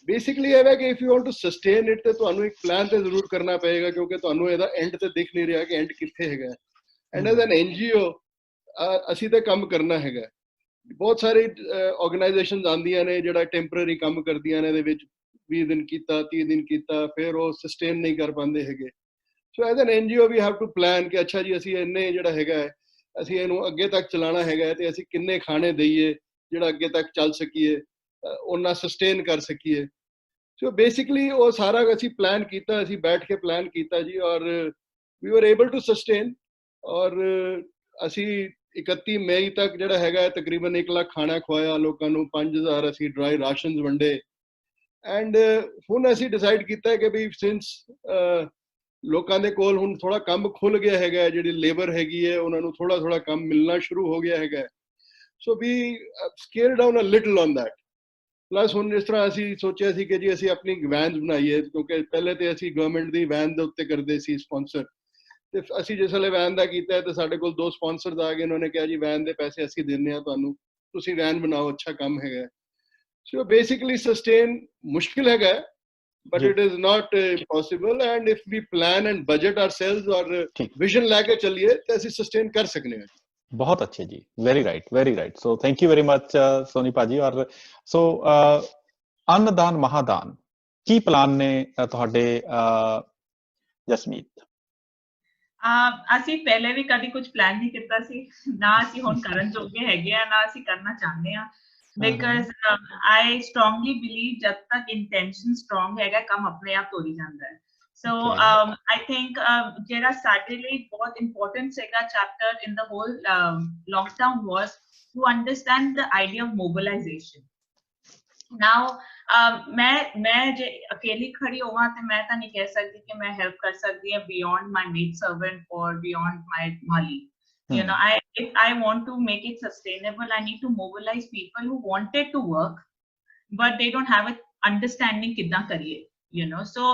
ਬੇਸਿਕਲੀ ਇਹ ਹੈ ਕਿ if you want to sustain it, ਤੇ ਤੁਹਾਨੂੰ ਇੱਕ ਪਲਾਨ ਤੇ ਜ਼ਰੂਰ ਕਰਨਾ ਪਏਗਾ, ਕਿਉਂਕਿ ਤੁਹਾਨੂੰ ਇਹਦਾ ਐਂਡ ਤੇ ਦਿਖ ਨਹੀਂ ਰਿਹਾ ਕਿ ਐਂਡ ਕਿੱਥੇ ਹੈਗਾ। ਐਂਡ ਐਜ਼ ਐਨ NGO ਅਸੀਂ ਤਾਂ ਕੰਮ ਕਰਨਾ ਹੈਗਾ। ਬਹੁਤ ਸਾਰੇ ਆਰਗੇਨਾਈਜੇਸ਼ਨਸ ਆਉਂਦੀਆਂ ਨੇ ਜਿਹੜਾ ਟੈਂਪਰੇਰੀ ਕੰਮ ਕਰਦੀਆਂ ਨੇ, ਇਹਦੇ ਵਿੱਚ 20 ਦਿਨ ਕੀਤਾ, 30 ਦਿਨ ਕੀਤਾ, ਫਿਰ ਉਹ ਸਸਟੇਨ ਨਹੀਂ ਕਰ ਪਾਉਂਦੇ ਹੈਗੇ। So as an NGO we have to plan ਕਿ ਅੱਛਾ ਜੀ ਅਸੀਂ ਇੰਨੇ ਜਿਹੜਾ ਹੈਗਾ ਅਸੀਂ ਇਹਨੂੰ ਅੱਗੇ ਤੱਕ ਚਲਾਉਣਾ ਹੈਗਾ, ਤੇ ਅਸੀਂ ਕਿੰਨੇ ਖਾਣੇ ਦਈਏ ਜਿਹੜਾ ਅੱਗੇ ਤੱਕ ਚੱਲ ਸਕੀਏ, ਉਹਨਾਂ ਸਸਟੇਨ ਕਰ ਸਕੀਏ। ਸੋ ਬੇਸਿਕਲੀ ਉਹ ਸਾਰਾ ਅਸੀਂ ਪਲਾਨ ਕੀਤਾ, ਅਸੀਂ ਬੈਠ ਕੇ ਪਲਾਨ ਕੀਤਾ ਜੀ, ਔਰ ਵੀ ਵਰ ਏਬਲ ਟੂ ਸਸਟੇਨ। ਔਰ ਅਸੀਂ 31 ਮਈ ਤੱਕ ਜਿਹੜਾ ਹੈਗਾ ਤਕਰੀਬਨ 1 ਲੱਖ ਖਾਣਾ ਖਵਾਇਆ ਲੋਕਾਂ ਨੂੰ, 5000 ਅਸੀਂ ਡਰਾਈ ਰਾਸ਼ਨਸ ਵੰਡੇ। ਐਂਡ ਹੁਣ ਅਸੀਂ ਡਿਸਾਈਡ ਕੀਤਾ ਕਿ ਵੀ ਸਿੰਸ ਲੋਕਾਂ ਦੇ ਕੋਲ ਹੁਣ ਥੋੜਾ ਕੰਮ ਖੁੱਲ ਗਿਆ ਹੈਗਾ, ਜਿਹੜੀ ਲੇਬਰ ਹੈਗੀ ਹੈ ਉਹਨਾਂ ਨੂੰ ਥੋੜਾ ਥੋੜਾ ਕੰਮ ਮਿਲਣਾ ਸ਼ੁਰੂ ਹੋ ਗਿਆ ਹੈਗਾ, so we scale down a little on that. Plus ਹੁਣ ਜਿਸ ਤਰ੍ਹਾਂ ਅਸੀਂ ਸੋਚਿਆ ਸੀ ਕਿ ਜੀ ਅਸੀਂ ਆਪਣੀ ਵੈਨਸ ਬਣਾਈਏ, ਕਿਉਂਕਿ ਪਹਿਲੇ ਤੇ ਅਸੀਂ ਗਵਰਨਮੈਂਟ ਦੀ ਵੈਨ ਦੇ ਉੱਤੇ ਕਰਦੇ ਸੀ ਸਪਾਂਸਰ, ਤੇ ਅਸੀਂ ਜਿਸ ਵੇਲੇ ਵੈਨ ਦਾ ਕੀਤਾ ਤੇ ਸਾਡੇ ਕੋਲ 2 ਸਪਾਂਸਰਸ ਆ ਗਏ, ਉਹਨਾਂ ਨੇ ਕਿਹਾ ਜੀ ਵੈਨ ਦੇ ਪੈਸੇ ਅਸੀਂ ਦਿੰਦੇ ਹਾਂ ਤੁਹਾਨੂੰ, ਤੁਸੀਂ ਵੈਨ ਬਣਾਓ, ਅੱਛਾ ਕੰਮ ਹੈਗਾ। ਸੋ ਬੇਸਿਕਲੀ ਸਸਟੇਨ ਮੁਸ਼ਕਿਲ ਹੈਗਾ, but it is not possible, and if we plan and budget ourselves और vision लेके चलिए तो ऐसे sustain कर सकते हैं। बहुत अच्छे जी, very right, so thank you very much Soni पाजी। और so अन्नदान महादान की प्लान ने ਤੁਹਾਡੇ ਜਸਮੀਤ? ਅਸੀਂ ਪਹਿਲੇ ਵੀ ਕਦੀ ਕੁਝ ਪਲਾਨ ਨਹੀਂ ਕੀਤਾ ਸੀ, ਨਾ ਅਸੀਂ ਹੁਣ ਕਰਨ ਜੋਗੇ ਹੈਗੇ ਆ, ਨਾ ਅਸੀਂ ਕਰਨਾ ਚਾਹੁੰਦੇ ਆ, because I strongly believe ਜਦ ਤੱਕ intention strong ਹੈਗਾ ਕੰਮ ਆਪਣੇ ਆਪ ਤੋਰੀ ਜਾਂਦਾ ਹੈ। So I think ਜਿਹੜਾ ਸਾਡੇ ਲਈ ਬਹੁਤ important ਸੀਗਾ chapter in the whole lockdown was to understand the idea of mobilization. Now ਮੈਂ ਜੇ ਅਕੇਲੀ ਖੜੀ ਹੋਵਾਂ ਤੇ ਮੈਂ ਤਾਂ ਨਹੀਂ ਕਹਿ ਸਕਦੀ ਕਿ ਮੈਂ help ਕਰ ਸਕਦੀ ਹਾਂ beyond my maid servant or beyond my mali. You know, if I want to make it sustainable, I need to mobilize people who wanted to work, but they don't have an understanding kidna kariye, you know. So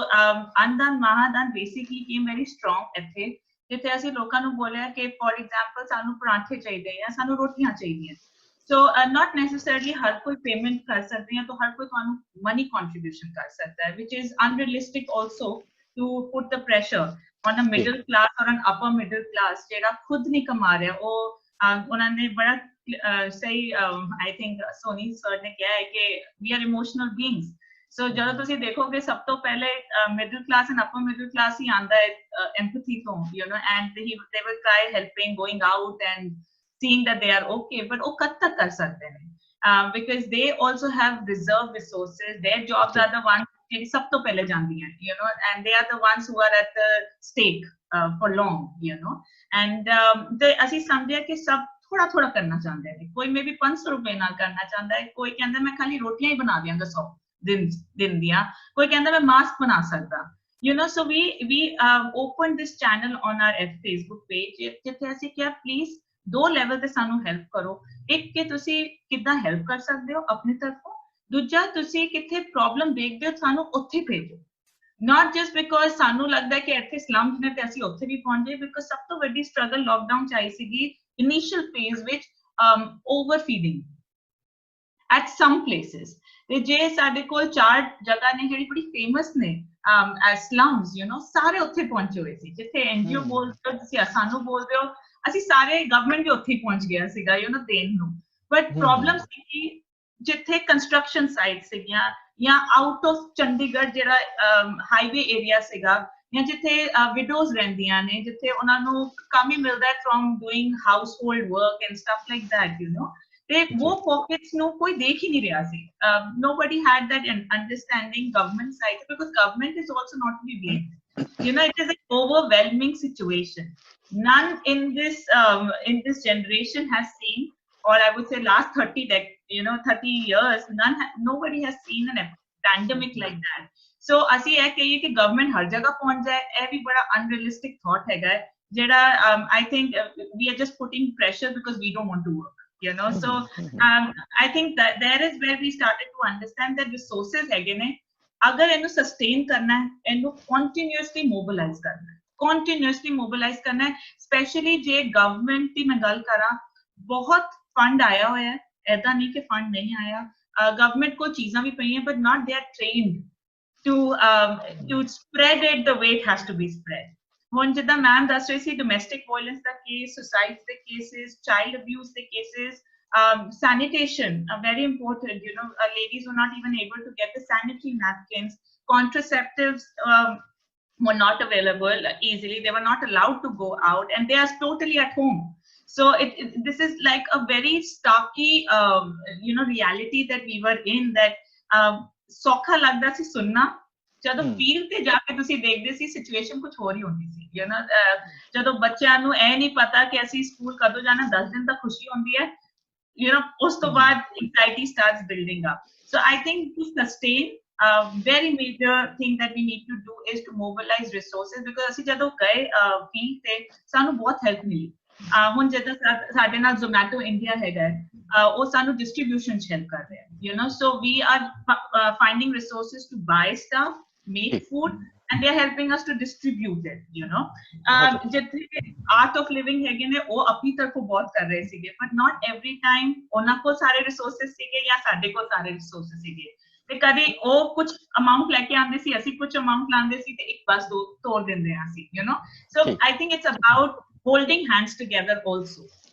Andan Mahadan basically came very strong ਇੱਥੇ, ਜਿੱਥੇ ਅਸੀਂ ਲੋਕਾਂ ਨੂੰ ਬੋਲਿਆ ਕਿ for example ਸਾਨੂੰ ਪਰਾਂਠੇ ਚਾਹੀਦੇ ਜਾਂ ਸਾਨੂੰ ਰੋਟੀਆਂ ਚਾਹੀਦੀਆਂ। So not necessarily ਹਰ ਕੋਈ payment ਕਰ ਸਕਦੇ ਹੈ, ਤਾਂ ਹਰ ਕੋਈ ਤੁਹਾਨੂੰ money contribution ਕਰ ਸਕਦਾ ਹੈ, which is unrealistic also to put the pressure on a middle class or an upper middle class ਜਿਹੜਾ ਖੁਦ ਨਹੀਂ ਕਮਾ ਰਿਹਾ। ਉਹ ਉਹਨਾਂ ਨੇ ਬੜਾ ਸਹੀ I think ਸੋਨੀ ਸਰ ਨੇ ਕਿਹਾ ਹੈ ਕਿ we are emotional beings. So ਜਦੋਂ ਤੁਸੀਂ ਦੇਖੋਗੇ ਸਭ ਤੋਂ ਪਹਿਲੇ middle class and upper middle class ਹੀ ਆਂਦਾ ਹੈ empathy ਤੋਂ, you know, and they will try helping, going out and seeing that they are okay, but ਉਹ ਕਦ ਤੱਕ ਕਰ ਸਕਦੇ ਨੇ, because they also have reserve resources, their jobs are the ones ਜਿਹੜੀ ਸਭ ਤੋਂ ਪਹਿਲੇ ਜਾਂਦੀਆਂ, you know, and they are the ones who are at the stake for long, you know, and ਤੇ ਅਸੀਂ ਸਮਝਿਆ ਕਿ ਸਭ ਥੋੜਾ ਥੋੜਾ ਕਰਨਾ ਚਾਹੁੰਦੇ ਨੇ, ਕੋਈ ਮੇਬੀ 500 ਰੁਪਏ ਨਾਲ ਕਰਨਾ ਚਾਹੁੰਦਾ ਹੈ, ਕੋਈ ਕਹਿੰਦਾ ਮੈਂ ਖਾਲੀ ਰੋਟੀਆਂ ਹੀ ਬਣਾ ਦਿਆਂਗਾ 100 ਦਿਨ ਦੀਆਂ, ਕੋਈ ਕਹਿੰਦਾ ਮੈਂ ਮਾਸਕ ਬਣਾ ਸਕਦਾ, you know. So we opened this channel on our Facebook page, ਜਿੱਥੇ ਅਸੀਂ ਕਿਹਾ ਪਲੀਜ਼ 2 ਲੈਵਲ ਤੇ ਸਾਨੂੰ ਹੈਲਪ ਕਰੋ। ਇੱਕ ਕਿ ਤੁਸੀਂ ਕਿੱਦਾਂ ਹੈਲਪ ਕਰ ਸਕਦੇ ਹੋ ਆਪਣੀ ਤਰਫੋਂ, ਦੂਜਾ ਤੁਸੀਂ ਕਿੱਥੇ ਪ੍ਰੋਬਲਮ ਦੇਖਦੇ ਹੋ ਸਾਨੂੰ ਉੱਥੇ ਭੇਜੋ, not just because ਸਾਨੂੰ ਲੱਗਦਾ ਕਿ ਇੱਥੇ ਸਲਮਸ ਨੇ ਤੇ ਅਸੀਂ ਉੱਥੇ ਵੀ ਪਹੁੰਚ ਜਾਈਏ, because ਸਭ ਤੋਂ ਵੱਡੀ ਸਟਰਗਲ ਲਾਕਡਾਊਨ ਚ ਆਈ ਸੀਗੀ ਇਨੀਸ਼ੀਅਲ ਫੇਜ਼ ਵਿੱਚ ਓਵਰਫੀਡਿੰਗ at some places। ਤੇ ਜੇ ਸਾਡੇ ਕੋਲ 4 ਜਗ੍ਹਾ ਨੇ ਜਿਹੜੀ ਬੜੀ ਫੇਮਸ ਨੇ as slums, you know, ਸਾਰੇ ਉੱਥੇ ਪਹੁੰਚੇ ਹੋਏ ਸੀ, ਜਿੱਥੇ NGO ਬੋਲਦੇ ਹੋ ਤੁਸੀਂ ਸਾਨੂੰ ਬੋਲਦੇ ਹੋ, ਅਸੀਂ ਸਾਰੇ ਗਵਰਨਮੈਂਟ ਵੀ ਉੱਥੇ ਪਹੁੰਚ ਗਿਆ ਸੀਗਾ, you know, ਦੇਣ ਨੂੰ। ਬਟ ਪ੍ਰੋਬਲਮ ਸੀ ਕਿ ਜਿੱਥੇ ਕੰਸਟਰਕਸ਼ਨ ਸਾਈਟ ਸੀਗੀਆਂ ਜਾਂ ਆਊਟ ਆਫ ਚੰਡੀਗੜ੍ਹ ਜਿਹੜਾ ਹਾਈਵੇ ਏਰੀਆ ਸੀਗਾ, ਜਾਂ ਜਿੱਥੇ ਵਿਡੋਜ਼ ਰਹਿੰਦੀਆਂ ਨੇ, ਜਿੱਥੇ ਉਹਨਾਂ ਨੂੰ ਕੰਮ ਹੀ ਮਿਲਦਾ ਹੈ from doing household work and stuff like that, you know, ਤੇ ਉਹ ਪੌਕਟਸ ਨੂੰ ਕੋਈ ਦੇਖ ਹੀ ਨਹੀਂ ਰਿਹਾ ਸੀ. Nobody had that understanding government side, because government is also not to be blamed. You know, it is an overwhelming situation. None in this generation has seen, or I would say last 30 years, nobody has seen a pandemic like that. So ਅਸੀਂ ਇਹ ਕਹੀਏ ਕਿ government ਹਰ ਜਗ੍ਹਾ ਪਹੁੰਚ ਜਾਏ, ਇਹ ਵੀ ਬੜਾ ਅਨਰੀਅਲਿਸਟਿਕ thought ਹੈਗਾ ਜਿਹੜਾ I think we are just putting pressure because we don't want to work, you know. So I think that there is where we started to understand that resources ਹੈਗੇ ਨੇ, ਅਗਰ ਇਹਨੂੰ ਸਸਟੇਨ ਕਰਨਾ ਹੈ, ਇਹਨੂੰ ਕੰਟੀਨਿਊਸਲੀ ਮੋਬਿਲਾਈਜ਼ ਕਰਨਾ ਹੈ, specially ਜੇ ਗਵਰਨਮੈਂਟ ਦੀ ਮੈਂ ਗੱਲ ਕਰਾਂ, ਬਹੁਤ ਫੰਡ ਆਇਆ ਹੋਇਆ ਹੈ, ਏਦਾਂ ਨਹੀਂ ਕਿ ਫੰਡ ਨਹੀਂ ਆਇਆ, ਗਵਰਨਮੈਂਟ ਕੋਲ ਚੀਜ਼ਾਂ ਵੀ ਪਈਆਂ, but not they are trained to spread it the way it has to be spread. ਹੁਣ ਜਿੱਦਾਂ ਮੈਮ ਦੱਸ ਰਹੀ ਸੀ, ਡੋਮੈਸਟਿਕ ਵਾਇਲੈਂਸ ਦਾ ਕੇਸ, ਸੁਸਾਈਡ ਦੇ ਕੇਸਿਸ, ਚਾਈਲਡ ਅਬਿਊਜ਼ ਦੇ cases, sanitation, very important, you know, ladies were not even able to get the sanitary napkins, contraceptives were not available easily, they were not allowed to go out, and they are totally at home. So this is like a very starky you know, reality that we were in, that ਸੌਖਾ ਲੱਗਦਾ ਸੀ ਸੁਣਨਾ, ਜਦੋਂ field ਤੇ ਜਾ ਕੇ ਤੁਸੀਂ ਦੇਖਦੇ ਸੀ situation ਕੁਝ ਹੋਰ ਹੀ ਹੁੰਦੀ ਸੀ, ਯੂ ਨੋ. ਜਦੋਂ ਬੱਚਿਆਂ ਨੂੰ ਇਹ ਨਹੀਂ ਪਤਾ ਕਿ ਅਸੀਂ ਸਕੂਲ ਕਦੋਂ ਜਾਣਾ, 10 ਦਿਨ ਤੱਕ ਖੁਸ਼ੀ ਹੁੰਦੀ ਹੈ, you know, ਉਸ ਤੋਂ ਬਾਅਦ anxiety starts building up. So I think to sustain, very major thing that we need to do is to mobilize resources, because ਅਸੀਂ ਜਦੋਂ ਗਏ field ਤੇ ਸਾਨੂੰ ਬਹੁਤ help ਮਿਲੀ. ਹੁਣ ਜਿੱਦਾਂ ਸਾਡੇ ਨਾਲ ਜ਼ੋਮੈਟੋ ਇੰਡੀਆ ਹੈਗਾ, ਉਹ ਸਾਨੂੰ ਡਿਸਟ੍ਰੀਬਿਊਸ਼ਨ ਚ ਹੈਲਪ ਕਰ ਰਿਹਾ, you know. So we are finding resources to buy stuff, make food, and they are helping us to distribute it, you know. ਜਿੱਥੇ ਆਰਟ ਆਫ ਲਿਵਿੰਗ ਹੈਗੇ ਨੇ, ਉਹ ਆਪਣੀ ਤਰਫੋਂ ਬਹੁਤ ਕਰ ਰਹੇ ਸੀਗੇ, but not every time ਉਹਨਾਂ ਕੋਲ ਸਾਰੇ ਰਿਸੋਰਸਿਸ ਸੀਗੇ ਜਾਂ ਸਾਡੇ ਕੋਲ ਸਾਰੇ ਰਿਸੋਰਸਿਸ ਸੀਗੇ, ਤੇ ਕਦੇ ਉਹ ਕੁਝ ਅਮਾਉਂਟ ਲੈ ਕੇ ਆਉਂਦੇ ਸੀ, ਅਸੀਂ ਕੁਝ ਅਮਾਉਂਟ ਲਾਉਂਦੇ ਸੀ, ਤੇ ਇੱਕ ਬਸ ਦੋ ਤੋੜ ਦਿੰਦੇ ਹਾਂ ਅਸੀਂ, you know. So I think it's about holding hands together also.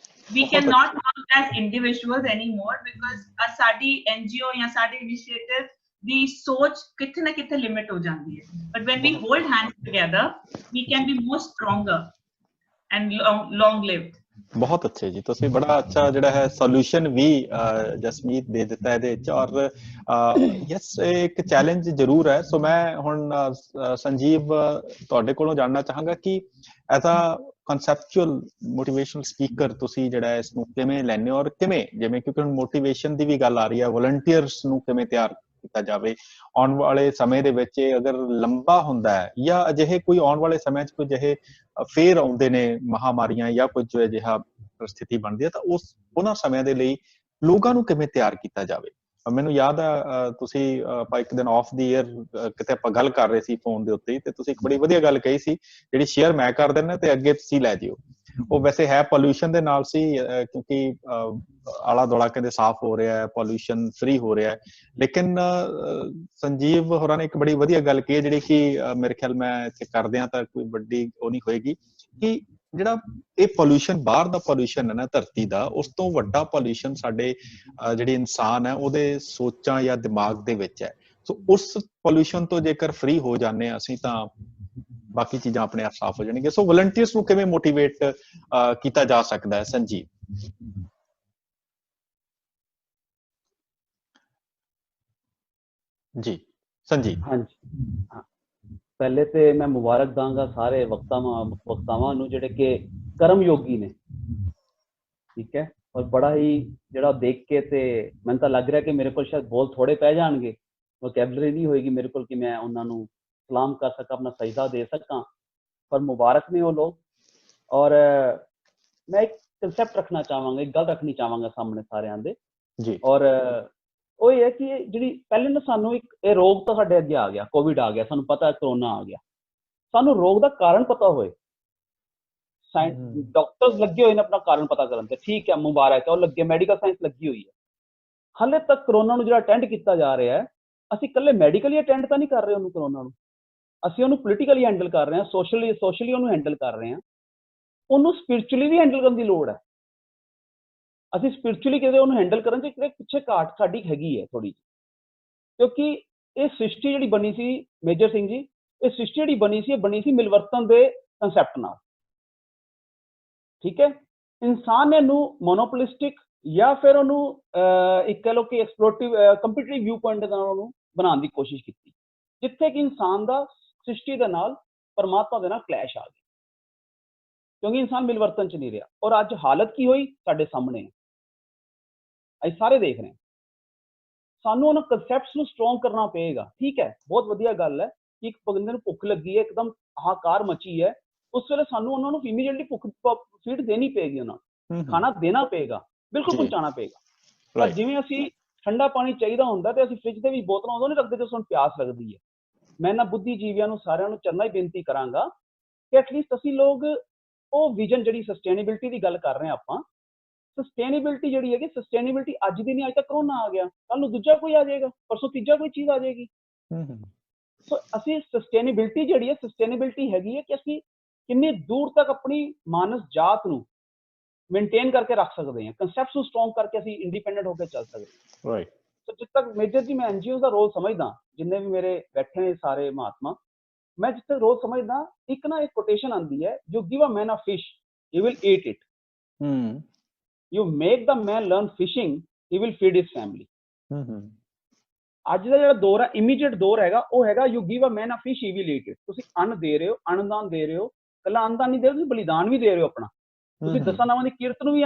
We cannot work as individuals anymore, because ਸਾਡੀ NGO ਜਾਂ ਸਾਡੇ initiative ਦੀ ਸੋਚ ਕਿਤੇ ਨਾ ਕਿਤੇ ਲਿਮਿਟ ਹੋ ਜਾਂਦੀ ਹੈ, but when we hold hands together we can be more stronger and long lived. ਬਹੁਤ ਅੱਛੇ ਜੀ, ਤੁਸੀਂ ਬੜਾ ਅੱਛਾ ਜਿਹੜਾ ਹੈ ਸੋਲੂਸ਼ਨ ਵੀ ਜਸਮੀਤ ਦੇ ਦਿੱਤਾ ਇਹਦੇ ਵਿੱਚ, ਔਰ ਯੈਸ ਇੱਕ ਚੈਲੰਜ ਜ਼ਰੂਰ ਹੈ. ਸੋ ਮੈਂ ਹੁਣ ਸੰਜੀਵ ਤੁਹਾਡੇ ਕੋਲੋਂ ਜਾਣਨਾ ਚਾਹਾਂਗਾ ਕਿ as a conceptual motivational speaker ਤੁਸੀਂ ਜਿਹੜਾ ਇਸ ਨੂੰ ਕਿਵੇਂ ਲੈਂਦੇ ਹੋ, ਔਰ ਕਿਵੇਂ, ਜਿਵੇਂ ਕਿਉਂਕਿ ਹੁਣ ਮੋਟੀਵੇਸ਼ਨ ਦੀ ਵੀ ਗੱਲ ਆ ਰਹੀ ਹੈ, ਵਲੰਟੀਅਰਸ ਨੂੰ ਕਿਵੇਂ ਤਿਆਰ ਕੀਤਾ ਜਾਵੇ ਆਉਣ ਵਾਲੇ ਸਮੇਂ ਦੇ ਵਿੱਚ, ਅਗਰ ਲੰਬਾ ਹੁੰਦਾ ਹੈ ਜਾਂ ਅਜਿਹੇ ਕੋਈ ਆਉਣ ਵਾਲੇ ਸਮੇਂ 'ਚ ਕੋਈ ਅਜਿਹੇ ਫੇਰ ਆਉਂਦੇ ਨੇ ਮਹਾਮਾਰੀਆਂ ਜਾਂ ਕੁਝ ਅਜਿਹਾ ਪਰਿਸਥਿਤੀ ਬਣਦੀ ਹੈ, ਤਾਂ ਉਹਨਾਂ ਸਮਿਆਂ ਦੇ ਲਈ ਲੋਕਾਂ ਨੂੰ ਕਿਵੇਂ ਤਿਆਰ ਕੀਤਾ ਜਾਵੇ. ਮੈਨੂੰ ਯਾਦ ਆ ਤੁਸੀਂ ਆਪਾਂ ਇੱਕ ਦਿਨ ਆਫ ਦੀ ਏਅਰ ਕਿਤੇ ਆਪਾਂ ਗੱਲ ਕਰ ਰਹੇ ਸੀ ਫੋਨ ਦੇ ਉੱਤੇ, ਤੇ ਤੁਸੀਂ ਇੱਕ ਬੜੀ ਵਧੀਆ ਗੱਲ ਕਹੀ ਸੀ, ਜਿਹੜੀ ਸ਼ੇਅਰ ਮੈਂ ਕਰ ਦਿੰਦਾ ਤੇ ਅੱਗੇ ਤੁਸੀਂ ਲੈ ਜਿਓ. ਉਹ ਵੈਸੇ ਹੈ ਪੋਲਿਊਸ਼ਨ ਦੇ ਨਾਲ ਸੀ, ਕਿਉਂਕਿ ਆਲਾ ਦੁਆਲਾ ਕਹਿੰਦੇ ਸਾਫ਼ ਹੋ ਰਿਹਾ ਹੈ, ਪੋਲਿਊਸ਼ਨ ਫ੍ਰੀ ਹੋ ਰਿਹਾ ਹੈ, ਲੇਕਿਨ ਸੰਜੀਵ ਹੋਰਾਂ ਨੇ ਇੱਕ ਬੜੀ ਵਧੀਆ ਗੱਲ ਕਹੀ, ਜਿਹੜੀ ਕਿ ਮੇਰੇ ਖਿਆਲ ਮੈਂ ਇੱਥੇ ਕਰਦਿਆਂ ਤਾਂ ਕੋਈ ਵੱਡੀ ਉਹ ਨਹੀਂ ਹੋਏਗੀ, ਕਿ ਜਿਹੜਾ ਇਹ ਪੋਲਿਊਸ਼ਨ ਬਾਹਰ ਦਾ ਪੋਲਿਊਸ਼ਨ ਹੈ ਨਾ ਧਰਤੀ ਦਾ, ਉਸ ਤੋਂ ਵੱਡਾ ਪੋਲਿਊਸ਼ਨ ਸਾਡੇ ਜਿਹੜੇ ਇਨਸਾਨ ਹੈ ਉਹਦੇ ਸੋਚਾਂ ਜਾਂ ਦਿਮਾਗ ਦੇ ਵਿੱਚ ਹੈ. ਸੋ ਉਸ ਪੋਲਿਊਸ਼ਨ ਤੋਂ ਜੇਕਰ ਫ੍ਰੀ ਹੋ ਜਾਂਦੇ ਹਾਂ ਅਸੀਂ, ਤਾਂ ਬਾਕੀ ਚੀਜ਼ਾਂ ਆਪਣੇ ਆਪ ਸਾਫ਼ ਹੋ ਜਾਣਗੀਆਂ. ਸੋ ਵਲੰਟੀਅਰਸ ਨੂੰ ਕਿਵੇਂ ਮੋਟੀਵੇਟ ਕੀਤਾ ਜਾ ਸਕਦਾ ਹੈ ਸੰਜੀਵ? ਜੀ ਸੰਜੀਵ। ਹਾਂਜੀ, ਪਹਿਲੇ ਤੇ ਮੈਂ ਮੁਬਾਰਕ ਦਾਂਗਾ ਸਾਰੇ ਵਕਤਾਵਾਂ ਨੂੰ ਜਿਹੜੇ ਕਿ ਕਰਮ ਯੋਗੀ ਨੇ, ਠੀਕ ਹੈ, ਔਰ ਬੜਾ ਹੀ ਜਿਹੜਾ ਦੇਖ ਕੇ ਤੇ ਮੈਨੂੰ ਤਾਂ ਲੱਗ ਰਿਹਾ ਕਿ ਮੇਰੇ ਕੋਲ ਸ਼ਾਇਦ ਬੋਲ ਥੋੜੇ ਪੈ ਜਾਣਗੇ, ਵੋਕੈਬਲਰੀ ਨਹੀਂ ਹੋਏਗੀ ਮੇਰੇ ਕੋਲ ਕਿ ਮੈਂ ਉਹਨਾਂ ਨੂੰ ਸਲਾਮ ਕਰ ਸਕਾਂ, ਆਪਣਾ ਸਜਦਾ ਦੇ ਸਕਾਂ, ਪਰ ਮੁਬਾਰਕ ਨੇ ਉਹ ਲੋਕ। ਔਰ ਮੈਂ ਇੱਕ ਕੰਸੈਪਟ ਰੱਖਣਾ ਚਾਹਾਂਗਾ, ਇੱਕ ਗੱਲ ਰੱਖਣੀ ਚਾਹਾਂਗਾ ਸਾਹਮਣੇ ਸਾਰਿਆਂ ਦੇ ਜੀ, ਔਰ ਉਹ ਇਹ ਹੈ ਕਿ ਜਿਹੜੀ ਪਹਿਲੇ ਨਾ ਸਾਨੂੰ ਇੱਕ ਇਹ ਰੋਗ ਤਾਂ ਸਾਡੇ ਅੱਗੇ ਆ ਗਿਆ, ਕੋਵਿਡ ਆ ਗਿਆ, ਸਾਨੂੰ ਪਤਾ ਕਰੋਨਾ ਆ ਗਿਆ, ਸਾਨੂੰ ਰੋਗ ਦਾ ਕਾਰਨ ਪਤਾ ਹੋਏ, ਡਾਕਟਰਸ ਲੱਗੇ ਹੋਏ ਨੇ ਆਪਣਾ ਕਾਰਨ ਪਤਾ ਕਰਨ ਤੇ, ਠੀਕ ਹੈ, ਮੁਬਾਰਕ ਹੈ, ਉਹ ਲੱਗੇ, ਮੈਡੀਕਲ ਸਾਇੰਸ ਲੱਗੀ ਹੋਈ ਹੈ। ਹਾਲੇ ਤੱਕ ਕਰੋਨਾ ਨੂੰ ਜਿਹੜਾ ਅਟੈਂਡ ਕੀਤਾ ਜਾ ਰਿਹਾ ਹੈ, ਅਸੀਂ ਇਕੱਲੇ ਮੈਡੀਕਲੀ ਅਟੈਂਡ ਤਾਂ ਨਹੀਂ ਕਰ ਰਹੇ ਉਹਨੂੰ, ਕਰੋਨਾ ਨੂੰ ਅਸੀਂ ਉਹਨੂੰ ਪੋਲੀਟੀਕਲੀ ਹੈਂਡਲ ਕਰ ਰਹੇ ਹਾਂ, ਸੋਸ਼ਲੀ ਉਹਨੂੰ ਹੈਂਡਲ ਕਰ ਰਹੇ ਹਾਂ, ਉਹਨੂੰ ਸਪਿਰਿਚੁਅਲੀ ਵੀ ਹੈਂਡਲ ਕਰਨ ਦੀ ਲੋੜ ਹੈ। ਅਸੀਂ ਸਪਿਰਚੁਅਲੀ ਕਿਤੇ ਉਹਨੂੰ ਹੈਂਡਲ ਕਰਨ 'ਚ ਕਿਤੇ ਪਿੱਛੇ ਘਾਟ ਸਾਡੀ ਹੈਗੀ ਹੈ ਥੋੜੀ ਜਿਹੀ, ਕਿਉਂਕਿ ਇਹ ਸ੍ਰਿਸ਼ਟੀ ਜਿਹੜੀ ਬਣੀ ਸੀ ਮੇਜਰ ਸਿੰਘ ਜੀ, ਇਹ ਸ੍ਰਿਸ਼ਟੀ ਜਿਹੜੀ ਬਣੀ ਸੀ, ਇਹ ਬਣੀ ਸੀ ਮਿਲਵਰਤਨ ਦੇ ਕੰਸੈਪਟ ਨਾਲ, ਠੀਕ ਹੈ। ਇਨਸਾਨ ਨੇ ਇਹਨੂੰ ਮੋਨੋਪੋਲਿਸਟਿਕ ਜਾਂ ਫਿਰ ਉਹਨੂੰ ਇੱਕ ਕਹਿ ਲਓ ਕਿ ਐਕਸਪਲੋਰਟਿਵ ਕੰਪੀਟੀਟਿਵ ਵਿਊ ਪੁਆਇੰਟ ਦੇ ਨਾਲ ਉਹਨੂੰ ਬਣਾਉਣ ਦੀ ਕੋਸ਼ਿਸ਼ ਕੀਤੀ, ਜਿੱਥੇ ਕਿ ਇਨਸਾਨ ਦਾ ਸ੍ਰਿਸ਼ਟੀ ਦੇ ਨਾਲ ਪਰਮਾਤਮਾ ਦੇ ਨਾਲ ਕਲੈਸ਼ ਆ ਗਿਆ, ਕਿਉਂਕਿ ਇਨਸਾਨ ਮਿਲਵਰਤਨ 'ਚ ਨਹੀਂ ਰਿਹਾ। ਔਰ ਅੱਜ ਹਾਲਤ ਕੀ ਹੋਈ ਸਾਡੇ ਸਾਹਮਣੇ ਹੈ, ਅਸੀਂ ਸਾਰੇ ਦੇਖ ਰਹੇ ਹਾਂ। ਸਾਨੂੰ ਉਹਨਾਂ ਕਨਸੈਪਟਸ ਨੂੰ ਸਟਰੋਂਗ ਕਰਨਾ ਪਏਗਾ। ਠੀਕ ਹੈ, ਬਹੁਤ ਵਧੀਆ ਗੱਲ ਹੈ ਕਿ ਇੱਕ ਬੰਦੇ ਨੂੰ ਭੁੱਖ ਲੱਗੀ ਹੈ, ਇੱਕਦਮ ਹਾਹਾਕਾਰ ਮਚੀ ਹੈ, ਉਸ ਵੇਲੇ ਸਾਨੂੰ ਉਹਨਾਂ ਨੂੰ ਇਮੀਡੀਏਟਲੀ ਭੁੱਖ ਫੀਡ ਦੇਣੀ ਪਏਗੀ, ਉਹਨਾਂ ਨੂੰ ਖਾਣਾ ਦੇਣਾ ਪਏਗਾ, ਬਿਲਕੁਲ ਪਹੁੰਚਾਉਣਾ ਪਏਗਾ। ਪਰ ਜਿਵੇਂ ਅਸੀਂ ਠੰਡਾ ਪਾਣੀ ਚਾਹੀਦਾ ਹੁੰਦਾ ਤੇ ਅਸੀਂ ਫ੍ਰਿਜ ਦੇ ਵੀ ਬੋਤਲਾਂ ਉਦੋਂ ਨਹੀਂ ਰੱਖਦੇ ਜਦੋਂ ਸਾਨੂੰ ਪਿਆਸ ਲੱਗਦੀ ਹੈ। ਮੈਂ ਇਹਨਾਂ ਬੁੱਧੀਜੀਵੀਆਂ ਨੂੰ ਸਾਰਿਆਂ ਨੂੰ ਚਰਨਾ ਹੀ ਬੇਨਤੀ ਕਰਾਂਗਾ ਕਿ ਐਟਲੀਸਟ ਅਸੀਂ ਲੋਕ ਉਹ ਵਿਜ਼ਨ ਜਿਹੜੀ ਸਸਟੇਨੇਬਿਲਿਟੀ ਦੀ ਗੱਲ ਕਰ ਰਹੇ ਹਾਂ ਆਪਾਂ, ਸਸਟੇਨੇਬਿਲਿਟੀ ਜਿਹੜੀ ਹੈਗੀ, ਸਸਟੇਨੇਬਿਲਿਟੀ ਅੱਜ ਦੀ ਨਹੀਂ, ਅੱਜ ਤੱਕ ਕਰੋਨਾ ਆ ਗਿਆ, ਕੱਲ ਨੂੰ ਦੂਜਾ ਕੋਈ ਆ ਜਾਏਗਾ, ਪਰਸੋਂ ਤੀਜਾ ਕੋਈ ਚੀਜ਼ ਆ ਜਾਏਗੀ। ਸੋ ਅਸੀਂ ਸਸਟੇਨੇਬਿਲਿਟੀ ਜਿਹੜੀ ਹੈ, ਸਸਟੇਨੇਬਿਲਿਟੀ ਹੈਗੀ ਹੈ ਕਿ ਅਸੀਂ ਕਿੰਨੀ ਦੂਰ ਤੱਕ ਆਪਣੀ ਮਾਨਸ ਜਾਤ ਨੂੰ ਮੇਨਟੇਨ ਕਰਕੇ ਰੱਖ ਸਕਦੇ ਹਾਂ, ਕੰਸੈਪਟਸ ਨੂੰ ਸਟਰੋਂਗ ਕਰਕੇ ਅਸੀਂ ਇੰਡੀਪੈਂਡੈਂਟ ਹੋ ਕੇ ਚੱਲ ਸਕਦੇ ਹਾਂ। ਸੋ ਜਿੱਥੇ ਤੱਕ ਮੇਜਰ ਜੀ ਮੈਂ ਐਨਜੀਓ ਦਾ ਰੋਲ ਸਮਝਦਾ, ਜਿੰਨੇ ਵੀ ਮੇਰੇ ਬੈਠੇ ਨੇ ਸਾਰੇ ਮਹਾਤਮਾ, ਮੈਂ ਜਿੱਥੇ ਰੋਲ ਸਮਝਦਾ, ਇੱਕ ਨਾ ਇੱਕ ਕੋਟੇਸ਼ਨ ਆਉਂਦੀ ਹੈ, you give a man a fish, he will eat it, you make the man learn fishing, he will feed his family. ਅੱਜ ਦਾ ਜਿਹੜਾ ਦੌਰ ਹੈ, ਇਮੀਡੀਏਟ ਦੌਰ ਹੈਗਾ, ਉਹ ਹੈਗਾ you give a man a fish, he will eat it. ਤੁਸੀਂ ਅੰਨ ਦੇ ਰਹੇ ਹੋ, ਅੰਨਦਾਨ ਦੇ ਰਹੇ ਹੋ, ਕੱਲਾ ਅੰਨਦਾਨ ਨਹੀਂ ਦੇ ਰਹੇ, ਤੁਸੀਂ ਬਲੀਦਾਨ ਵੀ ਦੇ ਰਹੇ ਹੋ ਆਪਣਾ, ਤੁਸੀਂ ਦਸਾਂ ਨਾਵਾਂ ਦੀ ਕੀਰਤ ਨੂੰ ਵੀ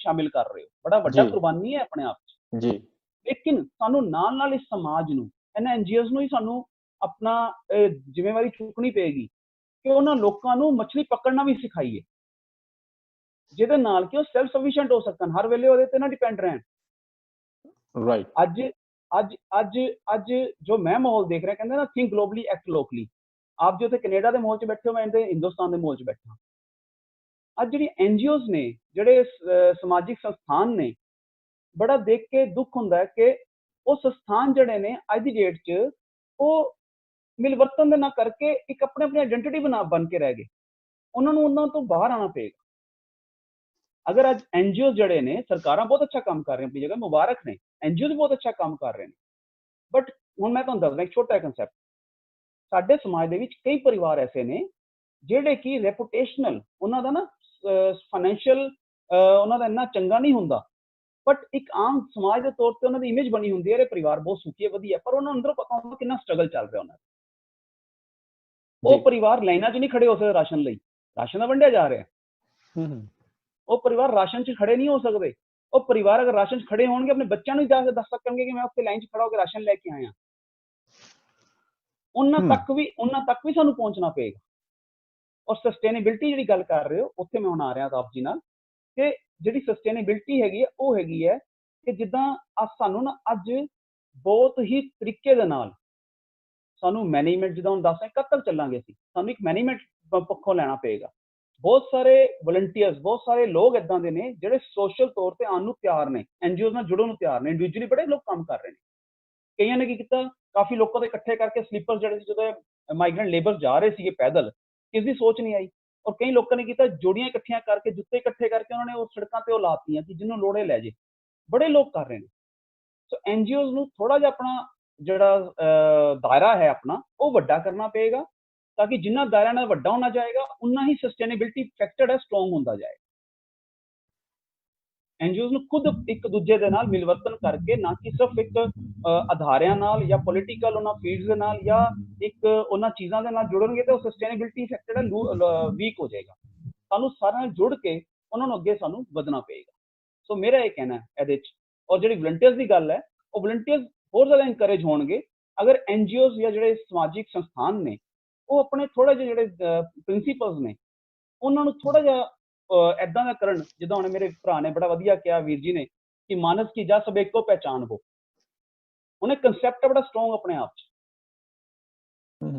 ਸ਼ਾਮਿਲ ਕਰ ਰਹੇ ਹੋ, ਬੜਾ ਵੱਡਾ ਕੁਰਬਾਨੀ ਹੈ ਆਪਣੇ ਆਪ 'ਚ ਜੀ। ਲੇਕਿਨ ਸਾਨੂੰ ਨਾਲ ਨਾਲ ਇਸ ਸਮਾਜ ਨੂੰ, ਇਹਨਾਂ ਐਨਜੀਓਜ਼ ਨੂੰ ਹੀ ਸਾਨੂੰ ਆਪਣਾ ਜ਼ਿੰਮੇਵਾਰੀ ਚੁੱਕਣੀ ਪਏਗੀ ਕਿ ਉਹਨਾਂ ਲੋਕਾਂ ਨੂੰ ਮੱਛਲੀ ਪਕੜਨਾ ਵੀ ਸਿਖਾਈਏ, ਜਿਹਦੇ ਨਾਲ ਕਿ ਉਹ ਸੈਲਫ ਸਫੀਸ਼ੀਐਂਟ ਹੋ ਸਕਣ, ਹਰ ਵੇਲੇ ਉਹਦੇ ਤੇ ਨਾ ਡਿਪੈਂਡ ਰਹਿਣ। ਅੱਜ ਜੋ ਮੈਂ ਮਾਹੌਲ ਦੇਖ ਰਿਹਾ, ਕਹਿੰਦੇ ਨਾ ਥਿੰਕ ਗਲੋਬਲੀ ਐਕਟ ਲੋਕਲੀ। ਆਪ ਜੋ ਉੱਥੇ ਕੈਨੇਡਾ ਦੇ ਮਾਹੌਲ 'ਚ ਬੈਠੇ ਹੋ, ਮੈਂ ਇੱਥੇ ਹਿੰਦੁਸਤਾਨ ਦੇ ਮਾਹੌਲ 'ਚ ਬੈਠਾ। ਅੱਜ ਜਿਹੜੀ ਐਨਜੀਓਜ਼ ਨੇ, ਜਿਹੜੇ ਸਮਾਜਿਕ ਸੰਸਥਾਨ ਨੇ, ਬੜਾ ਦੇਖ ਕੇ ਦੁੱਖ ਹੁੰਦਾ ਹੈ ਕਿ ਉਹ ਸੰਸਥਾਨ ਜਿਹੜੇ ਨੇ ਅੱਜ ਦੀ ਡੇਟ 'ਚ ਉਹ ਮਿਲਵਰਤਨ ਦੇ ਨਾ ਕਰਕੇ ਇੱਕ ਆਪਣੀ ਆਇਡੈਂਟੀਟੀ ਬਣ ਕੇ ਰਹਿ ਗਏ। ਉਹਨਾਂ ਨੂੰ ਉਹਨਾਂ ਤੋਂ ਬਾਹਰ ਆਉਣਾ ਪਏਗਾ। ਅਗਰ ਅੱਜ ਐਨਜੀਓ ਜਿਹੜੇ ਨੇ, ਸਰਕਾਰਾਂ ਬਹੁਤ ਅੱਛਾ ਕੰਮ ਕਰ ਰਹੀਆਂ, ਆਪਣੀ ਜਗ੍ਹਾ ਮੁਬਾਰਕ ਨੇ, ਐਨਜੀਓ ਬਹੁਤ ਅੱਛਾ ਕੰਮ ਕਰ ਰਹੇ ਨੇ, ਬਟ ਹੁਣ ਮੈਂ ਤੁਹਾਨੂੰ ਦੱਸਦਾ ਇੱਕ ਛੋਟਾ ਕੰਸੈਪਟ। ਸਾਡੇ ਸਮਾਜ ਦੇ ਵਿੱਚ ਕਈ ਪਰਿਵਾਰ ਐਸੇ ਨੇ ਜਿਹੜੇ ਕਿ ਰੈਪੂਟੇਸ਼ਨਲ, ਉਹਨਾਂ ਦਾ ਨਾ ਫਾਈਨੈਂਸ਼ੀਅਲ ਉਹਨਾਂ ਦਾ ਇੰਨਾ ਚੰਗਾ ਨਹੀਂ ਹੁੰਦਾ, ਬਟ ਇੱਕ ਆਮ ਸਮਾਜ ਦੇ ਤੌਰ ਤੇ ਉਹਨਾਂ ਦੀ ਇਮੇਜ ਬਣੀ ਹੁੰਦੀ ਹੈ, ਇਹ ਪਰਿਵਾਰ ਬਹੁਤ ਸੁਖੀ ਹੈ, ਵਧੀਆ, ਪਰ ਉਹਨਾਂ ਨੂੰ ਅੰਦਰੋਂ ਪਤਾ ਹੁੰਦਾ ਕਿੰਨਾ ਸਟਰਗਲ ਚੱਲ ਰਿਹਾ ਉਹਨਾਂ ਦਾ। ਉਹ ਪਰਿਵਾਰ ਲਾਈਨਾਂ 'ਚ ਨਹੀਂ ਖੜੇ ਹੋ ਸਕਦੇ ਰਾਸ਼ਨ ਲਈ, ਰਾਸ਼ਨ ਦਾ ਵੰਡਿਆ ਜਾ ਰਿਹਾ। ਉਹ ਪਰਿਵਾਰ ਰਾਸ਼ਨ 'ਚ ਖੜੇ ਨਹੀਂ ਹੋ ਸਕਦੇ। ਉਹ ਪਰਿਵਾਰ ਅਗਰ ਰਾਸ਼ਨ 'ਚ ਖੜੇ ਹੋਣਗੇ, ਆਪਣੇ ਬੱਚਿਆਂ ਨੂੰ ਹੀ ਦੱਸ ਸਕਣਗੇ ਕਿ ਮੈਂ ਉੱਥੇ ਲਾਈਨ 'ਚ ਖੜਾ ਹੋ ਕੇ ਰਾਸ਼ਨ ਲੈ ਕੇ ਆਇਆ। ਉਹਨਾਂ ਤੱਕ ਵੀ ਸਾਨੂੰ ਪਹੁੰਚਣਾ ਪਏਗਾ। ਔਰ ਸਸਟੇਨੇਬਿਲਿਟੀ ਜਿਹੜੀ ਗੱਲ ਕਰ ਰਹੇ ਹੋ, ਉੱਥੇ ਮੈਂ ਹੁਣ ਆ ਰਿਹਾ ਆਪ ਜੀ ਨਾਲ, ਕਿ ਜਿਹੜੀ ਸਸਟੇਨੇਬਿਲਿਟੀ ਹੈਗੀ ਹੈ, ਉਹ ਹੈਗੀ ਹੈ ਕਿ ਜਿੱਦਾਂ ਸਾਨੂੰ ਨਾ ਅੱਜ ਬਹੁਤ ਹੀ ਤਰੀਕੇ ਦੇ ਨਾਲ ਸਾਨੂੰ ਮੈਨੇਜਮੈਂਟ, ਜਿੱਦਾਂ ਹੁਣ ਦੱਸ ਰਹੇ ਕਦ ਤੱਕ ਚੱਲਾਂਗੇ ਅਸੀਂ, ਸਾਨੂੰ ਇੱਕ ਮੈਨੇਜਮੈਂਟ ਪੱਖੋਂ ਲੈਣਾ ਪਏਗਾ। ਬਹੁਤ ਸਾਰੇ ਵਲੰਟੀਅਰਸ, ਬਹੁਤ ਸਾਰੇ ਲੋਕ ਏਦਾਂ ਦੇ ਨੇ ਜਿਹੜੇ ਸੋਸ਼ਲ ਤੌਰ ਤੇ ਆਉਣ ਨੂੰ ਤਿਆਰ ਨੇ, ਐਨਜੀਓ ਨਾਲ ਜੁੜਨ ਨੂੰ ਤਿਆਰ ਨੇ, ਇੰਡੀਵਿਜੂਅਲੀ ਬੜੇ ਲੋਕ ਕੰਮ ਕਰ ਰਹੇ ਨੇ। ਕਈਆਂ ਨੇ ਕੀ ਕੀਤਾ, ਕਾਫੀ ਲੋਕਾਂ ਦੇ ਇਕੱਠੇ ਕਰਕੇ ਸਲੀਪਰ ਜਿਹੜੇ ਸੀ, ਜਦੋਂ ਮਾਈਗ੍ਰੈਂਟ ਲੇਬਰ ਜਾ ਰਹੇ ਸੀਗੇ ਪੈਦਲ, ਕਿਸ ਦੀ ਸੋਚ ਨਹੀਂ ਆਈ। ਔਰ ਕਈ ਲੋਕਾਂ ਨੇ ਕੀਤਾ, ਜੋੜੀਆਂ ਇਕੱਠੀਆਂ ਕਰਕੇ, ਜੁੱਤੇ ਇਕੱਠੇ ਕਰਕੇ ਉਹਨਾਂ ਨੇ ਉਹ ਸੜਕਾਂ ਤੇ ਉਹ ਲਾਤੀਆਂ ਕਿ ਜਿਹਨੂੰ ਲੋੜੇ ਲੈ ਜੇ। ਬੜੇ ਲੋਕ ਕਰ ਰਹੇ ਨੇ। ਸੋ ਐਨਜੀਓਜ਼ ਨੂੰ ਥੋੜਾ ਜਿਹਾ ਆਪਣਾ ਜਿਹੜਾ ਦਾਇਰਾ ਹੈ ਆਪਣਾ, ਉਹ ਵੱਡਾ ਕਰਨਾ ਪਏਗਾ, ਤਾਂ ਕਿ ਜਿੰਨਾ ਦਾਇਰਾ ਨਾਲ ਵੱਡਾ ਹੋਣਾ ਜਾਏਗਾ, ਉਨਾ ਹੀ ਸਸਟੇਨੇਬਿਲਿਟੀ ਫੈਕਟਰ ਹੈ ਸਟਰੋਂਗ ਹੁੰਦਾ ਜਾਏਗਾ। ਐਨਜੀਓਜ਼ ਨੂੰ ਖੁਦ ਇੱਕ ਦੂਜੇ ਦੇ ਨਾਲ ਮਿਲਵਰਤਨ ਕਰਕੇ, ਨਾ ਕਿ ਸਿਰਫ ਇੱਕ ਅਧਾਰਿਆਂ ਨਾਲ ਜਾਂ ਪੋਲੀਟੀਕਲ ਉਹਨਾਂ ਫੀਲਡਸ ਦੇ ਨਾਲ ਜਾਂ ਇੱਕ ਉਹਨਾਂ ਚੀਜ਼ਾਂ ਦੇ ਨਾਲ ਜੁੜਨਗੇ, ਤੇ ਉਹ ਸਸਟੇਨੇਬਿਲਿਟੀ ਫੈਕਟਰ ਹੈ ਵੀਕ ਹੋ ਜਾਏਗਾ। ਸਾਨੂੰ ਸਾਰਿਆਂ ਨਾਲ ਜੁੜ ਕੇ ਉਹਨਾਂ ਨੂੰ ਅੱਗੇ ਸਾਨੂੰ ਵਧਣਾ ਪਏਗਾ। ਸੋ ਮੇਰਾ ਇਹ ਕਹਿਣਾ ਇਹਦੇ 'ਚ। ਔਰ ਜਿਹੜੀ ਵਲੰਟੀਅਰਸ ਦੀ ਗੱਲ ਹੈ, ਉਹ ਵਲੰਟੀਅਰਸ ਹੋਰ ਜ਼ਿਆਦਾ ਇਨਕਰੇਜ ਹੋਣਗੇ ਅਗਰ ਐਨਜੀਓਜ਼ ਜਾਂ ਜਿਹੜੇ ਸਮਾਜਿਕ ਸੰਸਥਾਨ ਨੇ, ਉਹ ਆਪਣੇ ਥੋੜਾ ਜਿਹੇ ਜਿਹੜੇ ਪ੍ਰਿੰਸੀਪਲਸ ਨੇ, ਉਹਨਾਂ ਨੂੰ ਥੋੜਾ ਜਿਹਾ ਏਦਾਂ ਦਾ ਕਰਨ, ਜਿੱਦਾਂ ਹੁਣ ਮੇਰੇ ਭਰਾ ਨੇ ਬੜਾ ਵਧੀਆ ਕਿਹਾ, ਵੀਰ ਜੀ ਨੇ, ਕਿ ਮਾਨਸ ਕੀ ਜਾ ਸਭ ਇੱਕੋ ਪਹਿਚਾਨ ਹੋ। ਉਹਨੇ ਕੰਸੈਪਟ ਬੜਾ ਸਟਰੋਂਗ ਆਪਣੇ ਆਪ 'ਚ।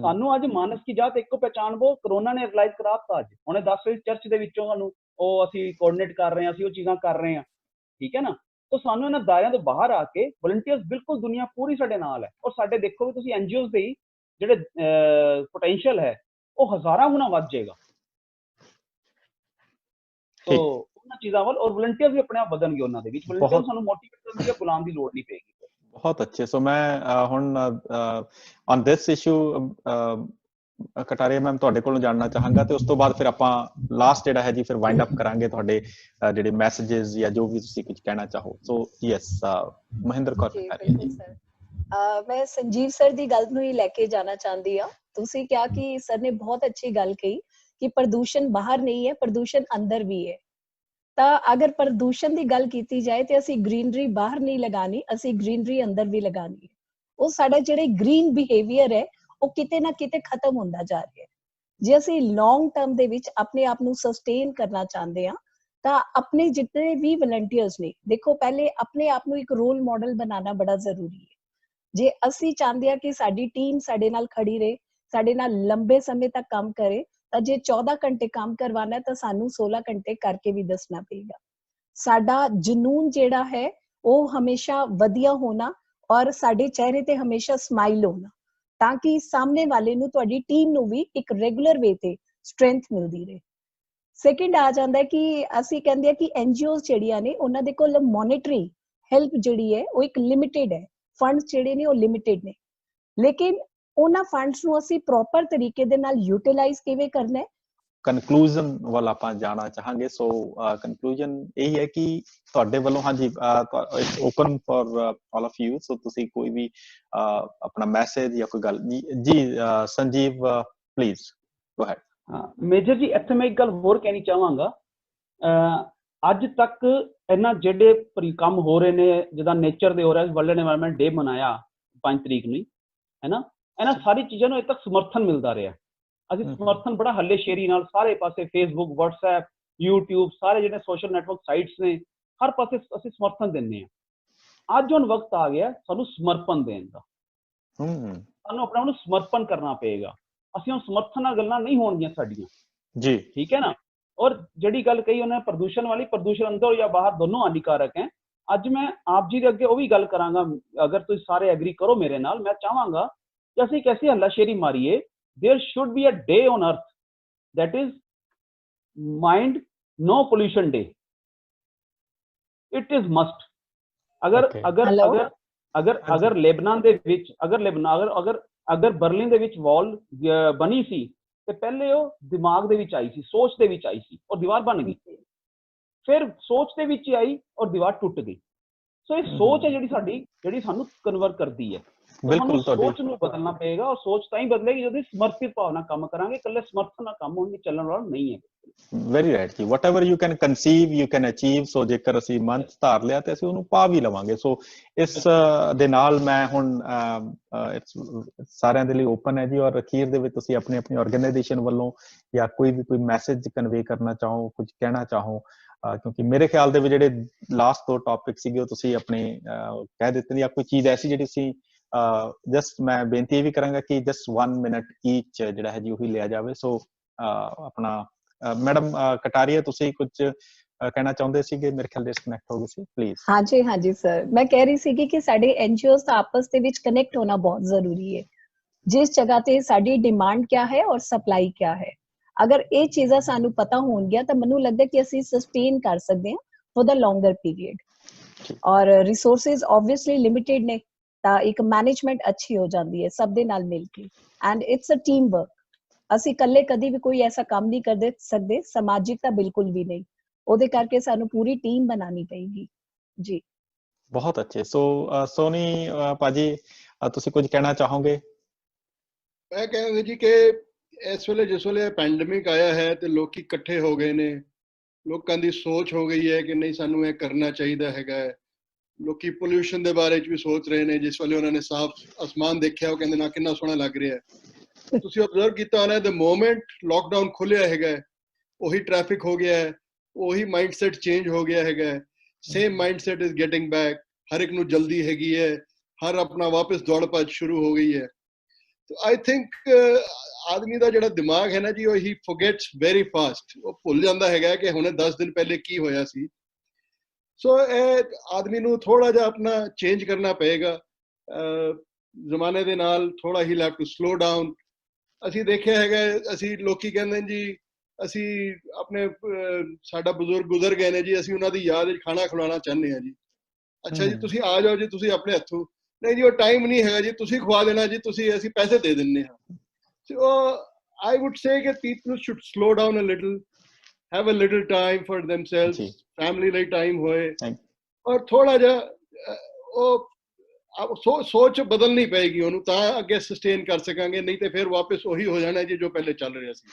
ਸਾਨੂੰ ਅੱਜ ਮਾਨਸ ਕੀ ਜਾਤ ਇੱਕੋ ਪਹਿਚਾਨ ਹੋ ਕਰੋਨਾ ਨੇ ਰਿਅਲਾਈਜ਼ ਕਰਾਤਾ। ਅੱਜ ਉਹਨੇ 10 ਚਰਚ ਦੇ ਵਿੱਚੋਂ ਸਾਨੂੰ ਉਹ ਅਸੀਂ ਕੋਆਰਡੀਨੇਟ ਕਰ ਰਹੇ ਹਾਂ, ਅਸੀਂ ਉਹ ਚੀਜ਼ਾਂ ਕਰ ਰਹੇ ਹਾਂ, ਠੀਕ ਹੈ ਨਾ। ਤਾਂ ਸਾਨੂੰ ਇਹਨਾਂ ਦਾਇਰਿਆਂ ਤੋਂ ਬਾਹਰ ਆ ਕੇ ਵਲੰਟੀਅਰਸ, ਬਿਲਕੁਲ ਦੁਨੀਆ ਪੂਰੀ ਸਾਡੇ ਨਾਲ ਹੈ। ਔਰ ਸਾਡੇ ਦੇਖੋਗੇ ਤੁਸੀਂ ਐਨਜੀਓਜ਼ ਦੇ ਜਿਹੜੇ ਪੋਟੈਂਸ਼ੀਅਲ ਹੈ, ਉਹ ਹਜ਼ਾਰਾਂ ਗੁਣਾ ਵੱਧ ਜਾਏਗਾ। ਸੋ ਉਹਨਾਂ ਚੀਜ਼ਾਂ ਵੱਲ, ਔਰ ਵਲੰਟੀਅਰ ਵੀ ਆਪਣੇ ਆਪ ਵਧਣਗੇ ਉਹਨਾਂ ਦੇ ਵਿੱਚ। ਵਲੰਟੀਅਰ ਸਾਨੂੰ ਮੋਟੀਵੇਟ ਕਰਨ ਦੀ ਬੁਲਾਉਣ ਦੀ ਲੋੜ ਨਹੀਂ ਪਏਗੀ। ਬਹੁਤ ਅੱਛੇ। ਸੋ ਮੈਂ ਹੁਣ on this issue Kataria ma'am ਤੁਹਾਡੇ ਕੋਲੋਂ ਜਾਣਨਾ ਚਾਹਾਂਗਾ, ਤੇ ਉਸ ਤੋਂ ਬਾਅਦ ਫਿਰ ਆਪਾਂ ਲਾਸਟ ਜਿਹੜਾ ਹੈ ਜੀ ਫਿਰ ਵਾਈਂਡ ਅਪ ਕਰਾਂਗੇ ਤੁਹਾਡੇ ਜਿਹੜੇ ਮੈਸੇजेस ਜਾਂ ਜੋ ਵੀ ਤੁਸੀਂ ਕੁਝ ਕਹਿਣਾ ਚਾਹੋ। ਸੋ ਯੈਸ ਮਹਿੰਦਰ ਕੌਰ ਕਟਾਰੀਆ ਜੀ। ਮੈਂ ਸੰਜੀਵ ਸਰ ਦੀ ਗੱਲ ਨੂੰ ਹੀ ਲੈ ਕੇ ਜਾਣਾ ਚਾਹੁੰਦੀ ਆ। ਤੁਸੀਂ ਕਿਹਾ ਕਿ ਸਰ ਨੇ ਬਹੁਤ ਅੱਛੀ ਗੱਲ ਕਹੀ ਕਿ ਪ੍ਰਦੂਸ਼ਣ ਬਾਹਰ ਨਹੀਂ ਹੈ, ਪ੍ਰਦੂਸ਼ਣ ਅੰਦਰ ਵੀ ਹੈ। ਤਾਂ ਅਗਰ ਪ੍ਰਦੂਸ਼ਣ ਦੀ ਗੱਲ ਕੀਤੀ ਜਾਏ ਤੇ ਅਸੀਂ ਗ੍ਰੀਨਰੀ ਬਾਹਰ ਨਹੀਂ ਲਗਾਣੀ, ਅਸੀਂ ਗ੍ਰੀਨਰੀ ਅੰਦਰ ਵੀ ਲਗਾਣੀ ਹੈ। ਉਹ ਸਾਡਾ ਜਿਹੜੇ ਗ੍ਰੀਨ ਬਿਹੇਵੀਅਰ ਹੈ ਉਹ ਕਿਤੇ ਨਾ ਕਿਤੇ ਖਤਮ ਹੁੰਦਾ ਜਾ ਰਿਹਾ ਹੈ। ਜੇ ਅਸੀਂ ਲੌਂਗ ਟਰਮ ਦੇ ਵਿੱਚ ਆਪਣੇ ਆਪ ਨੂੰ ਸਸਟੇਨ ਕਰਨਾ ਚਾਹੁੰਦੇ ਹਾਂ ਤਾਂ ਆਪਣੇ ਜਿੰਨੇ ਵੀ ਵਲੰਟੀਅਰਸ ਨੇ, ਦੇਖੋ ਪਹਿਲੇ ਆਪਣੇ ਆਪ ਨੂੰ ਇੱਕ ਰੋਲ ਮਾਡਲ ਬਣਾਉਣਾ ਬੜਾ ਜ਼ਰੂਰੀ ਹੈ। ਜੇ ਅਸੀਂ ਚਾਹੁੰਦੇ ਹਾਂ ਕਿ ਸਾਡੀ ਟੀਮ ਸਾਡੇ ਨਾਲ ਖੜੀ ਰਹੇ, ਸਾਡੇ ਨਾਲ ਲੰਬੇ ਸਮੇਂ ਤੱਕ ਕੰਮ ਕਰੇ, ਤਾਂ ਜੇ 14 ਘੰਟੇ ਕੰਮ ਕਰਵਾਉਣਾ ਤਾਂ ਸਾਨੂੰ 16 ਘੰਟੇ ਕਰਕੇ ਵੀ ਦੱਸਣਾ ਪਏਗਾ। ਸਾਡਾ ਜਨੂਨ ਜਿਹੜਾ ਹੈ ਉਹ ਹਮੇਸ਼ਾ ਵਧੀਆ ਹੋਣਾ, ਔਰ ਸਾਡੇ ਚਿਹਰੇ ਤੇ ਹਮੇਸ਼ਾ ਸਮਾਈਲ ਹੋਣਾ, ਤਾਂ ਕਿ ਸਾਹਮਣੇ ਵਾਲੇ ਨੂੰ, ਤੁਹਾਡੀ ਟੀਮ ਨੂੰ ਵੀ ਇੱਕ ਰੈਗੂਲਰ ਵੇ ਤੇ ਸਟਰੈਂਥ ਮਿਲਦੀ ਰਹੇ। ਸੈਕਿੰਡ ਆ ਜਾਂਦਾ ਕਿ ਅਸੀਂ ਕਹਿੰਦੇ ਆ ਕਿ ਐਨਜੀਓਜ਼ ਜਿਹੜੀਆਂ ਨੇ ਉਹਨਾਂ ਦੇ ਕੋਲ ਮੋਨਿਟਰੀ ਹੈਲਪ ਜਿਹੜੀ ਹੈ ਉਹ ਇੱਕ ਲਿਮਿਟਿਡ ਹੈ, ਫੰਡਸ ਜਿਹੜੇ ਨੇ ਉਹ ਲਿਮਿਟਿਡ ਨੇ, ਲੇਕਿਨ ਉਹਨਾਂ ਫੰਡਸ ਨੂੰ ਅਸੀਂ ਪ੍ਰੋਪਰ ਤਰੀਕੇ ਦੇ ਨਾਲ ਯੂਟਿਲਾਈਜ਼ ਕਿਵੇਂ ਕਰਨਾ ਹੈ। ਕਨਕਲੂਜਨ ਵੱਲ ਆਪਾਂ ਜਾਣਾ ਚਾਹਾਂਗੇ। ਸੋ ਕਨਕਲੂਜਨ ਇਹ ਹੈ ਕਿ ਤੁਹਾਡੇ ਵੱਲੋਂ, ਹਾਂਜੀ it's open for all of you, so ਤੁਸੀਂ ਕੋਈ ਵੀ ਆਪਣਾ ਮੈਸੇਜ ਜਾਂ ਕੋਈ ਗੱਲ ਜੀ Sanjeev please go ahead. Major ji ਇੱਥੇ ਮੈਂ ਇੱਕ ਗੱਲ ਹੋਰ ਕਹਿਣੀ ਚਾਹਾਂਗਾ। ਅੱਜ ਤੱਕ ਇਹਨਾਂ ਜਿਹੜੇ ਕੰਮ ਹੋ ਰਹੇ ਨੇ, ਜਿੱਦਾਂ ਨੇਚਰ ਦੇ ਹੋ ਰਿਹਾ, ਵਰਲਡ ਐਨਵਾਇਰਨਮੈਂਟ ਡੇ ਮਨਾਇਆ 5 ਤਰੀਕ ਨੂੰ, ਹੈ ਨਾ, ਇਹਨਾਂ ਸਾਰੀ ਚੀਜ਼ਾਂ ਨੂੰ ਅਜੇ ਤੱਕ ਸਮਰਥਨ ਮਿਲਦਾ ਰਿਹਾ। ਅਸੀਂ ਸਮਰਥਨ ਬੜਾ ਹੱਲੇਸ਼ੇਰੀ ਨਾਲ ਸਾਰੇ ਪਾਸੇ, ਫੇਸਬੁੱਕ, ਵਟਸਐਪ, ਯੂਟਿਊਬ, ਸਾਰੇ ਜਿਹੜੇ ਸੋਸ਼ਲ ਨੈਟਵਰਕ ਸਾਈਟਸ ਨੇ, ਹਰ ਪਾਸੇ ਅਸੀਂ ਸਮਰਥਨ ਦਿੰਦੇ ਹਾਂ। ਅੱਜ ਹੁਣ ਵਕਤ ਆ ਗਿਆ ਸਾਨੂੰ ਸਮਰਪਣ ਦੇਣ ਦਾ। ਸਾਨੂੰ ਆਪਣਾ ਨੂੰ ਸਮਰਪਣ ਕਰਨਾ ਪਏਗਾ। ਅਸੀਂ ਹੁਣ ਸਮਰਥਨ ਨਾਲ ਗੱਲਾਂ ਨਹੀਂ ਹੋਣਗੀਆਂ ਸਾਡੀਆਂ ਜੀ, ਠੀਕ ਹੈ ਨਾ। ਔਰ ਜਿਹੜੀ ਗੱਲ ਕਹੀ ਉਹਨੇ ਪ੍ਰਦੂਸ਼ਣ ਵਾਲੀ, ਪ੍ਰਦੂਸ਼ਣ ਅੰਦਰ ਜਾਂ ਬਾਹਰ ਦੋਨੋਂ ਹਾਨੀਕਾਰਕ ਹੈ। ਅੱਜ ਮੈਂ ਆਪ ਜੀ ਦੇ ਅੱਗੇ ਉਹ ਵੀ ਗੱਲ ਕਰਾਂਗਾ, ਅਗਰ ਤੁਸੀਂ ਸਾਰੇ ਐਗਰੀ ਕਰੋ ਮੇਰੇ ਨਾਲ, ਮੈਂ ਚਾਹਾਂਗਾ ਕਿ ਅਸੀਂ ਕੈਸੀ ਹੱਲਾਸ਼ੇਰੀ ਮਾਰੀਏ। There should be a day on earth that is mind no pollution day. It is must. ਅਗਰ ਲੈਬਨਾਨ ਦੇ ਵਿੱਚ, ਅਗਰ ਬਰਲਿਨ ਦੇ ਵਿੱਚ ਵਾਲ ਬਣੀ ਸੀ ਤੇ ਪਹਿਲੇ ਉਹ ਦਿਮਾਗ ਦੇ ਵਿੱਚ ਆਈ ਸੀ, ਸੋਚ ਦੇ ਵਿੱਚ ਆਈ ਸੀ, ਔਰ ਦੀਵਾਰ ਬਣ ਗਈ। ਫਿਰ ਸੋਚ ਦੇ ਵਿੱਚ ਆਈ ਔਰ ਦੀਵਾਰ ਟੁੱਟ ਗਈ। ਸੋ ਇਹ ਸੋਚ ਹੈ ਜਿਹੜੀ ਸਾਡੀ, ਜਿਹੜੀ ਸਾਨੂੰ ਕਨਵਰਟ ਕਰਦੀ ਹੈ। ਬਿਲਕੁਲ, ਸੋਚ ਨੂੰ ਬਦਲਣਾ ਪਏਗਾ, ਔਰ ਸੋਚ ਤਾਂ ਹੀ ਬਦਲੇਗੀ ਜਦੋਂ ਸਮਰਪਿਤ ਭਾਵ ਨਾਲ ਕੰਮ ਕਰਾਂਗੇ। ਇਕੱਲੇ ਸਮਰਥਨ ਨਾਲ ਕੰਮ ਹੋਣ ਦੀ ਚੱਲਣ ਵਾਲਾ ਨਹੀਂ ਹੈ। ਵੈਰੀ ਰਾਈਟ ਜੀ, whatever you can conceive you can achieve. So ਜੇਕਰ ਅਸੀਂ ਮਨ ਧਾਰ ਲਿਆ ਤੇ ਅਸੀਂ ਉਹਨੂੰ ਪਾ ਵੀ ਲਵਾਂਗੇ। ਸੋ ਇਸ ਦੇ ਨਾਲ ਮੈਂ ਹੁਣ ਸਾਰਿਆਂ ਦੇ ਲਈ ਓਪਨ ਹੈ ਜੀ, ਔਰ ਅਖੀਰ ਦੇ ਵਿੱਚ ਤੁਸੀਂ ਆਪਣੀ ਆਰਗੇਨਾਈਜੇਸ਼ਨ ਵੱਲੋਂ ਜਾਂ ਕੋਈ ਮੈਸੇਜ ਕਨਵੇ ਕਰਨਾ ਚਾਹੋ, ਕੁਝ ਕਹਿਣਾ ਚਾਹੋ, ਕਿਉਂਕਿ ਮੇਰੇ ਖਿਆਲ ਦੇ ਵਿੱਚ ਜਿਹੜੇ ਲਾਸਟ 2 ਟੌਪਿਕ ਸੀਗੇ ਉਹ ਤੁਸੀਂ ਆਪਣੇ ਕਹਿ ਦਿੱਤੇ ਨੇ, ਜਾਂ ਕੋਈ ਚੀਜ਼ ਐਸੀ ਜਿਹੜੀ ਤੁਸੀਂ ਜਸਟ ਮੈਂ ਬੇਨਤੀ ਇਹ ਵੀ ਕਰਾਂਗਾ ਕਿ ਜਸਟ 1 ਮਿੰਟ ਈਚ ਜਿਹੜਾ ਹੈ ਜੀ ਉਹੀ ਲਿਆ ਜਾਵੇ। ਸੋ ਆਪਣਾ ਮੈਡਮ ਕਟਾਰੀਆ ਤੁਸੀਂ ਕੁਝ ਕਹਿਣਾ ਚਾਹੁੰਦੇ ਸੀਗੇ, ਮੇਰੇ ਖਿਆਲ ਡਿਸਕਨੈਕਟ ਹੋ ਗਈ ਸੀ, ਪਲੀਜ਼। ਹਾਂਜੀ ਸਰ, ਮੈਂ ਕਹਿ ਰਹੀ ਸੀ ਕਿ ਸਾਡੇ ਐਨਜੀਓਜ਼ ਦਾ ਆਪਸ ਦੇ ਵਿੱਚ ਕਨੈਕਟ ਹੋਣਾ ਬਹੁਤ ਜ਼ਰੂਰੀ ਹੈ। ਜਿਸ ਜਗ੍ਹਾ ਤੇ ਸਾਡੀ ਡਿਮਾਂਡ ਕਿਆ ਹੈ ਔਰ ਸਪਲਾਈ ਕਿਆ ਹੈ, ਅਗਰ ਇਹ ਚੀਜ਼ਾਂ ਸਾਨੂੰ ਪਤਾ ਹੋਣਗੀਆਂ ਤਾਂ ਮੈਨੂੰ ਲੱਗਦਾ ਕਿ ਅਸੀਂ ਸਸਟੇਨ ਕਰ ਸਕਦੇ ਹਾਂ ਫॉर द ਲੌਂਗਰ ਪੀਰੀਅਡ। ਔਰ ਰਿਸੋਰਸਿਸ ਆਬਵੀਅਸਲੀ ਲਿਮਿਟਿਡ ਨੇ, ਤਾਂ ਇੱਕ ਮੈਨੇਜਮੈਂਟ ਅੱਛੀ ਹੋ ਜਾਂਦੀ ਹੈ ਸਭ ਦੇ ਨਾਲ ਮਿਲ ਕੇ, and it's a team work. ਅਸੀਂ ਇਕੱਲੇ ਕਦੀ ਵੀ ਕੋਈ ਐਸਾ ਕੰਮ ਨਹੀਂ ਕਰ ਸਕਦੇ, ਸਮਾਜਿਕ ਤਾਂ ਬਿਲਕੁਲ ਵੀ ਨਹੀਂ। ਉਹਦੇ ਕਰਕੇ ਸਾਨੂੰ ਪੂਰੀ ਟੀਮ ਬਣਾਉਣੀ ਪਏਗੀ ਜੀ। ਬਹੁਤ ਅੱਛੇ। ਸੋ ਸੋਨੀ ਭਾਜੀ ਤੁਸੀਂ ਕੁਝ ਕਹਿਣਾ ਚਾਹੋਗੇ? ਮੈਂ ਕਹਿੰਦਾ ਜੀ ਕਿ ਇਸ ਵੇਲੇ ਜਿਸ ਵੇਲੇ ਪੈਂਡੇਮਿਕ ਆਇਆ ਹੈ ਤੇ ਲੋਕੀ ਇਕੱਠੇ ਹੋ ਗਏ ਨੇ, ਲੋਕਾਂ ਦੀ ਸੋਚ ਹੋ ਗਈ ਹੈ ਕਿ ਨਹੀਂ ਸਾਨੂੰ ਇਹ ਕਰਨਾ ਚਾਹੀਦਾ ਹੈਗਾ। ਲੋਕੀ ਪੋਲਿਊਸ਼ਨ ਦੇ ਬਾਰੇ 'ਚ ਵੀ ਸੋਚ ਰਹੇ ਨੇ। ਜਿਸ ਵੇਲੇ ਉਹਨਾਂ ਨੇ ਸਾਫ਼ ਅਸਮਾਨ ਦੇਖਿਆ ਉਹ ਕਹਿੰਦੇ ਨਾ ਕਿੰਨਾ ਸੋਹਣਾ ਲੱਗ ਰਿਹਾ। ਤੁਸੀਂ ਆਬਜ਼ਰਵ ਕੀਤਾ ਹੋਣਾ ਦ ਮੋਮੈਂਟ ਲੋਕਡਾਊਨ ਖੁੱਲਿਆ ਹੈਗਾ, ਉਹੀ ਟ੍ਰੈਫਿਕ ਹੋ ਗਿਆ ਹੈ, ਉਹੀ ਮਾਈਂਡਸੈਟ ਚੇਂਜ ਹੋ ਗਿਆ ਹੈਗਾ। Same mindset is getting back. ਹਰ ਇੱਕ ਨੂੰ ਜਲਦੀ ਹੈਗੀ ਹੈ, ਹਰ ਆਪਣਾ ਵਾਪਸ ਦੌੜ ਭੱਜ ਸ਼ੁਰੂ ਹੋ ਗਈ ਹੈ। ਆਈ ਥਿੰਕ ਆਦਮੀ ਦਾ ਜਿਹੜਾ ਦਿਮਾਗ ਹੈ ਨਾ ਜੀ, ਉਹ ਹੀ ਫੋਰਗੇਟਸ ਵੈਰੀ ਫਾਸਟ। ਉਹ ਭੁੱਲ ਜਾਂਦਾ ਹੈਗਾ ਕਿ ਹੁਣੇ 10 ਦਿਨ ਪਹਿਲੇ ਕੀ ਹੋਇਆ ਸੀ। ਸੋ ਇਹ ਆਦਮੀ ਨੂੰ ਥੋੜਾ ਜਿਹਾ ਆਪਣਾ ਚੇਂਜ ਕਰਨਾ ਪਏਗਾ ਜ਼ਮਾਨੇ ਦੇ ਨਾਲ। ਥੋੜਾ ਹੀ ਲੈਵ ਟੂ ਸਲੋ ਡਾਊਨ। ਅਸੀਂ ਦੇਖਿਆ ਹੈਗਾ, ਅਸੀਂ ਲੋਕੀ ਕਹਿੰਦੇ ਜੀ ਅਸੀਂ ਆਪਣੇ ਸਾਡਾ ਬਜ਼ੁਰਗ ਗੁਜ਼ਰ ਗਏ ਨੇ ਜੀ, ਅਸੀਂ ਉਹਨਾਂ ਦੀ ਯਾਦ ਵਿੱਚ ਖਾਣਾ ਖਿਲਾਉਣਾ ਚਾਹੁੰਦੇ ਹਾਂ ਜੀ। ਅੱਛਾ ਜੀ ਤੁਸੀਂ ਆ ਜਾਓ ਜੀ, ਤੁਸੀਂ ਆਪਣੇ ਹੱਥੋਂ, ਨਹੀਂ ਜੀ ਉਹ ਟਾਈਮ ਨਹੀਂ ਹੈਗਾ ਜੀ, ਤੁਸੀਂ ਖਵਾ ਦੇਣਾ ਜੀ, ਤੁਸੀਂ ਅਸੀਂ ਪੈਸੇ ਦੇ ਦਿੰਦੇ ਹਾਂ। ਸੋ I would say that people should slow down a little, have a little time for themselves, family ਲਈ time ਹੋਏ, ਔਰ ਥੋੜਾ ਜਿਹਾ ਉਹ ਸੋਚ ਬਦਲਣੀ ਪਏਗੀ ਉਹਨੂੰ, ਤਾਂ ਅੱਗੇ ਸਸਟੇਨ ਕਰ ਸਕਾਂਗੇ, ਨਹੀਂ ਤੇ ਫਿਰ ਵਾਪਸ ਉਹੀ ਹੋ ਜਾਣਾ ਜੀ ਜੋ ਪਹਿਲੇ ਚੱਲ ਰਿਹਾ ਸੀ।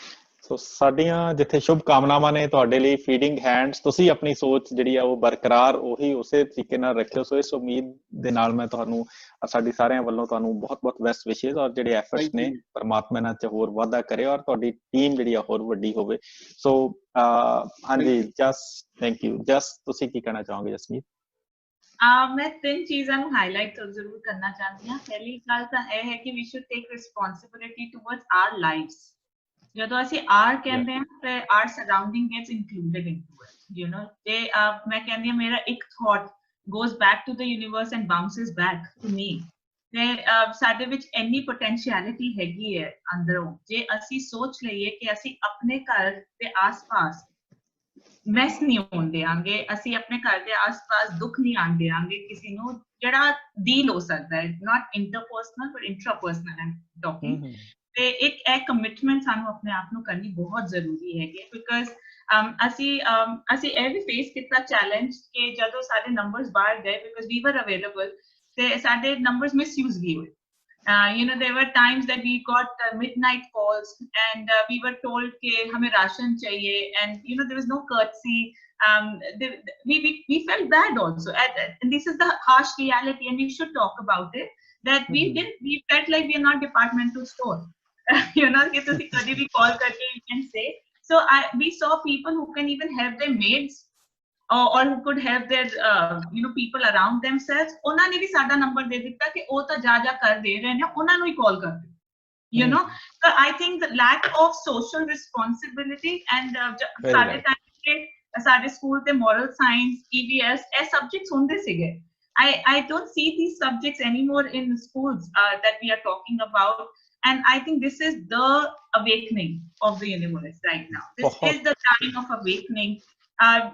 ਸੋ ਸਾਡੀਆਂ ਜਿੱਥੇ ਸ਼ੁਭ ਕਾਮਨਾਵਾਂ ਨੇ ਤੁਹਾਡੇ ਲਈ, ਫੀਡਿੰਗ ਹੈਂਡਸ, ਤੁਸੀਂ ਆਪਣੀ ਸੋਚ ਜਿਹੜੀ ਆ ਉਹ ਬਰਕਰਾਰ ਉਹੀ ਉਸੇ ਤਰੀਕੇ ਨਾਲ ਰੱਖਿਓ। ਸੋ ਇਸ ਉਮੀਦ ਦੇ ਨਾਲ ਮੈਂ ਤੁਹਾਨੂੰ, ਸਾਡੀ ਸਾਰਿਆਂ ਵੱਲੋਂ ਤੁਹਾਨੂੰ ਬਹੁਤ ਬਹੁਤ ਬੈਸਟ ਵਿਸ਼ੇਸ, ਔਰ ਜਿਹੜੇ ਐਫਰਟਸ ਨੇ ਪਰਮਾਤਮਾ ਇਹਨਾਂ 'ਚ ਹੋਰ ਵਾਧਾ ਕਰੇ ਔਰ ਤੁਹਾਡੀ ਟੀਮ ਜਿਹੜੀ ਆ ਹੋਰ ਵੱਡੀ ਹੋਵੇ। ਸੋ ਹਾਂਜੀ ਜਸਟ ਥੈਂਕ ਯੂ। ਜਸਟ ਤੁਸੀਂ ਕੀ ਕਹਿਣਾ ਚਾਹੋਗੇ ਜਸਮੀਤ? ਮੈਂ 3 ਚੀਜ਼ਾਂ ਨੂੰ ਹਾਈਲਾਈਟ ਜ਼ਰੂਰ ਕਰਨਾ ਚਾਹੁੰਦੀ ਹਾਂ। ਪਹਿਲੀ ਗੱਲ ਤਾਂ ਇਹ ਹੈ ਕਿ we should take responsibility towards our lives. ਜਦੋਂ ਅਸੀਂ ਆਰ ਕਹਿੰਦੇ ਹਾਂ ਤੇ our surrounding gets included into it, you know. ਤੇ ਮੈਂ ਕਹਿੰਦੀ ਹਾਂ ਮੇਰਾ ਇੱਕ thought goes back to the universe and bounces back to me. ਤੇ ਸਾਡੇ ਵਿੱਚ ਇੰਨੀ ਪੋਟੈਂਸ਼ੀਅਲਿਟੀ ਹੈਗੀ ਹੈ ਅੰਦਰੋਂ, ਜੇ ਅਸੀਂ ਸੋਚ ਲਈਏ ਕਿ ਅਸੀਂ ਆਪਣੇ ਘਰ ਦੇ ਆਸ-ਪਾਸ ਮੈਸ ਨਹੀਂ ਹੋਣ ਦਿਆਂਗੇ, ਅਸੀਂ ਆਪਣੇ ਘਰ ਦੇ ਆਸ-ਪਾਸ ਦੁੱਖ ਨਹੀਂ ਆਉਣ ਦਿਆਂਗੇ ਕਿਸੇ ਨੂੰ, ਜਿਹੜਾ ਡੀਲ ਹੋ ਸਕਦਾ ਹੈ, ਨਾਟ ਇੰਟਰਪਰਸਨਲ ਪਰ ਇੰਟਰਾਪਰਸਨਲ ਆਮ ਟਾਕਿੰਗ। ਤੇ ਇੱਕ ਇਹ ਕਮਿਟਮੈਂਟ ਸਾਨੂੰ ਆਪਣੇ ਆਪ ਨੂੰ ਕਰਨੀ ਬਹੁਤ ਜ਼ਰੂਰੀ ਹੈਗੀ, ਬਿਕਾਜ਼ ਅਸੀਂ ਇਹ ਵੀ ਫੇਸ ਕੀਤਾ ਚੈਲੰਜ ਕਿ ਜਦੋਂ ਸਾਡੇ ਨੰਬਰਸ ਬਾਹਰ ਗਏ, ਬਿਕਾਜ਼ ਵੀ ਵਰ ਅਵੇਲੇਬਲ, ਤੇ ਸਾਡੇ ਨੰਬਰਸ ਮਿਸਯੂਜ਼ ਵੀ ਹੋਏ। You know, there were times that we got midnight calls and we were told कि हमें राशन चाहिए, and you know there was no courtesy. We felt bad also, and this is the harsh reality, and we should talk about it. That we felt like we are not departmental store. You know, कि तुसी कभी भी call करके you can say. So we saw people who can even help their maids. Or who could help their you know people around themselves. ਉਹਨਾਂ ਨੇ ਵੀ ਸਾਡਾ number ਦੇ ਦਿੱਤਾ ਕਿ ਉਹ ਤਾਂ ਜਾ ਕਰ ਦੇ ਰਹੇ ਨੇ, ਉਹਨਾਂ ਨੂੰ ਹੀ ਕਾਲ ਕਰ ਦਿਓ, you know. So I think the lack of social responsibility and ਸਾਡੇ ਟਾਈਮ ਤੇ ਸਾਡੇ ਸਕੂਲ ਤੇ moral science, EVS ਇਹ subjects ਹੁੰਦੇ ਸੀਗੇ. I don't see these subjects anymore in schools that we are talking about, and I think this is the awakening of the universe right now. This is the time of awakening.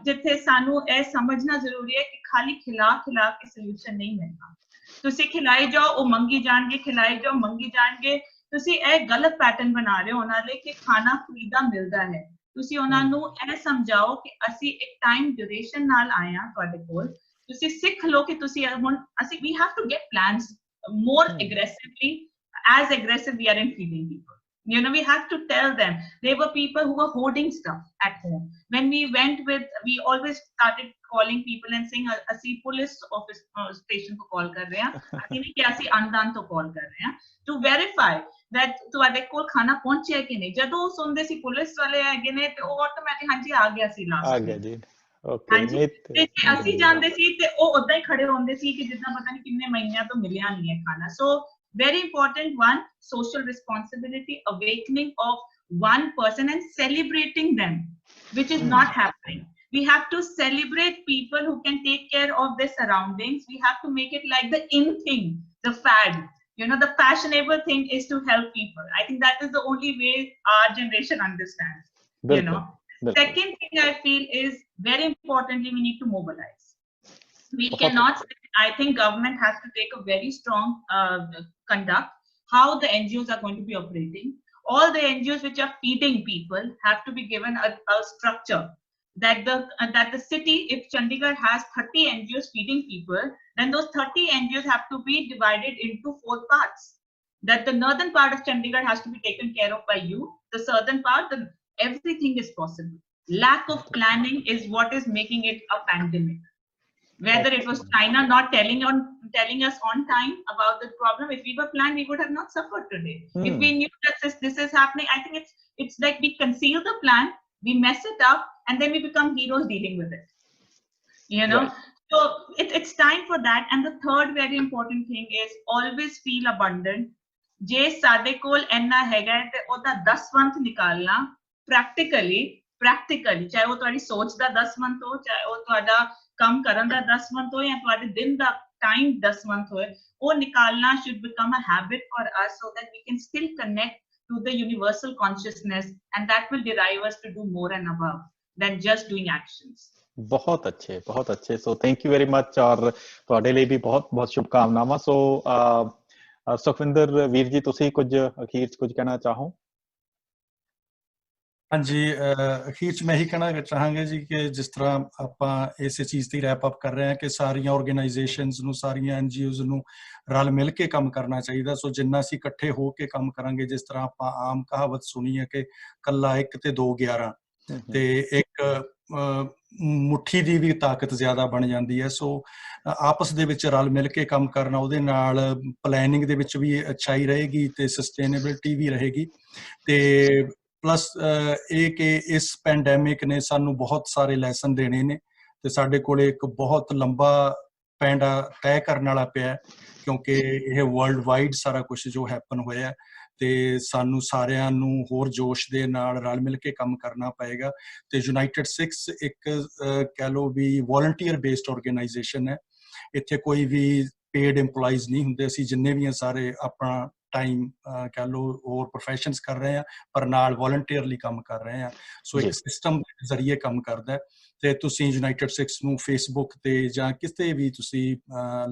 ਜਿੱਥੇ ਸਾਨੂੰ ਇਹ ਸਮਝਣਾ ਜ਼ਰੂਰੀ ਹੈ ਕਿ ਖਾਲੀ ਖਿਲਾ ਕੇ solution ਨਹੀਂ ਮਿਲਦਾ। ਤੁਸੀਂ ਖਿਲਾਈ ਜਾਓ, ਉਹ ਮੰਗੀ ਜਾਣਗੇ, ਖਿਲਾਈ ਜਾਓ, ਮੰਗੀ ਜਾਣਗੇ। ਤੁਸੀਂ ਇਹ ਗਲਤ ਪੈਟਰਨ ਬਣਾ ਰਹੇ ਹੋ ਉਹਨਾਂ ਲਈ ਕਿ ਖਾਣਾ ਖਰੀਦਾ ਮਿਲਦਾ ਹੈ। ਤੁਸੀਂ ਉਹਨਾਂ ਨੂੰ ਇਹ ਸਮਝਾਓ ਕਿ ਅਸੀਂ ਇੱਕ ਟਾਈਮ ਡਿਊਰੇਸ਼ਨ ਨਾਲ ਆਏ ਹਾਂ ਤੁਹਾਡੇ ਕੋਲ। ਤੁਸੀਂ ਸਿੱਖ ਲਓ ਕਿ ਤੁਸੀਂ ਹੁਣ we have to get plans more aggressively, as aggressive we are in feeding people. You know, we have to tell them. There were people who were hoarding stuff at home. When we went we always started calling people and saying, "Asi police office station ko call kar rahe hain, asi nahi ki asi andan to call kar rahe hain," to verify that ਤੁਹਾਡੇ ਕੋਲ ਖਾਣਾ ਪਹੁੰਚਿਆ ਕਿ ਨਹੀਂ। ਜਦੋਂ ਸੁਣਦੇ ਸੀ police ਵਾਲੇ ਹੈਗੇ ਨੇ ਤੇ ਉਹ ਆਟੋਮੈਟਿਕ ਹਾਂਜੀ ਆ ਗਿਆ ਸੀ ਲਾਸਟ, ਆ ਗਿਆ ਜੀ, ਓਕੇ। ਤੇ ਅਸੀਂ ਜਾਂਦੇ ਸੀ ਤੇ ਉਹ ਉਦਾਂ ਹੀ ਖੜੇ ਹੁੰਦੇ ਸੀ ਕਿ ਜਿੱਦਾਂ ਪਤਾ ਨਹੀਂ ਕਿੰਨੇ ਮਹੀਨਿਆਂ ਤੋਂ ਮਿਲਿਆ ਨਹੀਂ ਹੈ ਖਾਣਾ। ਸੋ very important one, social responsibility, awakening of one person and celebrating them, which is not happening. We have to celebrate people who can take care of their surroundings. We have to make it like the in thing, the fad. You know, the fashionable thing is to help people. I think that is the only way our generation understands. You know, second thing I feel is very importantly we need to mobilize. We cannot say, I think government has to take a very strong conduct how the NGOs are going to be operating. All the NGOs which are feeding people have to be given a structure that the city, if Chandigarh has 30 NGOs feeding people, then those 30 NGOs have to be divided into 4 parts. That the northern part of Chandigarh has to be taken care of by you. The southern part, everything is possible. Lack of planning is what is making it a pandemic. Whether it was China not telling us on time about the problem, if we were planned, we would have not suffered today. If we knew that this is happening, I think it's like we conceal the plan, we mess it up, and then we become heroes dealing with it. You know, so it's time for that. And the third very important thing is always feel abundant. Je sade kol enna hega hai te oda 10 nikalna practically, ਚਾਹੇ ਉਹ ਤੁਹਾਡੀ ਸੋਚ ਦਾ 10 ਹੋ, ਚਾਹੇ ਉਹ ਤੁਹਾਡਾ ਕੰਮ ਕਰਨ ਦਾ 10 ਹੋ, ਜਾਂ ਤੁਹਾਡੇ ਦਿਨ ਦਾ ਟਾਈਮ 10 ਹੋਏ, ਉਹ ਨਿਕਾਲਣਾ should become a habit for us so that we can still connect to the universal consciousness, and that will derive us to do more and above than just doing actions. बहुत अच्छे सो thank you very much और ਤੁਹਾਡੇ ਲਈ ਵੀ ਬਹੁਤ ਬਹੁਤ ਸ਼ੁਭਕਾਮਨਾਵਾਂ ਸੋ ਸੁਖਵਿੰਦਰ ਵੀਰ ਜੀ ਤੁਸੀਂ ਕੁਝ ਅਖੀਰ ਚ ਕੁਝ ਕਹਿਣਾ ਚਾਹੋ ਹਾਂਜੀ ਅਖੀਰ ਚ ਮੈਂ ਇਹੀ ਕਹਿਣਾ ਚਾਹਾਂਗਾ ਜੀ ਕਿ ਜਿਸ ਤਰ੍ਹਾਂ ਆਪਾਂ ਇਸੇ ਚੀਜ਼ ਤੇ ਰੈਪ ਅਪ ਕਰ ਰਹੇ ਹਾਂ ਕਿ ਸਾਰੀਆਂ ਆਰਗੇਨਾਈਜੇਸ਼ਨਸ ਨੂੰ ਸਾਰੀਆਂ ਐਨਜੀਓਜ਼ ਨੂੰ ਰਲ ਮਿਲ ਕੇ ਕੰਮ ਕਰਨਾ ਚਾਹੀਦਾ ਸੋ ਜਿੰਨਾ ਅਸੀਂ ਇਕੱਠੇ ਹੋ ਕੇ ਕੰਮ ਕਰਾਂਗੇ ਜਿਸ ਤਰ੍ਹਾਂ ਆਪਾਂ ਆਮ ਕਹਾਵਤ ਸੁਣੀ ਹੈ ਕਿ ਕੱਲਾ 1 ਤੇ 2 11 ਤੇ ਇੱਕ ਮੁੱਠੀ ਦੀ ਵੀ ਤਾਕਤ ਜ਼ਿਆਦਾ ਬਣ ਜਾਂਦੀ ਹੈ ਸੋ ਆਪਸ ਦੇ ਵਿੱਚ ਰਲ ਮਿਲ ਕੇ ਕੰਮ ਕਰਨਾ ਉਹਦੇ ਨਾਲ ਪਲੈਨਿੰਗ ਦੇ ਵਿੱਚ ਵੀ ਅੱਛਾਈ ਰਹੇਗੀ ਤੇ ਸਸਟੇਨੇਬਿਲਟੀ ਵੀ ਰਹੇਗੀ ਤੇ ਪਲੱਸ ਇਹ ਕਿ ਇਸ ਪੈਂਡੈਮਿਕ ਨੇ ਸਾਨੂੰ ਬਹੁਤ ਸਾਰੇ ਲੈਸਨ ਦੇਣੇ ਨੇ ਤੇ ਸਾਡੇ ਕੋਲੇ ਇੱਕ ਬਹੁਤ ਲੰਬਾ ਪੈਂਡਾ ਤੈਅ ਕਰਨ ਵਾਲਾ ਪਿਆ ਕਿਉਂਕਿ ਇਹ ਵਰਲਡ ਵਾਈਡ ਸਾਰਾ ਕੁਝ ਜੋ ਹੈਪਨ ਹੋਇਆ ਤੇ ਸਾਨੂੰ ਸਾਰਿਆਂ ਨੂੰ ਹੋਰ ਜੋਸ਼ ਦੇ ਨਾਲ ਰਲ ਮਿਲ ਕੇ ਕੰਮ ਕਰਨਾ ਪਏਗਾ ਤੇ ਯੂਨਾਈਟਿਡ 6 ਇੱਕ ਕਹਿ ਲਓ ਵੀ ਵੋਲੰਟੀਅਰ ਬੇਸਡ ਆਰਗੇਨਾਈਜੇਸ਼ਨ ਹੈ ਇੱਥੇ ਕੋਈ ਵੀ ਪੇਡ EMPLOYEES ਨਹੀਂ ਹੁੰਦੇ ਅਸੀਂ ਜਿੰਨੇ ਵੀ ਸਾਰੇ ਆਪਣਾ ਟਾਈਮ ਕਹਿ ਲਓ ਹੋਰ ਪ੍ਰੋਫੈਸ਼ਨਸ ਕਰ ਰਹੇ ਆ ਪਰ ਨਾਲ ਵੋਲੰਟੀਅਰਲੀ ਕੰਮ ਕਰ ਰਹੇ ਆ ਸੋ ਇੱਕ ਸਿਸਟਮ ਦੇ ਜ਼ਰੀਏ ਕੰਮ ਕਰਦਾ ਤੇ ਤੁਸੀਂ ਯੂਨਾਈਟਿਡ 6 ਨੂੰ ਫੇਸਬੁੱਕ ਤੇ ਜਾਂ ਕਿਸੇ ਵੀ ਤੁਸੀਂ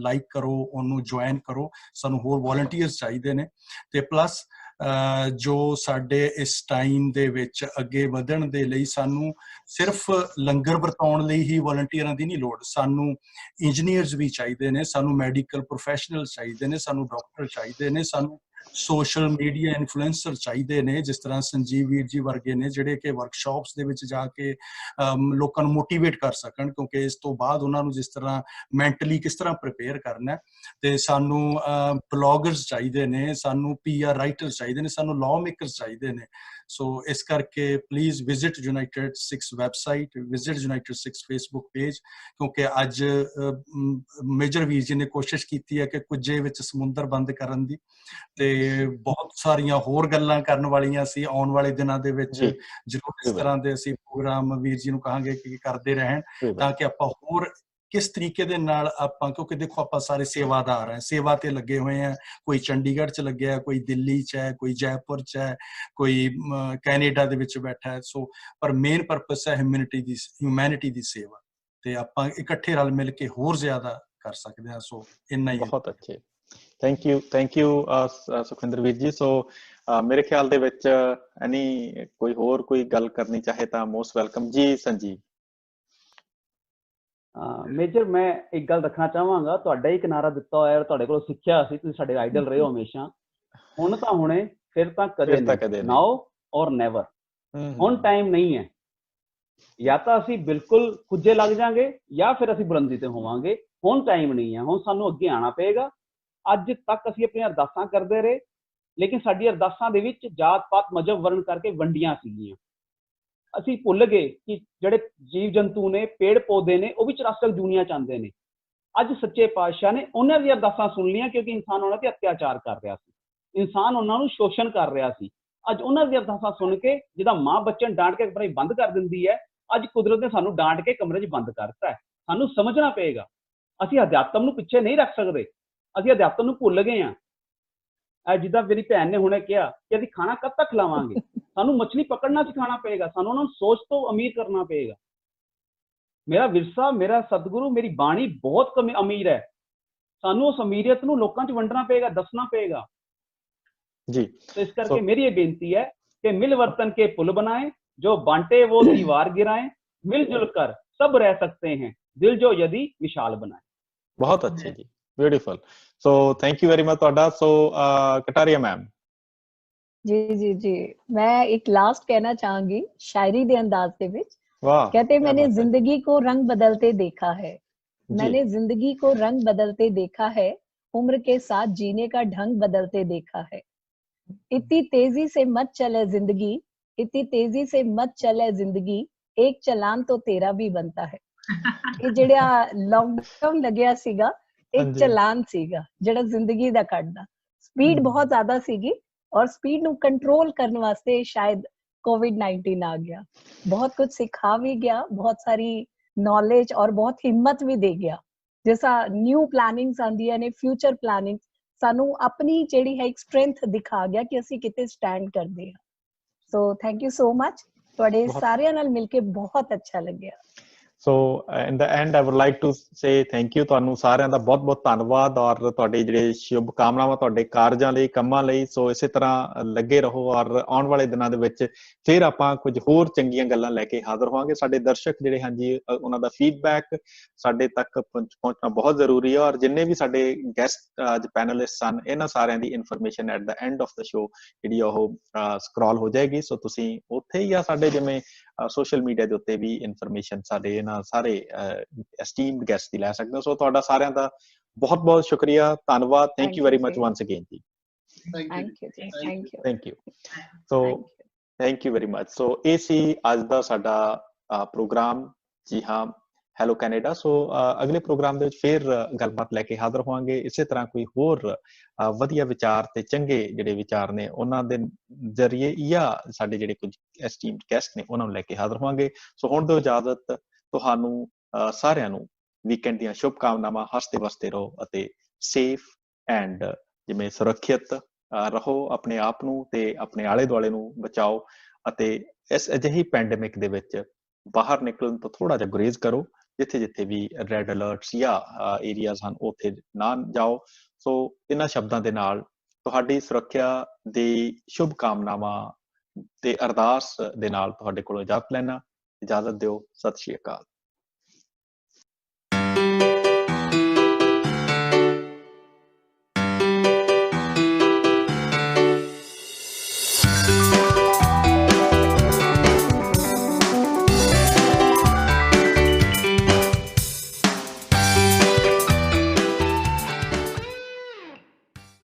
ਲਾਈਕ ਕਰੋ ਉਹਨੂੰ ਜੁਆਇਨ ਕਰੋ ਸਾਨੂੰ ਹੋਰ ਵੋਲੰਟੀਅਰਸ ਚਾਹੀਦੇ ਨੇ ਤੇ ਪਲੱਸ ਜੋ ਸਾਡੇ ਇਸ ਟਾਈਮ ਦੇ ਵਿੱਚ ਅੱਗੇ ਵਧਣ ਦੇ ਲਈ ਸਾਨੂੰ ਸਿਰਫ ਲੰਗਰ ਵਰਤਾਉਣ ਲਈ ਹੀ ਵੋਲੰਟੀਅਰਾਂ ਦੀ ਨਹੀਂ ਲੋੜ ਸਾਨੂੰ ਇੰਜੀਨੀਅਰਸ ਵੀ ਚਾਹੀਦੇ ਨੇ ਸਾਨੂੰ ਮੈਡੀਕਲ ਪ੍ਰੋਫੈਸ਼ਨਲ ਚਾਹੀਦੇ ਨੇ ਸਾਨੂੰ ਡਾਕਟਰ ਚਾਹੀਦੇ ਨੇ ਸਾਨੂੰ ਸੋਸ਼ਲ ਮੀਡੀਆ ਇਨਫਲੂਐਂਸਰ ਚਾਹੀਦੇ ਨੇ ਜਿਸ ਤਰ੍ਹਾਂ ਸੰਜੀਵ ਵੀਰ ਜੀ ਵਰਗੇ ਨੇ ਜਿਹੜੇ ਕਿ ਵਰਕਸ਼ਾਪਸ ਦੇ ਵਿੱਚ ਜਾ ਕੇ ਲੋਕਾਂ ਨੂੰ ਮੋਟੀਵੇਟ ਕਰ ਸਕਣ ਕਿਉਂਕਿ ਇਸ ਤੋਂ ਬਾਅਦ ਉਹਨਾਂ ਨੂੰ ਜਿਸ ਤਰ੍ਹਾਂ ਮੈਂਟਲੀ ਕਿਸ ਤਰ੍ਹਾਂ ਪ੍ਰਿਪੇਅਰ ਕਰਨਾ ਤੇ ਸਾਨੂੰ ਬਲੌਗਰਸ ਚਾਹੀਦੇ ਨੇ ਸਾਨੂੰ PR ਰਾਈਟਰਸ ਚਾਹੀਦੇ ਨੇ ਸਾਨੂੰ ਲਾਅ ਮੇਕਰਸ ਚਾਹੀਦੇ ਨੇ ਸੋ ਇਸ ਕਰਕੇ please visit United 6 website visit United 6 Facebook page ਕਿਉਂਕਿ ਅੱਜ ਮੇਜਰ ਵੀਰ ਜੀ ਨੇ ਕੋਸ਼ਿਸ਼ ਕੀਤੀ ਹੈ ਕਿ ਕੁਝੇ ਵਿੱਚ ਸਮੁੰਦਰ ਬੰਦ ਕਰਨ ਦੀ ਤੇ ਬਹੁਤ ਸਾਰੀਆਂ ਹੋਰ ਗੱਲਾਂ ਕਰਨ ਵਾਲੀਆਂ ਸੀ ਆਉਣ ਵਾਲੇ ਦਿਨਾਂ ਦੇ ਵਿੱਚ ਜ਼ਰੂਰ ਇਸ ਤਰ੍ਹਾਂ ਦੇ ਅਸੀਂ ਪ੍ਰੋਗਰਾਮ ਵੀਰ ਜੀ ਨੂੰ ਕਹਾਂਗੇ ਕਿ ਕਰਦੇ ਰਹਿਣ ਤਾਂ ਕਿ ਆਪਾਂ ਹੋਰ ਕਿਸ ਤਰੀਕੇ ਦੇ ਨਾਲ ਆਪਾਂ ਕਿਉਂਕਿ ਦੇਖੋ ਆਪਾਂ ਸਾਰੇ ਸੇਵਾਦਾਰ ਹੈ ਸੇਵਾ ਤੇ ਲੱਗੇ ਹੋਏ ਆ ਕੋਈ ਚੰਡੀਗੜ੍ਹ ਚ ਲੱਗਿਆ ਕੋਈ ਦਿੱਲੀ ਚ ਹੈ ਕੋਈ ਜੈਪੁਰ ਚ ਹੈ ਕੋਈ ਕੈਨੇਡਾ ਦੇ ਵਿੱਚ ਬੈਠਾ ਹੈ ਸੋ ਪਰ ਮੇਨ ਪਰਪਸ ਹੈ ਹਿਊਮੈਨਿਟੀ ਦੀ ਸੇਵਾ ਤੇ ਆਪਾਂ ਇਕੱਠੇ ਰਲ ਮਿਲ ਕੇ ਹੋਰ ਜ਼ਿਆਦਾ ਕਰ ਸਕਦੇ ਹਾਂ ਸੋ ਇੰਨਾ ਹੀ ਬਹੁਤ ਅੱਛੇ ਥੈਂਕ ਯੂ ਸੁਖਵਿੰਦਰ ਵੀਰ ਜੀ ਸੋ ਮੇਰੇ ਖਿਆਲ ਦੇ ਵਿੱਚ ਕੋਈ ਹੋਰ ਕੋਈ ਗੱਲ ਕਰਨੀ ਚਾਹੇ ਤਾਂ ਮੋਸਟ ਵੈਲਕਮ ਜੀ ਸੰਜੀਵ ਮੇਜਰ ਮੈਂ ਇੱਕ ਗੱਲ ਰੱਖਣਾ ਚਾਹਾਂਗਾ ਤੁਹਾਡਾ ਹੀ ਕਿਨਾਰਾ ਦਿੱਤਾ ਹੋਇਆ ਤੁਹਾਡੇ ਕੋਲੋਂ ਸਿੱਖਿਆ ਸੀ ਤੁਸੀਂ ਸਾਡੇ ਆਈਡਲ ਰਹੇ ਹੋ ਹਮੇਸ਼ਾ ਹੁਣ ਤਾਂ ਹੁਣੇ ਫਿਰ ਤਾਂ ਕਦੇ ਨਹੀਂ ਨਾਓ ਔਰ ਨੈਵਰ ਹੁਣ ਟਾਈਮ ਨਹੀਂ ਹੈ ਜਾਂ ਤਾਂ ਅਸੀਂ ਬਿਲਕੁਲ ਖੁੱਜੇ ਲੱਗ ਜਾਾਂਗੇ ਜਾਂ ਫਿਰ ਅਸੀਂ ਬੁਲੰਦੀ ਤੇ ਹੋਵਾਂਗੇ ਹੁਣ ਟਾਈਮ ਨਹੀਂ ਹੈ ਹੁਣ ਸਾਨੂੰ ਅੱਗੇ ਆਉਣਾ ਪਏਗਾ ਅੱਜ ਤੱਕ ਅਸੀਂ ਆਪਣੀਆਂ ਅਰਦਾਸਾਂ ਕਰਦੇ ਰਹੇ ਲੇਕਿਨ ਸਾਡੀ ਅਰਦਾਸਾਂ ਦੇ ਵਿੱਚ ਜਾਤ ਪਾਤ ਮਜ਼ਹਬ ਵਰਨ ਕਰਕੇ ਵੰਡੀਆਂ ਸੀਗੀਆਂ ਅਸੀਂ ਭੁੱਲ ਗਏ ਕਿ ਜਿਹੜੇ ਜੀਵ ਜੰਤੂ ਨੇ ਪੇੜ ਪੌਦੇ ਨੇ ਉਹ ਵੀ ਚਰਾਚਰ ਦੁਨੀਆ ਚ ਆਉਂਦੇ ਨੇ ਅੱਜ ਸੱਚੇ ਪਾਤਸ਼ਾਹ ਨੇ ਉਹਨਾਂ ਦੀਆਂ ਅਰਦਾਸਾਂ ਸੁਣ ਲਈਆਂ ਕਿਉਂਕਿ ਇਨਸਾਨ ਉਹਨਾਂ ਤੇ ਅਤਿਆਚਾਰ ਕਰ ਰਿਹਾ ਸੀ ਇਨਸਾਨ ਉਹਨਾਂ ਨੂੰ ਸ਼ੋਸ਼ਣ ਕਰ ਰਿਹਾ ਸੀ ਅੱਜ ਉਹਨਾਂ ਦੀਆਂ ਅਰਦਾਸਾਂ ਸੁਣ ਕੇ ਜਿਹਦਾ ਮਾਂ ਬੱਚੇ ਨੂੰ ਡਾਂਟ ਕੇ ਕਮਰੇ ਬੰਦ ਕਰ ਦਿੰਦੀ ਹੈ ਅੱਜ ਕੁਦਰਤ ਨੇ ਸਾਨੂੰ ਡਾਂਟ ਕੇ ਕਮਰੇ 'ਚ ਬੰਦ ਕਰਤਾ ਹੈ ਸਾਨੂੰ ਸਮਝਣਾ ਪਏਗਾ ਅਸੀਂ ਅਧਿਆਤਮ ਨੂੰ ਪਿੱਛੇ ਨਹੀਂ ਰੱਖ ਸਕਦੇ ਅਸੀਂ ਅਧਿਆਤਮ ਨੂੰ ਭੁੱਲ ਗਏ ਹਾਂ ਜਿੱਦਾਂ ਮੇਰੀ ਭੈਣ ਨੇ ਹੁਣੇ ਕਿਹਾ ਕਿ ਅਸੀਂ ਖਾਣਾ ਕਦ ਤੱਕ ਖਿਲਾਵਾਂਗੇ ਸਾਨੂੰ ਮੱਛਲੀ ਪਕੜਨਾ ਸਿਖਾਉਣਾ ਪਏਗਾ ਸਾਨੂੰ ਉਹਨਾਂ ਨੂੰ ਸੋਚ ਤੋਂ ਅਮੀਰ ਕਰਨਾ ਪਏਗਾ ਮੇਰਾ ਵਿਰਸਾ ਮੇਰਾ ਸਤਿਗੁਰੂ ਮੇਰੀ ਬਾਣੀ ਬਹੁਤ ਅਮੀਰ ਹੈ ਸਾਨੂੰ ਉਸ ਅਮੀਰੀਅਤ ਨੂੰ ਲੋਕਾਂ 'ਚ ਵੰਡਣਾ ਪਏਗਾ ਦੱਸਣਾ ਪਏਗਾ ਜੀ ਇਸ ਕਰਕੇ ਮੇਰੀ ਇਹ ਬੇਨਤੀ ਹੈ ਕਿ ਮਿਲ ਵਰਤਨ ਕੇ ਪੁਲ ਬਣਾਏ जो बांटे वो दीवार गिराएं मिलजुल कर सब रह सकते हैं दिल जो यदि विशाल बनाए बहुत अच्छे जी beautiful so thank you very much ਤੁਹਾਡਾ ਸੋ ਕਟਾਰੀਆ ਮੈਮ जी मैं एक लास्ट कहना चाहूंगी शायरी दे अंदाज ਦੇ ਵਿੱਚ कहते मैंने जिंदगी को रंग बदलते देखा है मैंने जिंदगी को रंग बदलते देखा है उम्र के साथ जीने का ढंग बदलते देखा है इतनी तेजी से मत चले जिंदगी इतनी तेजी से मत चले जिंदगी एक चलान तो तेरा भी बनता है ਇਹ ਜਿਹੜਾ ਲੌਕਡਾਊਨ ਲੱਗਿਆ ਸੀਗਾ ਇੱਕ ਚਲਾਨ ਸੀਗਾ ਜਿਹੜਾ ਜ਼ਿੰਦਗੀ ਦਾ ਕੱਢਦਾ ਸਪੀਡ ਬਹੁਤ ਜ਼ਿਆਦਾ ਸੀਗੀ ਔਰ ਸਪੀਡ ਨੂੰ ਕੰਟਰੋਲ ਕਰਨ ਵਾਸਤੇ ਸ਼ਾਇਦ ਕੋਵਿਡ-19 ਆ ਗਿਆ ਬਹੁਤ ਕੁਝ ਸਿਖਾ ਵੀ ਗਿਆ ਬਹੁਤ ਸਾਰੀ ਨੌਲੇਜ ਔਰ ਬਹੁਤ ਹਿੰਮਤ ਵੀ ਦੇ ਗਿਆ ਜਿਸਾ ਨਿਊ ਪਲਾਨਿੰਗਸ ਆਉਂਦੀਆਂ ਨੇ ਫਿਊਚਰ ਪਲਾਨਿੰਗ ਸਾਨੂੰ ਆਪਣੀ ਜਿਹੜੀ ਹੈ ਇੱਕ ਸਟਰੈਂਥ ਦਿਖਾ ਗਿਆ ਕਿ ਅਸੀਂ ਕਿਤੇ ਸਟੈਂਡ ਕਰਦੇ ਹਾਂ। So thank you so much, ਤੁਹਾਡੇ ਸਾਰਿਆਂ ਨਾਲ ਮਿਲ ਕੇ ਬਹੁਤ ਅੱਛਾ ਲੱਗਿਆ। So in the end I would like to say thank you, ਤੁਹਾਨੂੰ ਸਾਰਿਆਂ ਦਾ ਬਹੁਤ ਬਹੁਤ ਧੰਨਵਾਦ, ਔਰ ਤੁਹਾਡੇ ਜਿਹੜੇ ਸ਼ੁਭ ਕਾਮਨਾਵਾਂ ਤੁਹਾਡੇ ਕਾਰਜਾਂ ਲਈ, ਕੰਮਾਂ ਲਈ। ਸੋ ਇਸੇ ਤਰ੍ਹਾਂ ਲੱਗੇ ਰਹੋ, ਔਰ ਆਉਣ ਵਾਲੇ ਦਿਨਾਂ ਦੇ ਵਿੱਚ ਫਿਰ ਆਪਾਂ ਕੁਝ ਹੋਰ ਚੰਗੀਆਂ ਗੱਲਾਂ ਲੈ ਕੇ ਹਾਜ਼ਰ ਹੋਵਾਂਗੇ। ਸਾਡੇ ਦਰਸ਼ਕ ਜਿਹੜੇ ਹਨ ਜੀ, ਉਹਨਾਂ ਦਾ ਫੀਡਬੈਕ ਸਾਡੇ ਤੱਕ ਪਹੁੰਚਣਾ ਬਹੁਤ ਜ਼ਰੂਰੀ ਹੈ, ਔਰ ਜਿੰਨੇ ਵੀ ਸਾਡੇ ਗੈਸਟ ਅੱਜ ਪੈਨਲਿਸਟ ਹਨ, ਇਹਨਾਂ ਸਾਰਿਆਂ ਦੀ information at the end of the show ਜਿਹੜੀ ਉਹ ਸਕਰੋਲ ਹੋ ਜਾਏਗੀ। ਸੋ ਤੁਸੀਂ ਉੱਥੇ ਜਾਂ ਸਾਡੇ ਜਿਵੇਂ ਸੋਸ਼ਲ ਮੀਡੀਆ ਦੇ ਉੱਤੇ ਵੀ ਇਨਫੋਰਮੇਸ਼ਨ ਸਾਡੇ ਇਹਨਾਂ ਸਾਰੇ ਐਸਟੀਮਡ ਗੈਸਟ ਦੀ ਲੈ ਸਕਦੇ ਹੋ। ਸੋ ਤੁਹਾਡਾ ਸਾਰਿਆਂ ਦਾ ਬਹੁਤ ਬਹੁਤ ਸ਼ੁਕਰੀਆ, ਧੰਨਵਾਦ। Thank you very much once again ਜੀ। Thank you. So thank you very much. So ਇਹ ਸੀ ਅੱਜ ਦਾ ਸਾਡਾ ਪ੍ਰੋਗਰਾਮ, ਜੀ ਹਾਂ, ਹੈਲੋ ਕੈਨੇਡਾ। ਸੋ ਅਗਲੇ ਪ੍ਰੋਗਰਾਮ ਦੇ ਵਿੱਚ ਫਿਰ ਗੱਲਬਾਤ ਲੈ ਕੇ ਹਾਜ਼ਰ ਹੋਵਾਂਗੇ, ਇਸੇ ਤਰ੍ਹਾਂ ਕੋਈ ਹੋਰ ਵਧੀਆ ਵਿਚਾਰ ਤੇ ਚੰਗੇ ਜਿਹੜੇ ਵਿਚਾਰ ਨੇ ਉਹਨਾਂ ਦੇ ਜ਼ਰੀਏ, ਜਾਂ ਸਾਡੇ ਜਿਹੜੇ ਕੁਝ ਐਸਟੀਮਡ ਗੈਸਟ ਨੇ ਉਹਨਾਂ ਨੂੰ ਲੈ ਕੇ ਹਾਜ਼ਰ ਹੋਵਾਂਗੇ। ਸੋ ਹੁਣ ਦਿਓ ਇਜਾਜ਼ਤ, ਤੁਹਾਨੂੰ ਸਾਰਿਆਂ ਨੂੰ ਵੀਕਐਂਡ ਦੀਆਂ ਸ਼ੁਭ ਕਾਮਨਾਵਾਂ। ਹੱਸਦੇ ਵਸਦੇ ਰਹੋ ਅਤੇ ਸੇਫ ਐਂਡ ਜਿਵੇਂ ਸੁਰੱਖਿਅਤ ਰਹੋ, ਆਪਣੇ ਆਪ ਨੂੰ ਤੇ ਆਪਣੇ ਆਲੇ ਦੁਆਲੇ ਨੂੰ ਬਚਾਓ, ਅਤੇ ਇਸ ਅਜਿਹੀ ਪੈਂਡੇਮਿਕ ਦੇ ਵਿੱਚ ਬਾਹਰ ਨਿਕਲਣ ਤੋਂ ਥੋੜਾ ਜਿਹਾ ਗੁਰੇਜ਼ ਕਰੋ। ਜਿੱਥੇ ਜਿੱਥੇ ਵੀ ਰੈੱਡ ਅਲਰਟਸ ਜਾਂ ਏਰੀਆਜ਼ ਹਨ ਉੱਥੇ ਨਾ ਜਾਓ। ਸੋ ਇਹਨਾਂ ਸ਼ਬਦਾਂ ਦੇ ਨਾਲ ਤੁਹਾਡੀ ਸੁਰੱਖਿਆ ਦੀ ਸ਼ੁਭ ਕਾਮਨਾਵਾਂ ਤੇ ਅਰਦਾਸ ਦੇ ਨਾਲ ਤੁਹਾਡੇ ਕੋਲੋਂ ਇਜਾਜ਼ਤ ਲੈਣਾ। ਇਜਾਜ਼ਤ ਦਿਓ। ਸਤਿ ਸ਼੍ਰੀ ਅਕਾਲ।